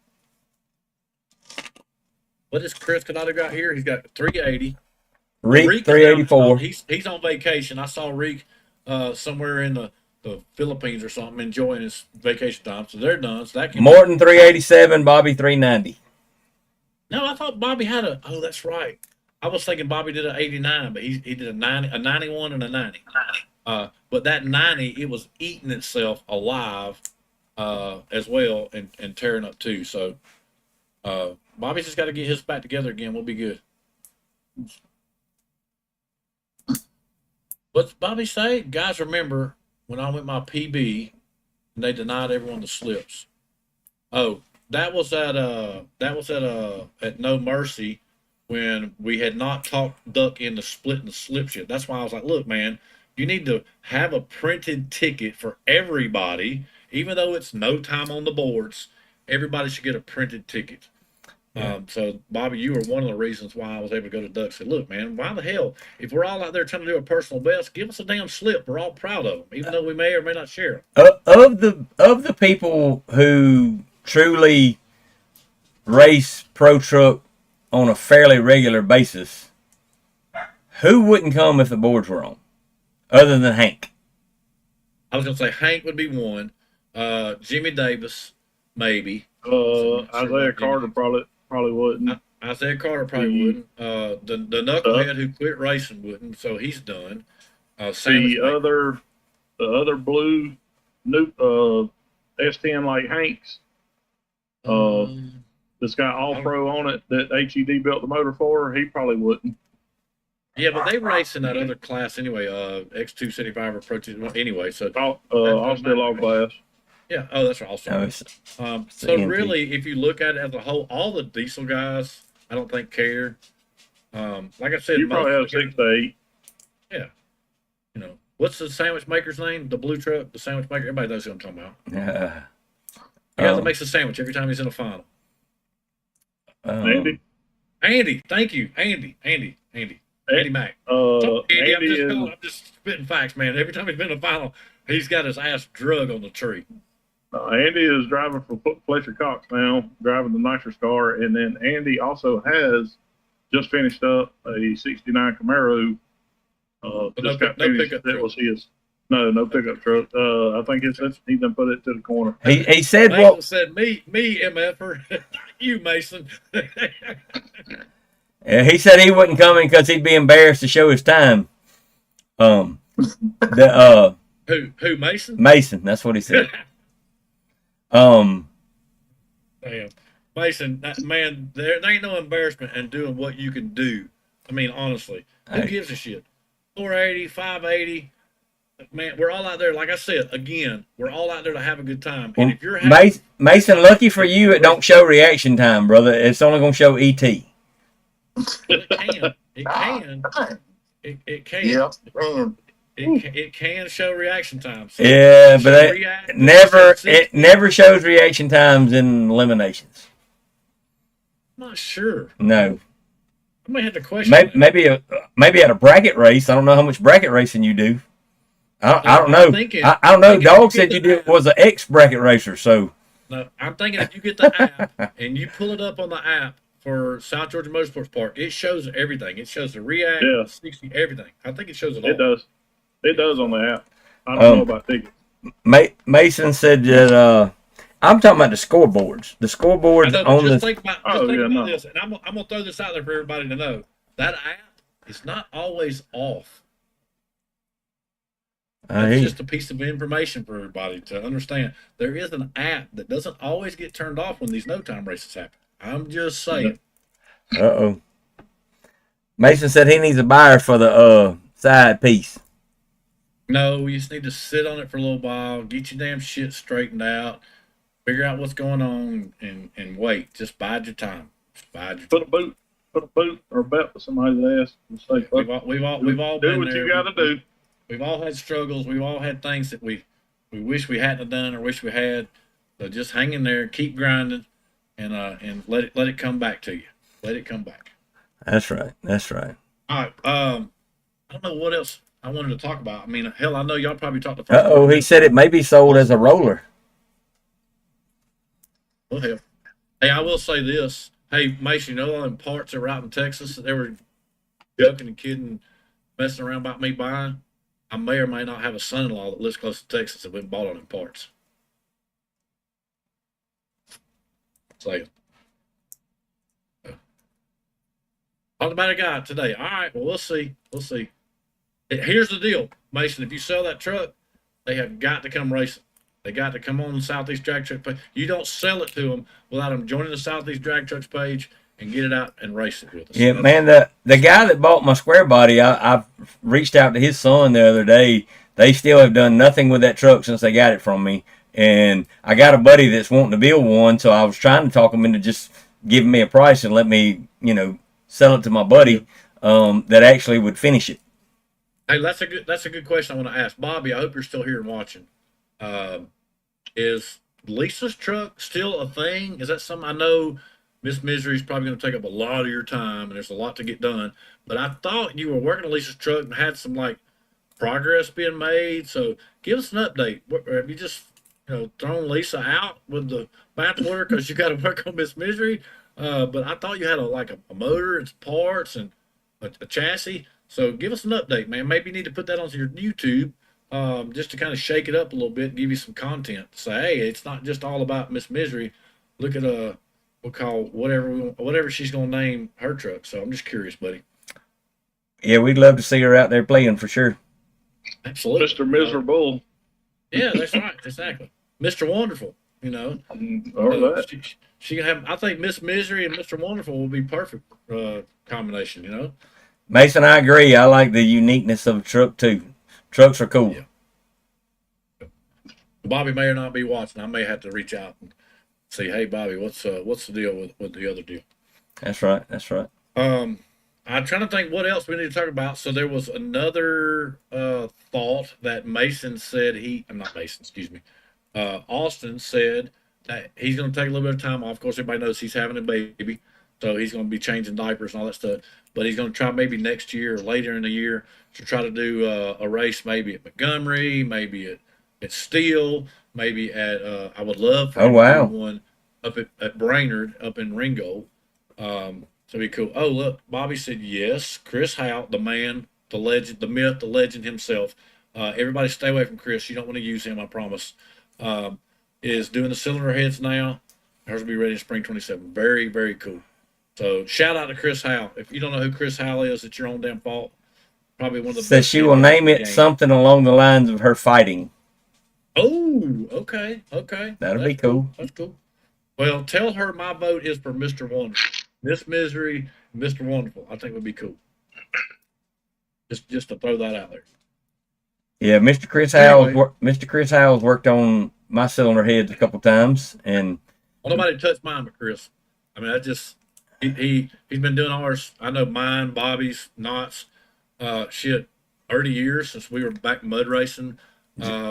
F: What does Chris Canado got here? He's got 380.
B: Reek
F: is down-
B: 384.
F: He's on vacation. I saw Reek somewhere in the Philippines or something enjoying his vacation time. So they're done. So that can
B: Morton 387. Bobby 390.
F: No, I thought Bobby had a. Oh, that's right. I was thinking Bobby did an 89, but he did a 91, and a 90. But that 90, it was eating itself alive as well and tearing up too. So Bobby's just got to get his back together again. We'll be good. What's Bobby say? Guys, remember when I went my PB and they denied everyone the slips. Oh, that was at No Mercy when we had not talked Duck into splitting the slips yet. That's why I was like, look, man, you need to have a printed ticket for everybody, even though it's no time on the boards. Everybody should get a printed ticket. So Bobby, you were one of the reasons why I was able to go to Duck. Said, look, man, why the hell, if we're all out there trying to do a personal best, give us a damn slip. We're all proud of them, even though we may or may not share them.
B: Of the people who truly race pro truck on a fairly regular basis, who wouldn't come if the boards were on, other than Hank?
F: I was gonna say Hank would be one. Jimmy Davis, maybe.
E: Isaiah Carter probably wouldn't.
F: Isaiah Carter probably wouldn't. The knucklehead who quit racing wouldn't, so he's done.
E: The other blue new S10 like Hank's. That's got all pro on it that HED built the motor for. He probably wouldn't.
F: Yeah, but they race in that other class anyway. X275 or Pro 2. Anyway, so
E: I'll still all glass.
F: yeah. Oh, that's right. Also,
B: No, it's
F: so
B: EMT.
F: really, if you look at it as a whole, all the diesel guys, I don't think care. Like I said,
E: You probably have
F: most of the
E: 6 to 8.
F: guys, you know, what's the sandwich maker's name? The blue truck, the sandwich maker. Everybody knows who I'm talking about. The guy that makes a sandwich every time he's in a final.
E: Andy.
F: Andy, thank you, Andy Mack.
E: Andy
F: I'm just spitting facts, man. Every time he's been in a final, he's got his ass drug on the tree.
E: Andy is driving for Fletcher Cox now, driving the nitrous car, and then Andy also has just finished up a '69 Camaro. Just got finished.
F: pickup
E: That
F: truck.
E: was his. No pickup truck. I think he done put it to the corner.
B: he said
F: Mason
B: what
F: said, me, MFer, you, Mason.
B: he said he wasn't coming because he'd be embarrassed to show his time.
F: Who, Mason?
B: Mason, that's what he said.
F: Damn. Mason, man, there ain't no embarrassment in doing what you can do. I mean, honestly, who gives a shit? 480, 580. Man, we're all out there. Like I said, again, we're all out there to have a good time. And if you're having,
B: Mason, lucky for you, it don't show reaction time, brother. It's only gonna show ET.
F: it can. It can.
A: Yeah, man.
F: It can show reaction time. So
B: Yeah, but
F: react-
B: it never shows reaction times in eliminations.
F: I'm not sure.
B: No,
F: I may have to question. that.
B: maybe at a bracket race. I don't know how much bracket racing you do. I don't know. I don't know. Dog said you was an ex bracket racer, so.
F: No, I'm thinking if you get the app and you pull it up on the app for South Georgia Motorsports Park, it shows everything. It shows the React,
E: Yeah.
F: the 60, everything. I think it shows it all.
E: It does. It does on the app. I don't know about tickets.
B: Mason said that I'm talking about the scoreboards. The scoreboards
F: I know,
B: on
F: just
B: the.
F: think about, this, and I'm gonna throw this out there for everybody to know. That app is not always off. That's just a piece of information for everybody to understand. There is an app that doesn't always get turned off when these no time races happen. I'm just saying.
B: Mason said he needs a buyer for the side piece.
F: No, you just need to sit on it for a little while, get your damn shit straightened out, figure out what's going on, and wait. Just bide your time. Just bide your
E: Put a boot or a belt to somebody's ass and say,
F: We've
E: fuck,
F: all
E: do
F: been
E: what
F: there.
E: you gotta do.
F: We've all had struggles. We've all had things that we wish we hadn't have done or wish we had. So just hang in there, keep grinding, and let it come back to you. Let it come back.
B: That's right. That's right.
F: All right. I don't know what else I wanted to talk about. I mean, hell, I know y'all probably talked to.
B: Uh oh, he said it may be sold as a roller.
F: Well, hell. Hey, I will say this. Hey, Mason, you know all them parts that were out in Texas that they were joking and kidding, messing around about me buying? I may or may not have a son-in-law that lives close to Texas that went and bought all them parts. So, talked about a guy today. All right, well, we'll see. We'll see. Here's the deal, Mason. If you sell that truck, they have got to come racing. They got to come on the Southeast Drag Truck page. You don't sell it to them without them joining the Southeast Drag Trucks page and get it out and race it with us.
B: Yeah, man. The guy that bought my square body, I've reached out to his son the other day. They still have done nothing with that truck since they got it from me. And I got a buddy that's wanting to build one, so I was trying to talk him into just giving me a price and let me, sell it to my buddy that actually would finish it.
F: Hey, that's a good question I want to ask Bobby. I hope you're still here and watching. Is Lisa's truck still a thing? Is that something? I know Miss Misery is probably going to take up a lot of your time, and there's a lot to get done. But I thought you were working on Lisa's truck and had some progress being made. So give us an update. Have you just thrown Lisa out with the bathwater because you got to work on Miss Misery? But I thought you had a motor and some parts and a chassis. So give us an update, man. Maybe you need to put that on your YouTube. Just to kind of shake it up a little bit and give you some content. Say, hey, it's not just all about Miss Misery. Look at we'll call whatever she's gonna name her truck. So I'm just curious, buddy.
B: Yeah, we'd love to see her out there playing for sure.
F: Absolutely,
E: Mr. Miserable.
F: Yeah, that's right, exactly. Mr. Wonderful,
E: Or that.
F: she can have. I think Miss Misery and Mr. Wonderful will be perfect combination.
B: Mason, I agree. I like the uniqueness of a truck too. Trucks are cool.
F: Yeah. Bobby may or not be watching. I may have to reach out and say, "Hey, Bobby, what's the deal with the other deal?"
B: That's right. That's right.
F: I'm trying to think what else we need to talk about. So there was another thought that Mason said I'm not Mason, excuse me. Austin said that he's going to take a little bit of time off. Of course, everybody knows he's having a baby, so he's going to be changing diapers and all that stuff. But he's going to try maybe next year or later in the year to try to do a race, maybe at Montgomery, maybe at Steele, maybe at I would love for him to do one up at Brainerd, up in Ringgold. So it'd be cool. Oh, look, Bobby said yes. Chris Howe, the man, the legend, the myth, the legend himself. Everybody stay away from Chris. You don't want to use him, I promise. Is doing the cylinder heads now. Hers will be ready in spring 27. Very, very cool. So shout out to Chris Howe. If you don't know who Chris Howe is, it's your own damn fault. Probably one of the
B: Says
F: best.
B: she will name it something along the lines of her fighting.
F: Oh, okay.
B: That'll be cool.
F: That's cool. Well, tell her my vote is for Mr. Wonderful. Miss Misery, Mr. Wonderful. I think would be cool. Just to throw that out there.
B: Yeah, Mr. Chris Howell's worked on my cylinder heads a couple times, and
F: Well, nobody touched mine but Chris. I mean, he's been doing ours. I know mine, Bobby's, Knott's, 30 years since we were back mud racing.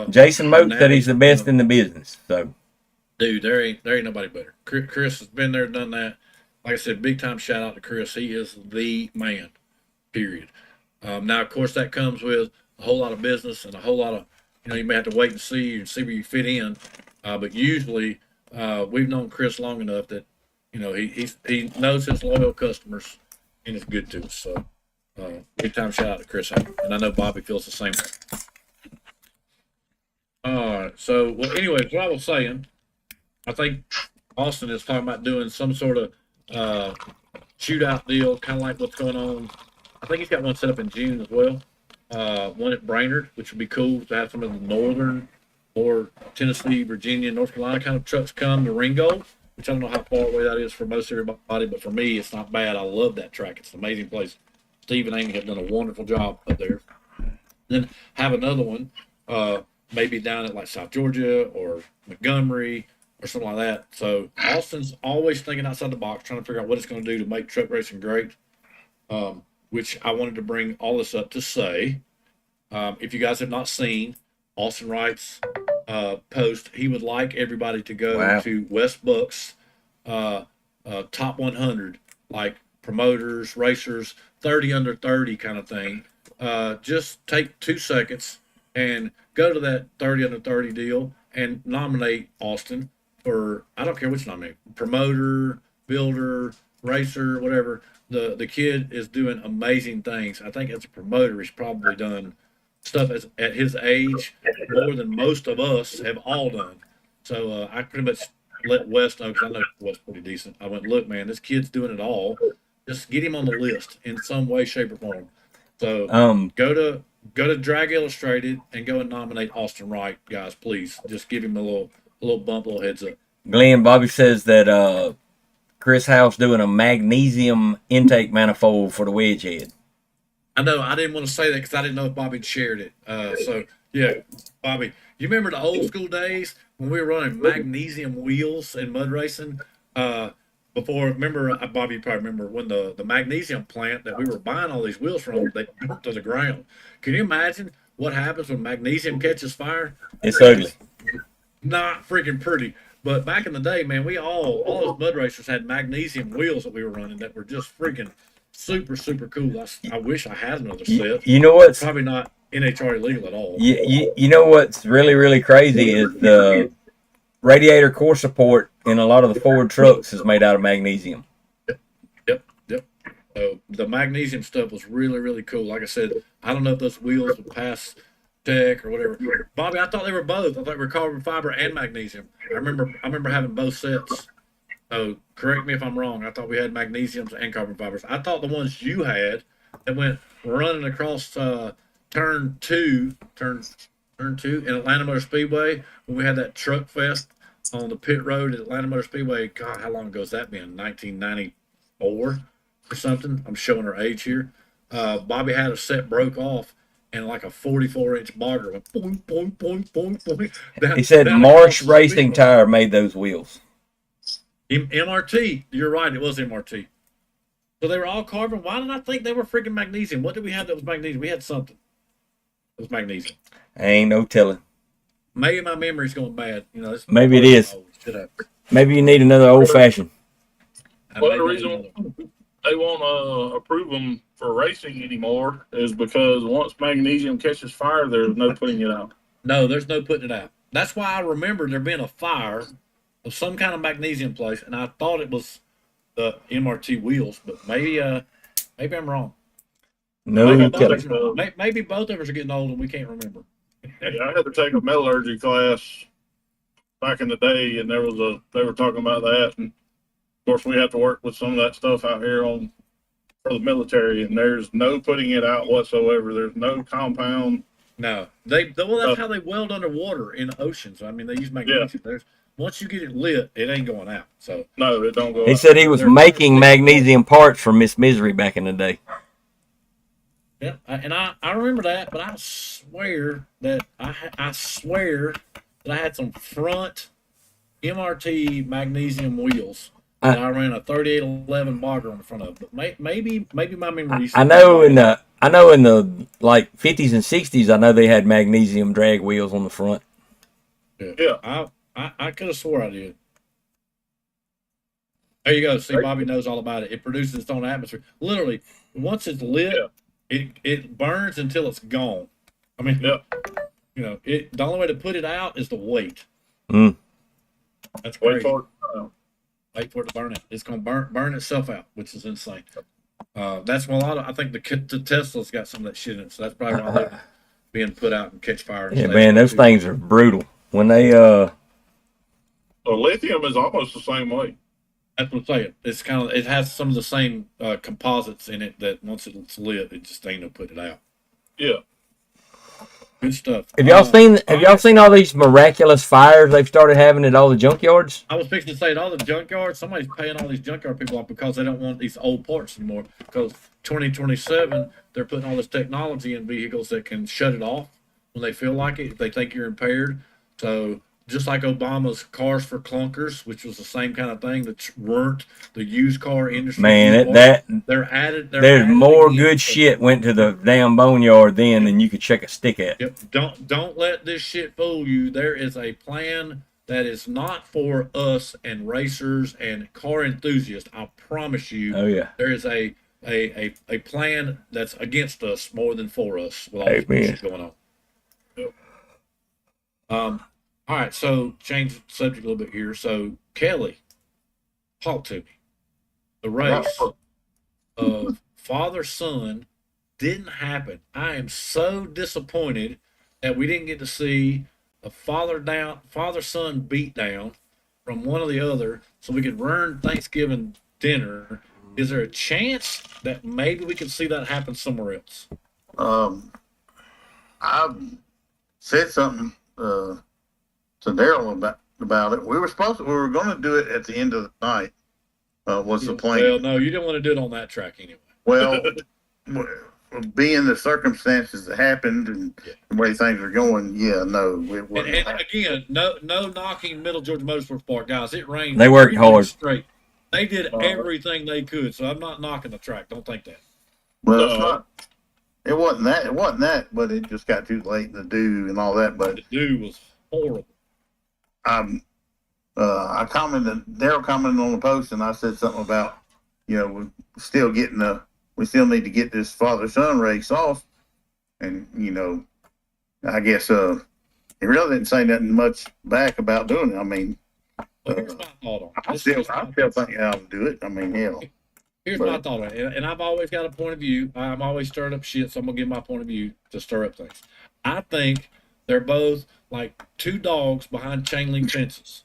B: Jason Moat said he's the best in the business. So,
F: dude, there ain't nobody better. Chris has been there, done that. Like I said, big time shout out to Chris. He is the man. Period. Now, of course, that comes with a whole lot of business and a whole lot of, you may have to wait and see where you fit in. But usually, we've known Chris long enough that, he knows his loyal customers and is good to us. So, big time shout out to Chris. And I know Bobby feels the same way. All right. So, well, anyways, what I was saying, I think Austin is talking about doing some sort of shootout deal, kind of like what's going on. I think he's got one set up in June as well. One at Brainerd, which would be cool to have some of the northern or Tennessee, Virginia, North Carolina kind of trucks come to Ringgold, which I don't know how far away that is for most everybody, but for me, it's not bad. I love that track. It's an amazing place. Steve and Amy have done a wonderful job up there. Then have another one, maybe down at like South Georgia or Montgomery or something like that. So Austin's always thinking outside the box, trying to figure out what it's going to do to make truck racing great. Which I wanted to bring all this up to say, if you guys have not seen Austin Wright's post, he would like everybody to go
B: Wow.
F: to West Bucks top 100, like promoters, racers, 30 under 30 kind of thing. Just take 2 seconds and go to that 30 under 30 deal and nominate Austin for, I don't care which nominate, promoter, builder, racer, whatever. The kid is doing amazing things. I think as a promoter, he's probably done stuff at his age more than most of us have all done. So I pretty much let Wes know, because I know Wes pretty decent. I went, look, man, this kid's doing it all. Just get him on the list in some way, shape, or form. So go to Drag Illustrated and go and nominate Austin Wright, guys. Please, just give him a little bump, a little heads up.
B: Glenn, Bobby says that Chris House doing a magnesium intake manifold for the wedge head.
F: I know I didn't want to say that because I didn't know if Bobby shared it. So yeah, Bobby, you remember the old school days when we were running magnesium wheels in mud racing? Before, remember, Bobby, you probably remember when the magnesium plant that we were buying all these wheels from, they burnt to the ground. Can you imagine what happens when magnesium catches fire?
B: It's ugly.
F: Not freaking pretty. But back in the day, man, we all those mud racers had magnesium wheels that we were running that were just freaking super, super cool. I wish I had another set.
B: You know what's
F: Probably not NHRA legal at all.
B: you know what's really, really crazy is the radiator core support in a lot of the Ford trucks is made out of magnesium.
F: Yep. So the magnesium stuff was really, really cool. Like I said, I don't know if those wheels would pass tech or whatever. Bobby, I thought they were both. I thought they were carbon fiber and magnesium. I remember having both sets. So correct me if I'm wrong. I thought we had magnesiums and carbon fibers. I thought the ones you had that went running across turn two in Atlanta Motor Speedway when we had that truck fest on the pit road at Atlanta Motor Speedway. God, how long ago has that been? 1994 or something. I'm showing her age here. Bobby had a set broke off, and like a 44-inch bogger went boing, boing, boing, boing, boing. Down,
B: He said
F: down
B: Marsh
F: across the
B: Racing
F: speedway.
B: Tire made those wheels.
F: MRT. You're right. It was MRT. So they were all carbon. Why did I think they were freaking magnesium? What did we have that was magnesium? We had something. It was magnesium.
B: Ain't no telling.
F: Maybe my memory's going bad. You know,
B: Maybe it is.
F: Shut up.
B: Maybe you need another old fashioned.
E: Well, the reason they won't approve them for racing anymore is because once magnesium catches fire, there's no putting it out.
F: No, there's no putting it out. That's why I remember there being a fire of some kind of magnesium place, and I thought it was the MRT wheels, but maybe I'm wrong.
B: No
F: Maybe both,
B: telling.
F: of us, maybe both of us are getting old and we can't remember.
E: Yeah, I had to take a metallurgy class back in the day, and they were talking about that, and of course we have to work with some of that stuff out here for the military, and there's no putting it out whatsoever. There's no compound.
F: No, that's how they weld underwater in the oceans. I mean, they use magnesium. There's once you get it lit, it ain't going out. So
E: No, it don't go
B: He
E: out.
B: said he was making magnesium parts for Miss Misery back in the day.
F: yeah, I remember that, but I swear that I had some front MRT magnesium wheels that I ran a 3811 bogger on the front of. But maybe my memory.
B: I know in the like 50s and 60s, I know they had magnesium drag wheels on the front.
E: Yeah.
F: I could have swore I did. There you go. See, Bobby knows all about it. It produces its own atmosphere. Literally, once it's lit, it burns until it's gone. I mean,
E: Yeah.
F: you know, the only way to put it out is to wait.
B: Mm.
F: That's
E: Wait
F: crazy.
E: for
F: Wait for it to burn out. It's going to burn itself out, which is insane. That's why I think the Tesla's got some of that shit in it. So that's probably why they're being put out and catch fire. And
B: Yeah,
F: stay
B: man, those
F: too.
B: things are brutal. When they
E: So lithium is almost the same way.
F: That's what I'm saying. It's kind of, it has some of the same composites in it that once it's lit, it just ain't no putting it out.
E: Yeah.
F: Good stuff.
B: Have y'all seen all these miraculous fires they've started having at all the junkyards?
F: I was fixing to say, at all the junkyards, somebody's paying all these junkyard people off because they don't want these old parts anymore. Because 2027, they're putting all this technology in vehicles that can shut it off when they feel like it, if they think you're impaired. So just like Obama's Cars for Clunkers, which was the same kind of thing that weren't the used car industry.
B: Man,
F: anymore,
B: there's
F: added
B: more
F: again.
B: good shit went to the damn boneyard then than you could check a stick at.
F: Yep. Don't let this shit fool you. There is a plan that is not for us and racers and car enthusiasts. I promise you.
B: Oh yeah.
F: There is a plan that's against us more than for us with all this
B: Amen.
F: bullshit going on. All right, so change the subject a little bit here. So Kelly, talk to me. The race of father-son didn't happen. I am so disappointed that we didn't get to see a father-son beatdown from one or the other so we could run Thanksgiving dinner. Is there a chance that maybe we could see that happen somewhere else?
C: I said something to Daryl about it. We were going to do it at the end of the night. Was the plan?
F: Well, no, you didn't want to do it on that track anyway.
C: Well, being the circumstances that happened and the way things are going, yeah, no, it wasn't.
F: And again, no knocking Middle Georgia Motorsports Park, guys. It rained.
B: They worked
F: 3 days
B: hard.
F: straight. They did everything they could, so I'm not knocking the track. Don't think that.
C: Well, it's not. It wasn't that, but it just got too late in the dew and all that. But
F: The dew was horrible.
C: I commented. Daryl commented on the post, and I said something about, we still need to get this father-son race off, and I guess he really didn't say nothing much back about doing it. I mean,
F: Well, here's my thought on it.
C: I still think I'll do it. I mean, hell.
F: Here's my thought on it, and I've always got a point of view. I'm always stirring up shit, so I'm gonna give my point of view to stir up things. I think they're both like two dogs behind chain link fences,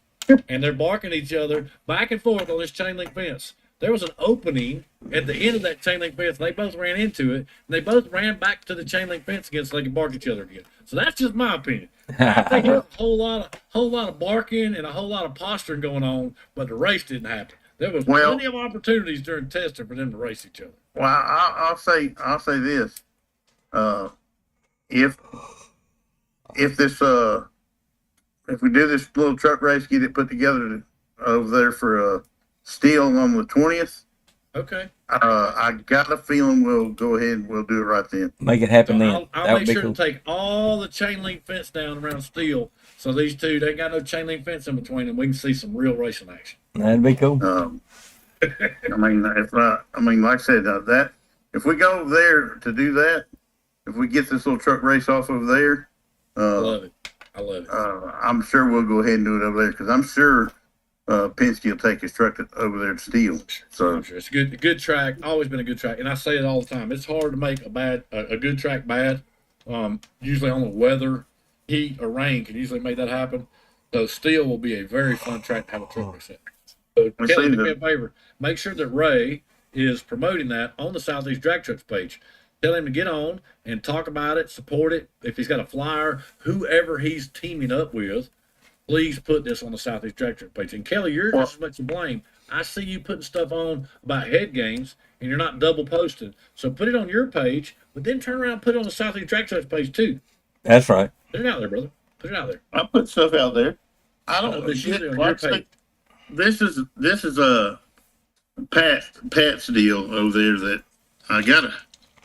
F: and they're barking at each other back and forth on this chain link fence. There was an opening at the end of that chain link fence. They both ran into it, and they both ran back to the chain link fence again so they could bark at each other again. So that's just my opinion. I think there's a whole lot of barking and a whole lot of posturing going on, but the race didn't happen. There was plenty of opportunities during testing for them to race each other.
C: Well, I'll say this: if we do this little truck race, get it put together over there for Steel on the 20th.
F: Okay.
C: I got a feeling we'll go ahead and we'll do it right then.
B: Make it happen then.
F: I'll
B: That would
F: make
B: be
F: sure
B: cool.
F: to take all the chain link fence down around Steel, so these two, they ain't got no chain link fence in between, and we can see some real racing action.
B: That'd be cool.
C: I mean, like I said, that if we go over there to do that, if we get this little truck race off over there,
F: I love it.
C: I'm sure we'll go ahead and do it over there because I'm sure Penske will take his truck over there to Steel. So
F: It's a good track. Always been a good track, and I say it all the time. It's hard to make a good track bad. Usually on the weather, heat or rain can usually make that happen. So Steel will be a very fun track to have a truck race at. So Kelly, do me a favor. Make sure that Ray is promoting that on the Southeast Drag Trucks page. Tell him to get on and talk about it, support it. If he's got a flyer, whoever he's teaming up with, please put this on the Southeast Drag Truck page. And Kelly, you're just as much to blame. I see you putting stuff on about head games, and you're not double posting. So put it on your page, but then turn around and put it on the Southeast Drag Trucks page too.
B: That's right.
F: Put it out there, brother. Put it out there.
C: I put stuff out there. I don't.
F: It's usually on your page.
C: This is a Pat's deal over there that I gotta.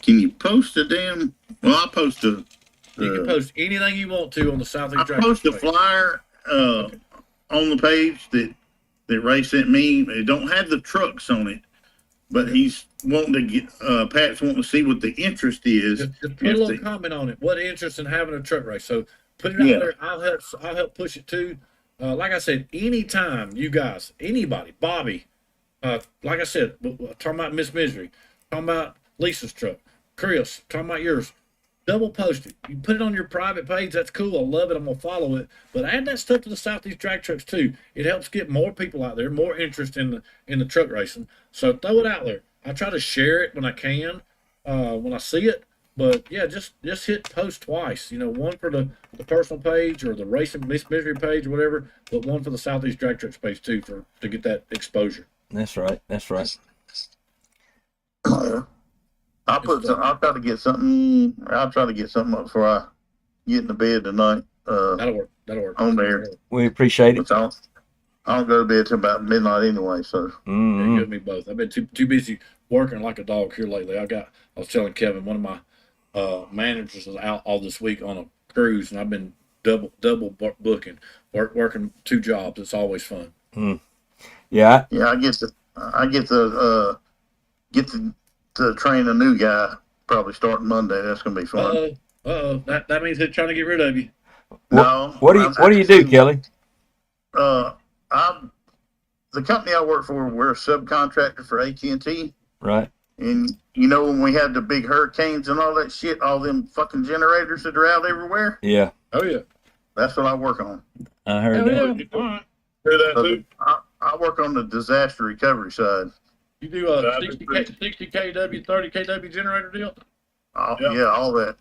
C: Can you post a damn? Well, I'll post a.
F: You can post anything you want to on the Southeast
C: I
F: Drag
C: post a
F: Trucks page.
C: flyer on the page that Ray sent me. It don't have the trucks on it, but he's wanting to get. Pat's wanting to see what the interest is.
F: Just put a little comment on it. What interest in having a truck race? So put it out there. I'll help push it too. Like I said, anytime you guys, anybody, Bobby, like I said, talking about Miss Misery, talking about Lisa's truck, Chris, talking about yours, double post it. You put it on your private page. That's cool. I love it. I'm gonna follow it. But add that stuff to the Southeast Drag Trucks too. It helps get more people out there, more interest in the truck racing. So throw it out there. I try to share it when I can, when I see it. But yeah, just hit post twice. One for the personal page or the racing misery page or whatever, but one for the Southeast Drag Trucks page too to get that exposure.
B: That's right. That's right.
C: I'll try to get something. I'll try to get something up before I get into bed tonight.
F: That'll work.
C: On there.
B: We appreciate it.
C: I don't go to bed till about midnight anyway. So
F: Yeah,
B: Mhm.
F: you and me both. I've been too busy working like a dog here lately. I was telling Kevin, one of my managers is out all this week on a cruise, and I've been double booking, working 2 jobs. It's always fun.
B: Yeah.
C: yeah, I get to train a new guy probably starting Monday. That's gonna be fun.
F: That means they're trying to get rid of you.
C: No,
B: What do you do, Kelly?
C: I'm the company I work for. We're a subcontractor for AT&T,
B: Right.
C: and when we had the big hurricanes and all that shit, all them fucking generators that are out everywhere.
B: Yeah.
F: Oh yeah.
C: That's what I work on.
B: I heard
F: Oh,
B: that.
F: yeah. All right.
E: Hear that too?
C: I work on the disaster recovery side.
F: You do a
E: That'd
F: 60
E: be great.
F: 60 kW, 30 kW generator deal.
E: Yeah.
C: Yeah, all that.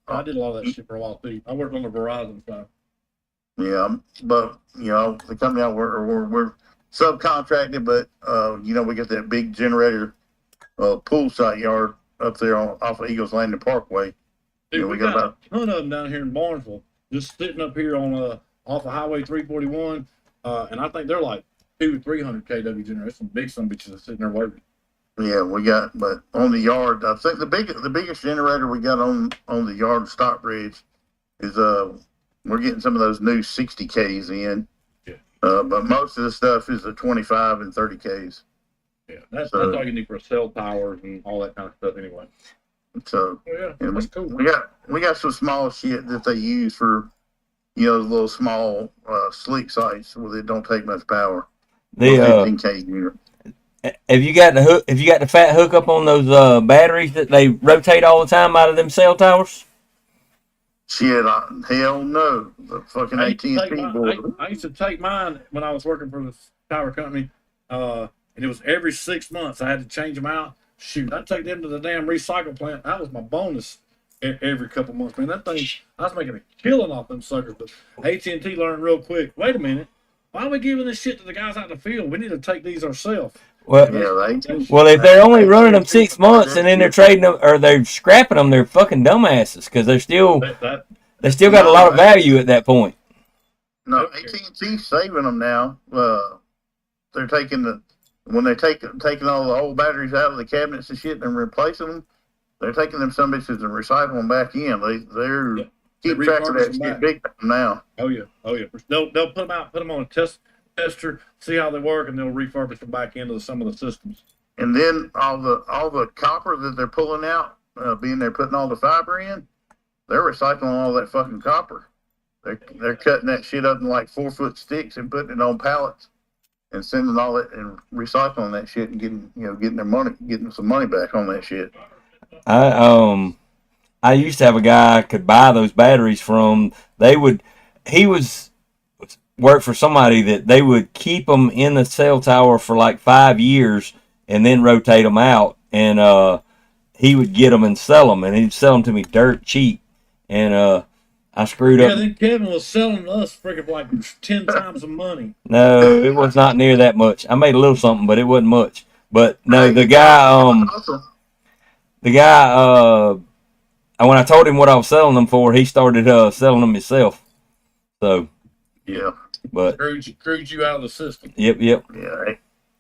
F: I did a lot of that shit for a while too. I worked on the Verizon side.
C: Yeah, but the company I work for, we're subcontracted, but we got that big generator pool site yard up there off of Eagles Landing Parkway.
F: Dude,
C: Yeah,
F: we
C: we
F: got
C: got
F: a ton of them down here in Barnesville, just sitting up here on off of Highway 341, and I think they're like 200-300 kW generators. Some big some bitches are sitting there waiting.
C: Yeah, we got, but on the yard, I think the biggest generator we got on the yard in Stockbridge is we're getting some of those new 60 Ks in.
F: Yeah.
C: But most of the stuff is the 25 and 30 Ks.
F: Yeah, that's
C: So-
F: all you need for cell towers and all that kind of stuff anyway.
C: So
F: Oh, yeah,
C: and
F: that's cool.
C: we got some small shit that they use for the little small sleek sites where they don't take much power.
B: The
C: 15K unit.
B: have you got the fat hookup on those batteries that they rotate all the time out of them cell towers?
C: Shit, hell no. The fucking
F: I used to
C: AT&T
F: take
C: board.
F: I used to take mine when I was working for the power company, and it was every 6 months I had to change them out. Shoot, I'd take them to the damn recycle plant. That was my bonus every couple months. Man, that thing, I was making a killing off them suckers. But AT&T learned real quick. Wait a minute, why are we giving this shit to the guys out in the field? We need to take these ourselves.
B: Well,
C: Yeah, they.
B: well, if they're only running them 6 months and then they're trading them or they're scrapping them, they're fucking dumbasses because they still got a lot of value at that point.
C: No,
F: Okay.
C: AT&T's saving them now. They're taking when they taking all the old batteries out of the cabinets and shit and replacing them. They're taking them some bitches and recycling them back in. They're
F: Yeah.
C: keep
F: They
C: track of
F: refurbish
C: that
F: them
C: shit
F: back.
C: big time now.
F: Oh yeah. They'll put them on a tester, see how they work, and they'll refurbish them back into some of the systems.
C: And then all the copper that they're pulling out, being they're putting all the fiber in, they're recycling all that fucking copper. They're cutting that shit up in like 4-foot sticks and putting it on pallets and sending all it and recycling that shit and getting their money, getting some money back on that shit.
B: I used to have a guy I could buy those batteries from. He worked for somebody that they would keep them in the cell tower for like 5 years and then rotate them out. And he would get them and sell them, and he'd sell them to me dirt cheap. And I screwed
F: Yeah,
B: up.
F: then Kevin was selling us freaking for like 10 times the money.
B: No, it was not near that much. I made a little something, but it wasn't much. But no, the guy, when I told him what I was selling them for, he started selling them himself. So,
C: Yeah,
B: but
F: Screwed you out of the system.
B: yep.
C: yeah.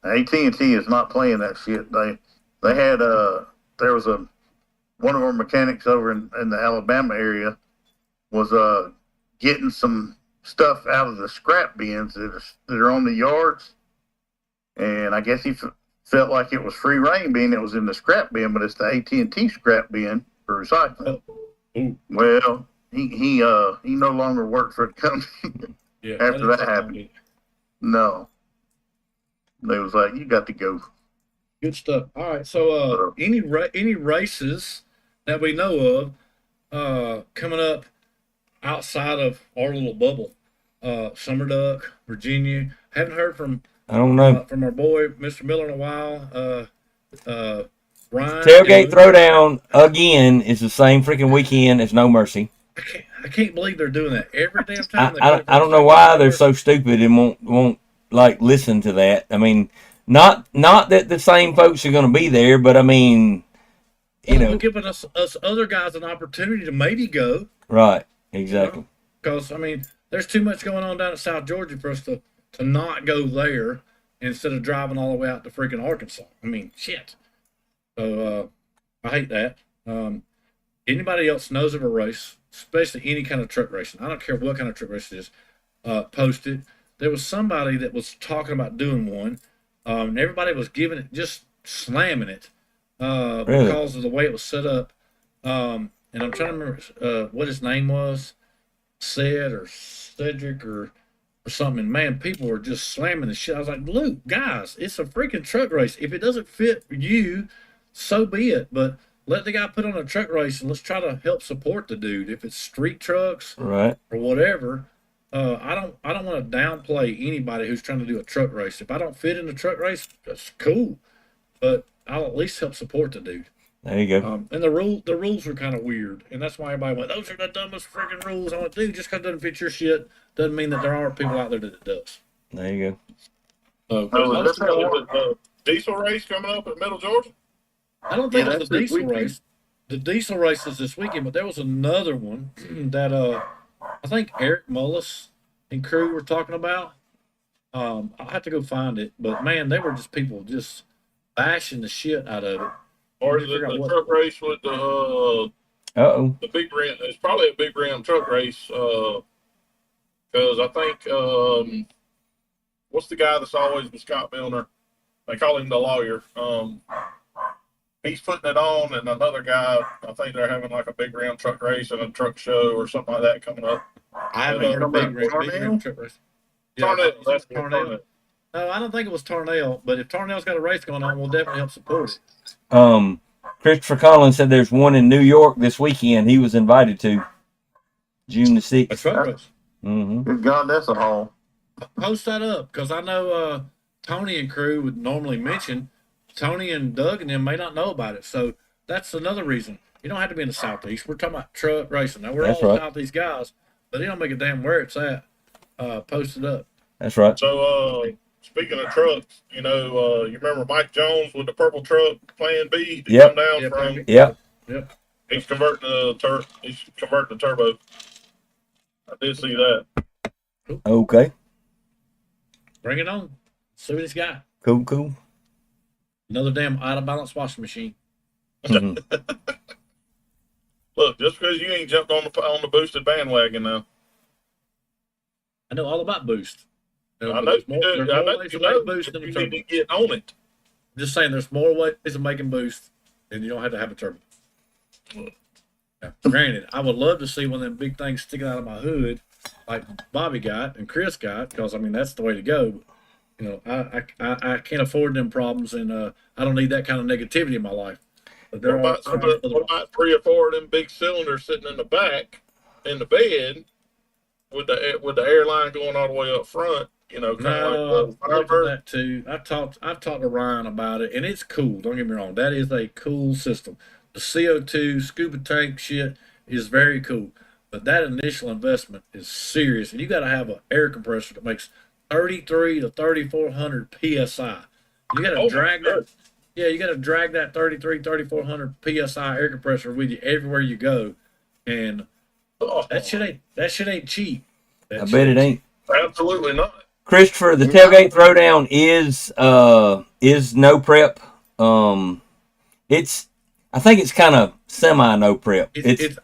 C: AT&T is not playing that shit. They had there was one of our mechanics over in the Alabama area was getting some stuff out of the scrap bins that are on the yards, and I guess he felt like it was free reign being it was in the scrap bin, but it's the AT&T scrap bin for recycling.
F: Ooh.
C: Well, he no longer worked for the company.
F: Yeah.
C: After that happened. No, they was like, you got to go.
F: Good stuff. All right. So, any races that we know of coming up outside of our little bubble? Summer Duck, Virginia. Haven't heard from
B: I don't know.
F: from our boy Mr. Miller in a while. Ryan,
B: Tailgate
F: and-
B: Throwdown again is the same freaking weekend as No Mercy.
F: I can't believe they're doing that every damn time.
B: I don't know why they're so stupid and won't like listen to that. I mean, not that the same folks are going to be there, but I mean, you know,
F: giving us other guys an opportunity to maybe go.
B: right? Exactly.
F: Because I mean, there's too much going on down in South Georgia for us to not go there instead of driving all the way out to freaking Arkansas. I mean, shit. So I hate that. Anybody else knows of a race, especially any kind of truck racing, I don't care what kind of truck race it is, posted. There was somebody that was talking about doing one, and everybody was giving it, just slamming it,
B: Really?
F: because of the way it was set up. And I'm trying to remember what his name was, Ced or Cedric or something. And man, people were just slamming the shit. I was like, Luke, guys, it's a freaking truck race. If it doesn't fit you, so be it. But let the guy put on a truck race and let's try to help support the dude. If it's street trucks
B: Right.
F: or whatever, I don't want to downplay anybody who's trying to do a truck race. If I don't fit in the truck race, that's cool. But I'll at least help support the dude.
B: There you go.
F: And the rules are kind of weird, and that's why everybody went, "Those are the dumbest freaking rules." I went, "Dude, just because it doesn't fit your shit doesn't mean that there aren't people out there that it does."
B: There you go.
F: So,
E: Oh, is this the diesel race coming up at Middle Georgia?
F: I don't think
C: Yeah,
F: it's
C: that's
F: the
C: this
F: diesel
C: weekend.
F: race. The diesel race is this weekend, but there was another one that I think Eric Mullis and crew were talking about. I'll have to go find it, but man, they were just people just bashing the shit out of it.
E: Or is it
F: Figure out
E: the
F: what-
E: truck race with the
B: Uh-oh.
E: big rim? It's probably a big rim truck race. Because I think what's the guy that's always with Scott Milner? They call him the lawyer. He's putting it on, and another guy. I think they're having like a big rim truck race and a truck show or something like that coming up.
F: I haven't heard of big rim truck race.
E: Tornado. That's
F: Tornado. No, I don't think it was Tornado, but if Tornado's got a race going on, we'll definitely help support it.
B: Christopher Collins said there's one in New York this weekend. He was invited to June the
F: A
B: 6th.
F: truck race.
B: Mm-hmm.
C: Good God, that's a haul.
F: Post that up, because I know Tony and crew would normally mention. Tony and Doug and them may not know about it, so that's another reason. You don't have to be in the Southeast. We're talking about truck racing. Now we're
B: That's
F: all
B: right.
F: Southeast guys, but it don't make a damn where it's at. Post it up.
B: That's right.
E: So, speaking of trucks, you remember Mike Jones with the purple truck, Plan B, to
B: Yep.
E: come down
F: Yeah,
E: from.
F: Plan B.
B: Yep.
E: He's converting the turbo. I did see that.
B: Okay.
F: Bring it on. See what it's got.
B: Cool.
F: Another damn out of balance washing machine.
B: Mhm.
E: Look, just because you ain't jumped on the boosted bandwagon now.
F: I know all about Boost.
E: I know
F: There's
E: you
F: more,
E: do.
F: there's
E: I
F: more
E: know
F: ways
E: you
F: to make
E: know.
F: Boost than a
E: You
F: turbo.
E: need to get on it.
F: Just saying, there's more ways of making Boost, and you don't have to have a turbo. Now, granted, I would love to see one of them big things sticking out of my hood, like Bobby got and Chris got, because I mean that's the way to go. I can't afford them problems, and I don't need that kind of negativity in my life. But there
E: What
F: are
E: about,
F: some
E: what
F: other-
E: about 3 or 4 of them big cylinders sitting in the back in the bed with the airline going all the way up front? Kind of
F: No,
E: like
F: I've looked at that too. I've talked to Ryan about it, and it's cool. Don't get me wrong. That is a cool system. The CO2 scuba tank shit is very cool, but that initial investment is serious, and you got to have an air compressor that makes 33 to 3,400 psi. You got to
E: Oh,
F: drag
E: my
F: that. Yeah, you got to drag that 3,400 psi air compressor with you everywhere you go, and that shit ain't cheap. That
B: I
F: shit
B: bet it ain't.
E: Absolutely not.
B: Christopher, the tailgate throwdown is no prep. I think it's kind of semi no prep.
F: It's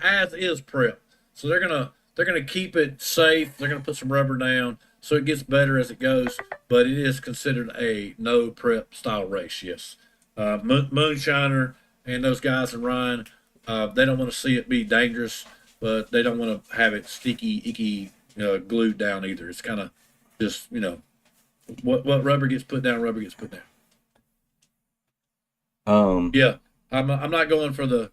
F: as is prep. So they're gonna keep it safe. They're gonna put some rubber down so it gets better as it goes. But it is considered a no prep style race. Yes, Moonshiner and those guys and Ryan, they don't want to see it be dangerous, but they don't want to have it sticky, icky, glued down either. It's kind of just what rubber gets put down, rubber gets put down. Yeah, I'm not going for the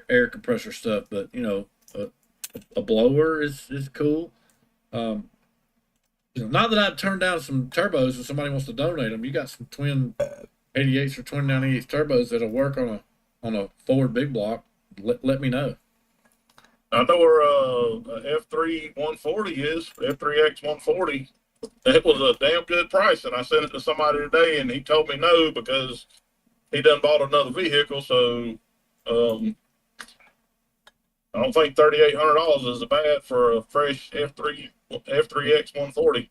F: air compressor stuff, but a blower is cool. Not that I'd turn down some turbos if somebody wants to donate them. You got some twin 88s or 2098 turbos that'll work on a Ford big block, let me know.
E: I know where F3 140 is, F3X 140. That was a damn good price, and I sent it to somebody today, and he told me no because he done bought another vehicle. So I don't think $3,800 is bad for a fresh F3X 140.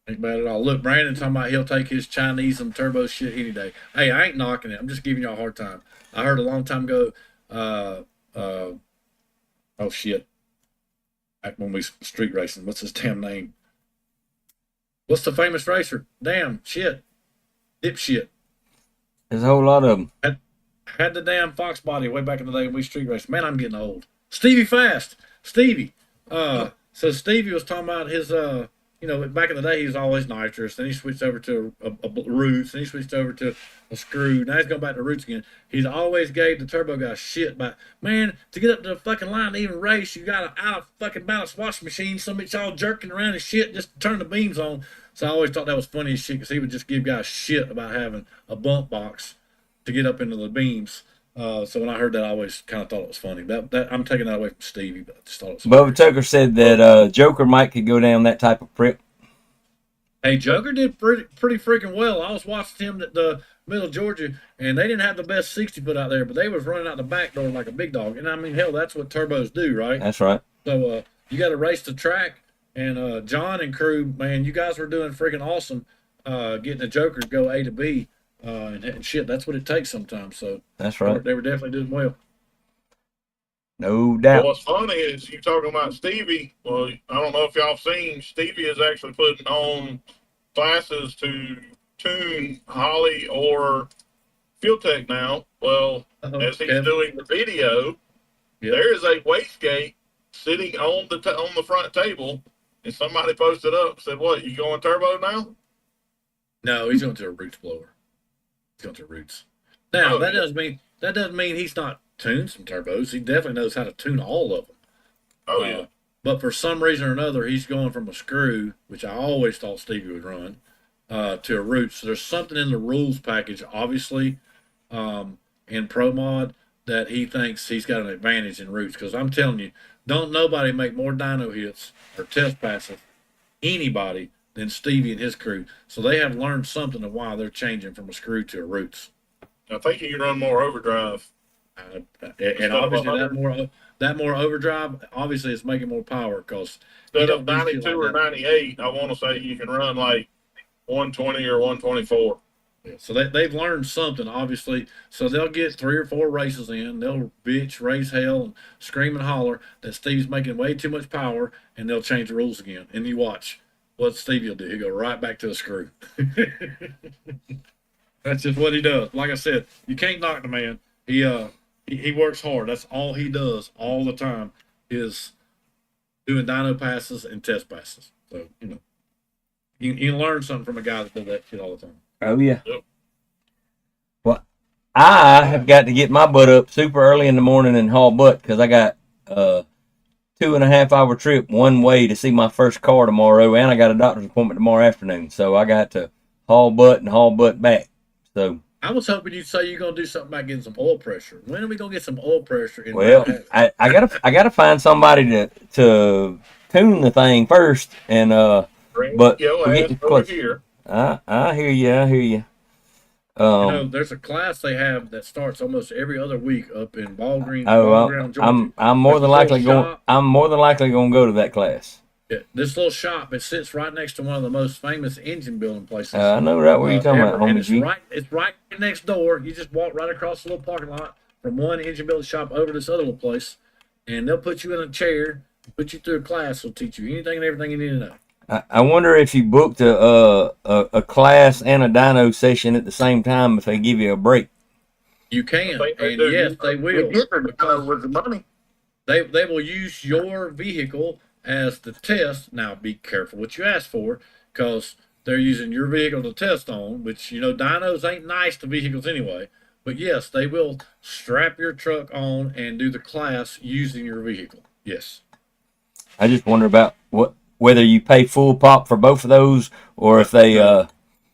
F: Ain't bad at all. Look, Brandon talking about he'll take his Chinese and turbo shit any day. Hey, I ain't knocking it. I'm just giving y'all a hard time. I heard a long time ago, oh shit. Back when we street racing, what's his damn name? What's the famous racer? Damn, shit. Dipshit.
B: There's a whole lot of them.
F: Had the damn Fox body way back in the day when we street raced. Man, I'm getting old. Stevie Fast. Stevie. So Stevie was talking about his, back in the day, he was always nitrous. Then he switched over to a roots. Then he switched over to a screw. Now he's going back to roots again. He's always gave the turbo guy shit about, man, to get up to the fucking line to even race, you got an out of fucking balance washing machine. Some bitch all jerking around and shit just to turn the beams on. So I always thought that was funny as shit because he would just give guys shit about having a bump box to get up into the beams. So when I heard that, I always kind of thought it was funny. That I'm taking that away from Stevie, but I just thought it was funny.
B: Bubba Tucker said that Joker Mike could go down that type of prep.
F: Hey, Joker did pretty freaking well. I was watching him at the middle of Georgia, and they didn't have the best 60 foot out there, but they was running out the back door like a big dog. And I mean, hell, that's what turbos do, right?
B: That's right.
F: So you got to race the track, and John and crew, man, you guys were doing freaking awesome, getting the Joker to go A to B, and shit. That's what it takes sometimes. So
B: That's right.
F: they were definitely doing well.
B: No
E: But
B: doubt.
E: what's funny is you talking about Stevie. Well, I don't know if y'all seen, Stevie is actually putting on classes to tune Holly or Fuel Tech now. Well, as he's doing the video, there is a wastegate sitting on the front table, and somebody posted up said, "What, you going turbo now?"
F: No, he's going to a roots blower. He's going to roots. Now
E: Oh,
F: that
E: yeah.
F: doesn't mean he's not tuned some turbos. He definitely knows how to tune all of them.
E: Oh yeah.
F: But for some reason or another, he's going from a screw, which I always thought Stevie would run, to a roots. So there's something in the rules package, obviously, in Pro Mod that he thinks he's got an advantage in roots. Because I'm telling you, don't nobody make more dyno hits or test passes, anybody, than Stevie and his crew. So they have learned something of why they're changing from a screw to a roots.
E: I think you can run more overdrive.
F: And obviously that more overdrive obviously is making more power because
E: Instead of 92 or 98, I want to say you can run like 120 or 124.
F: So they've learned something, obviously. So they'll get 3 or 4 races in. They'll bitch, raise hell, and scream and holler that Steve's making way too much power, and they'll change the rules again. And you watch what Stevie will do. He'll go right back to the screw. That's just what he does. Like I said, you can't knock the man. He works hard. That's all he does all the time is doing dyno passes and test passes. So, you can learn something from a guy that does that shit all the time.
B: Oh yeah.
E: Yep.
B: Well, I have got to get my butt up super early in the morning and haul butt because I got a 2.5 hour trip one way to see my first car tomorrow, and I got a doctor's appointment tomorrow afternoon. So I got to haul butt and haul butt back. So
F: I was hoping you'd say you're gonna do something about getting some oil pressure. When are we gonna get some oil pressure?
B: well, I gotta find somebody to tune the thing first, and but
E: Yo,
B: we're
E: ass
B: getting
E: over
B: close.
E: here.
B: I hear you.
F: There's a class they have that starts almost every other week up in Ball Ground, Georgia.
B: I'm more than likely
F: There's a
B: going.
F: shop.
B: I'm more than likely going to go to that class.
F: Yeah, this little shop, it sits right next to one of the most famous engine building places.
B: I know right where you're talking
F: ever.
B: about,
F: And
B: homie G.
F: it's right next door. You just walk right across the little parking lot from one engine building shop over to this other little place, and they'll put you in a chair, put you through a class, will teach you anything and everything you need to know.
B: I wonder if you booked a class and a dyno session at the same time if they give you a break.
F: You can,
E: I think they
F: and
E: do.
F: yes, they will.
E: Because with the money.
F: They will use your vehicle as the test. Now, be careful what you ask for, because they're using your vehicle to test on, which, dynos ain't nice to vehicles anyway. But yes, they will strap your truck on and do the class using your vehicle. Yes.
B: I just wonder about whether you pay full pop for both of those or if they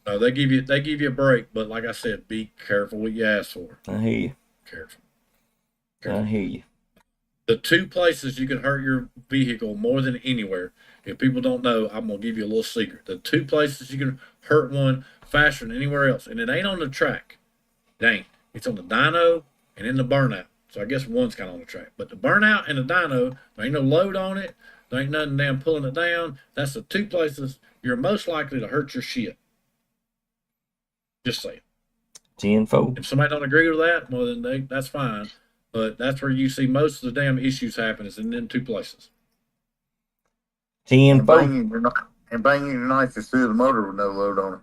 F: No, they give you a break, but like I said, be careful what you ask for.
B: I hear you.
F: Careful.
B: I hear you.
F: The two places you can hurt your vehicle more than anywhere, if people don't know, I'm gonna give you a little secret. The two places you can hurt one faster than anywhere else, and it ain't on the track. It ain't. It's on the dyno and in the burnout. So I guess one's kind of on the track. But the burnout and the dyno, there ain't no load on it. There ain't nothing damn pulling it down. That's the two places you're most likely to hurt your shit. Just saying.
B: 10-4.
F: If somebody don't agree with that, well then that's fine. But that's where you see most of the damn issues happen is in them two places.
B: 10-4.
C: And banging your nicest through the motor with no load on it.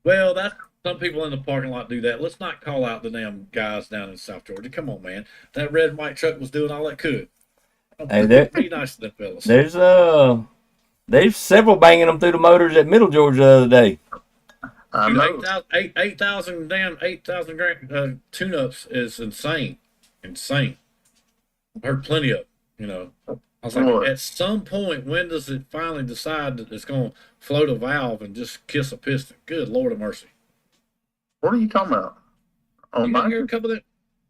F: Well, that's some people in the parking lot do that. Let's not call out the damn guys down in South Georgia. Come on, man. That red and white truck was doing all it could.
B: Hey, there,
F: Be nice to them fellas.
B: there's several banging them through the motors at Middle Georgia the other day.
C: I
F: Dude,
C: know.
F: 8,000 grand tune-ups is insane. Insane. I've heard plenty of, you know. I was like,
C: Boy.
F: at some point, when does it finally decide that it's going to float a valve and just kiss a piston? Good Lord of mercy.
C: What are you talking about? On
F: You
C: my
F: didn't hear a couple of them?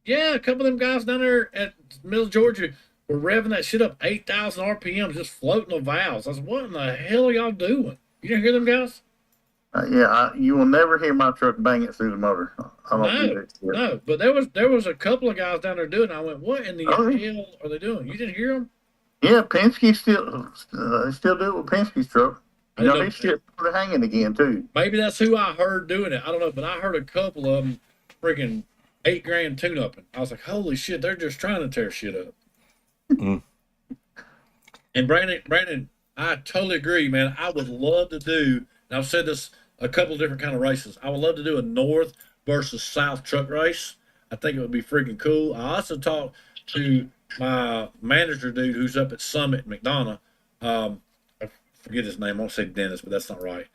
F: Yeah, a couple of them guys down there at Middle Georgia were revving that shit up 8,000 RPM, just floating the valves. I was, what in the hell are y'all doing? You didn't hear them guys?
C: you will never hear my truck bang it through the motor. I don't do that shit.
F: No, but there was a couple of guys down there doing it. I went, what in the
C: Oh,
F: hell are they doing? You didn't hear them?
C: Yeah, Penske they still do it with Penske's truck.
F: I
C: You know,
F: know.
C: they shit started hanging again too.
F: Maybe that's who I heard doing it. I don't know, but I heard a couple of them freaking 8 grand tune upping. I was like, holy shit, they're just trying to tear shit up.
B: Mm.
F: And Brandon, I totally agree, man. I would love to do, and I've said this a couple of different kind of races. I would love to do a North versus South truck race. I think it would be freaking cool. I also talked to my manager dude who's up at Summit in McDonough. I forget his name. I won't say Dennis, but that's not right.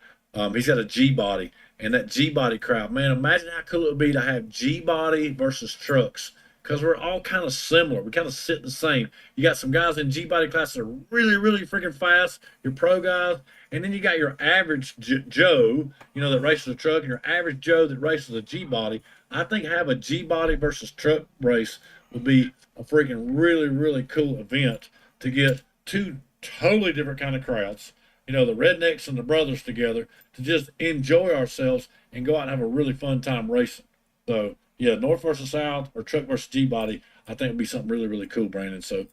F: He's got a G body, and that G body crowd, man, imagine how cool it would be to have G body versus trucks, because we're all kind of similar. We kind of sit the same. You got some guys in G body classes that are really, really freaking fast, your pro guys, and then you got your average Joe, you know, that races a truck, and your average Joe that races a G body. I think have a G body versus truck race would be a freaking really, really cool event to get two totally different kind of crowds, you know, the rednecks and the brothers together to just enjoy ourselves and go out and have a really fun time racing. So yeah, North versus South or truck versus G body, I think would be something really, really cool, Brandon. So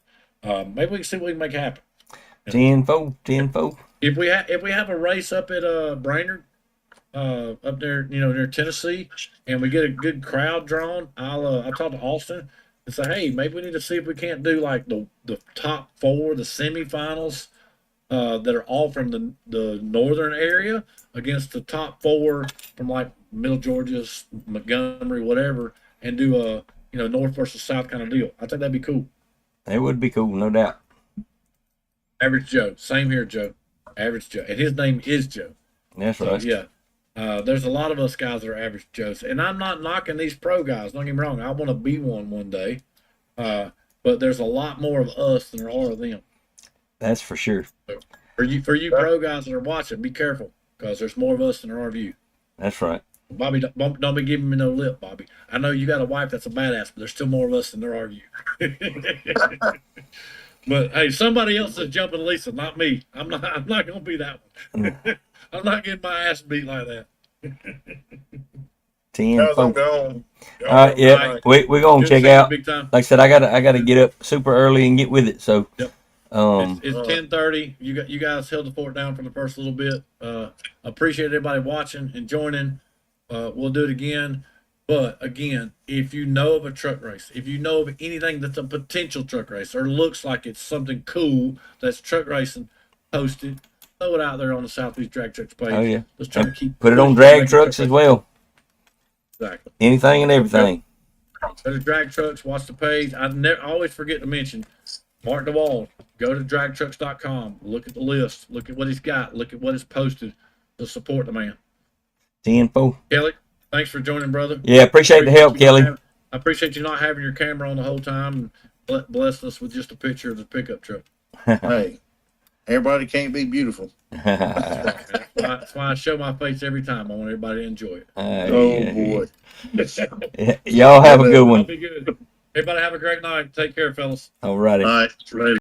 F: maybe we can see what we can make happen.
B: 10-4. 10-4.
F: If we have a race up at Brainerd, up there, you know, near Tennessee, and we get a good crowd drawn, I'll talk to Austin and say, hey, maybe we need to see if we can't do like the top 4, the semifinals, that are all from the northern area against the top 4 from like Middle Georgia, Montgomery, whatever, and do a, you know, North versus South kind of deal. I think that'd be cool.
B: It would be cool, no doubt.
F: Average Joe, same here, Joe. Average Joe, and his name is Joe.
B: That's
F: So
B: right.
F: yeah, there's a lot of us guys that are average Joes, and I'm not knocking these pro guys. Don't get me wrong. I want to be one day, but there's a lot more of us than there are of them.
B: That's for sure.
F: For you pro guys that are watching, be careful because there's more of us than there are of you.
B: That's right.
F: Bobby, don't be giving me no lip, Bobby. I know you got a wife that's a badass, but there's still more of us than there are of you. But hey, somebody else is jumping Lisa, not me. I'm not gonna be that one. I'm not getting my ass beat like that.
B: 10-4.
C: gone.
B: Yeah, we're gonna
F: Good
B: check
F: seeing you,
B: out.
F: big time.
B: Like I said, I gotta get up super early and get with it. So,
F: Yep. It's 10:30. You guys held the fort down for the first little bit. Appreciate everybody watching and joining. We'll do it again. But again, if you know of a truck race, if you know of anything that's a potential truck race or looks like it's something cool that's truck racing, post it. Throw it out there on the Southeast Drag Trucks page.
B: Oh, yeah.
F: Let's try to keep
B: put it on
F: pushing
B: drag
F: making
B: trucks
F: truck
B: as well.
F: Exactly.
B: Anything and everything.
F: Go to drag trucks. Watch the page. I always forget to mention Mark DeWald. Go to dragtrucks.com. Look at the list. Look at what he's got. Look at what is posted to support the man.
B: 10-4.
F: Kelly, thanks for joining, brother.
B: Yeah, appreciate the help,
F: you
B: Kelly.
F: I appreciate you not having your camera on the whole time and blessing us with just a picture of the pickup truck.
C: Hey, everybody can't be beautiful.
F: That's That's why I show my face every time. I want everybody to enjoy it.
C: Oh boy.
B: Y'all have a good
E: I'll
B: one.
E: be good.
F: Everybody have a great night. Take care, fellas.
B: All righty.
C: All right, later.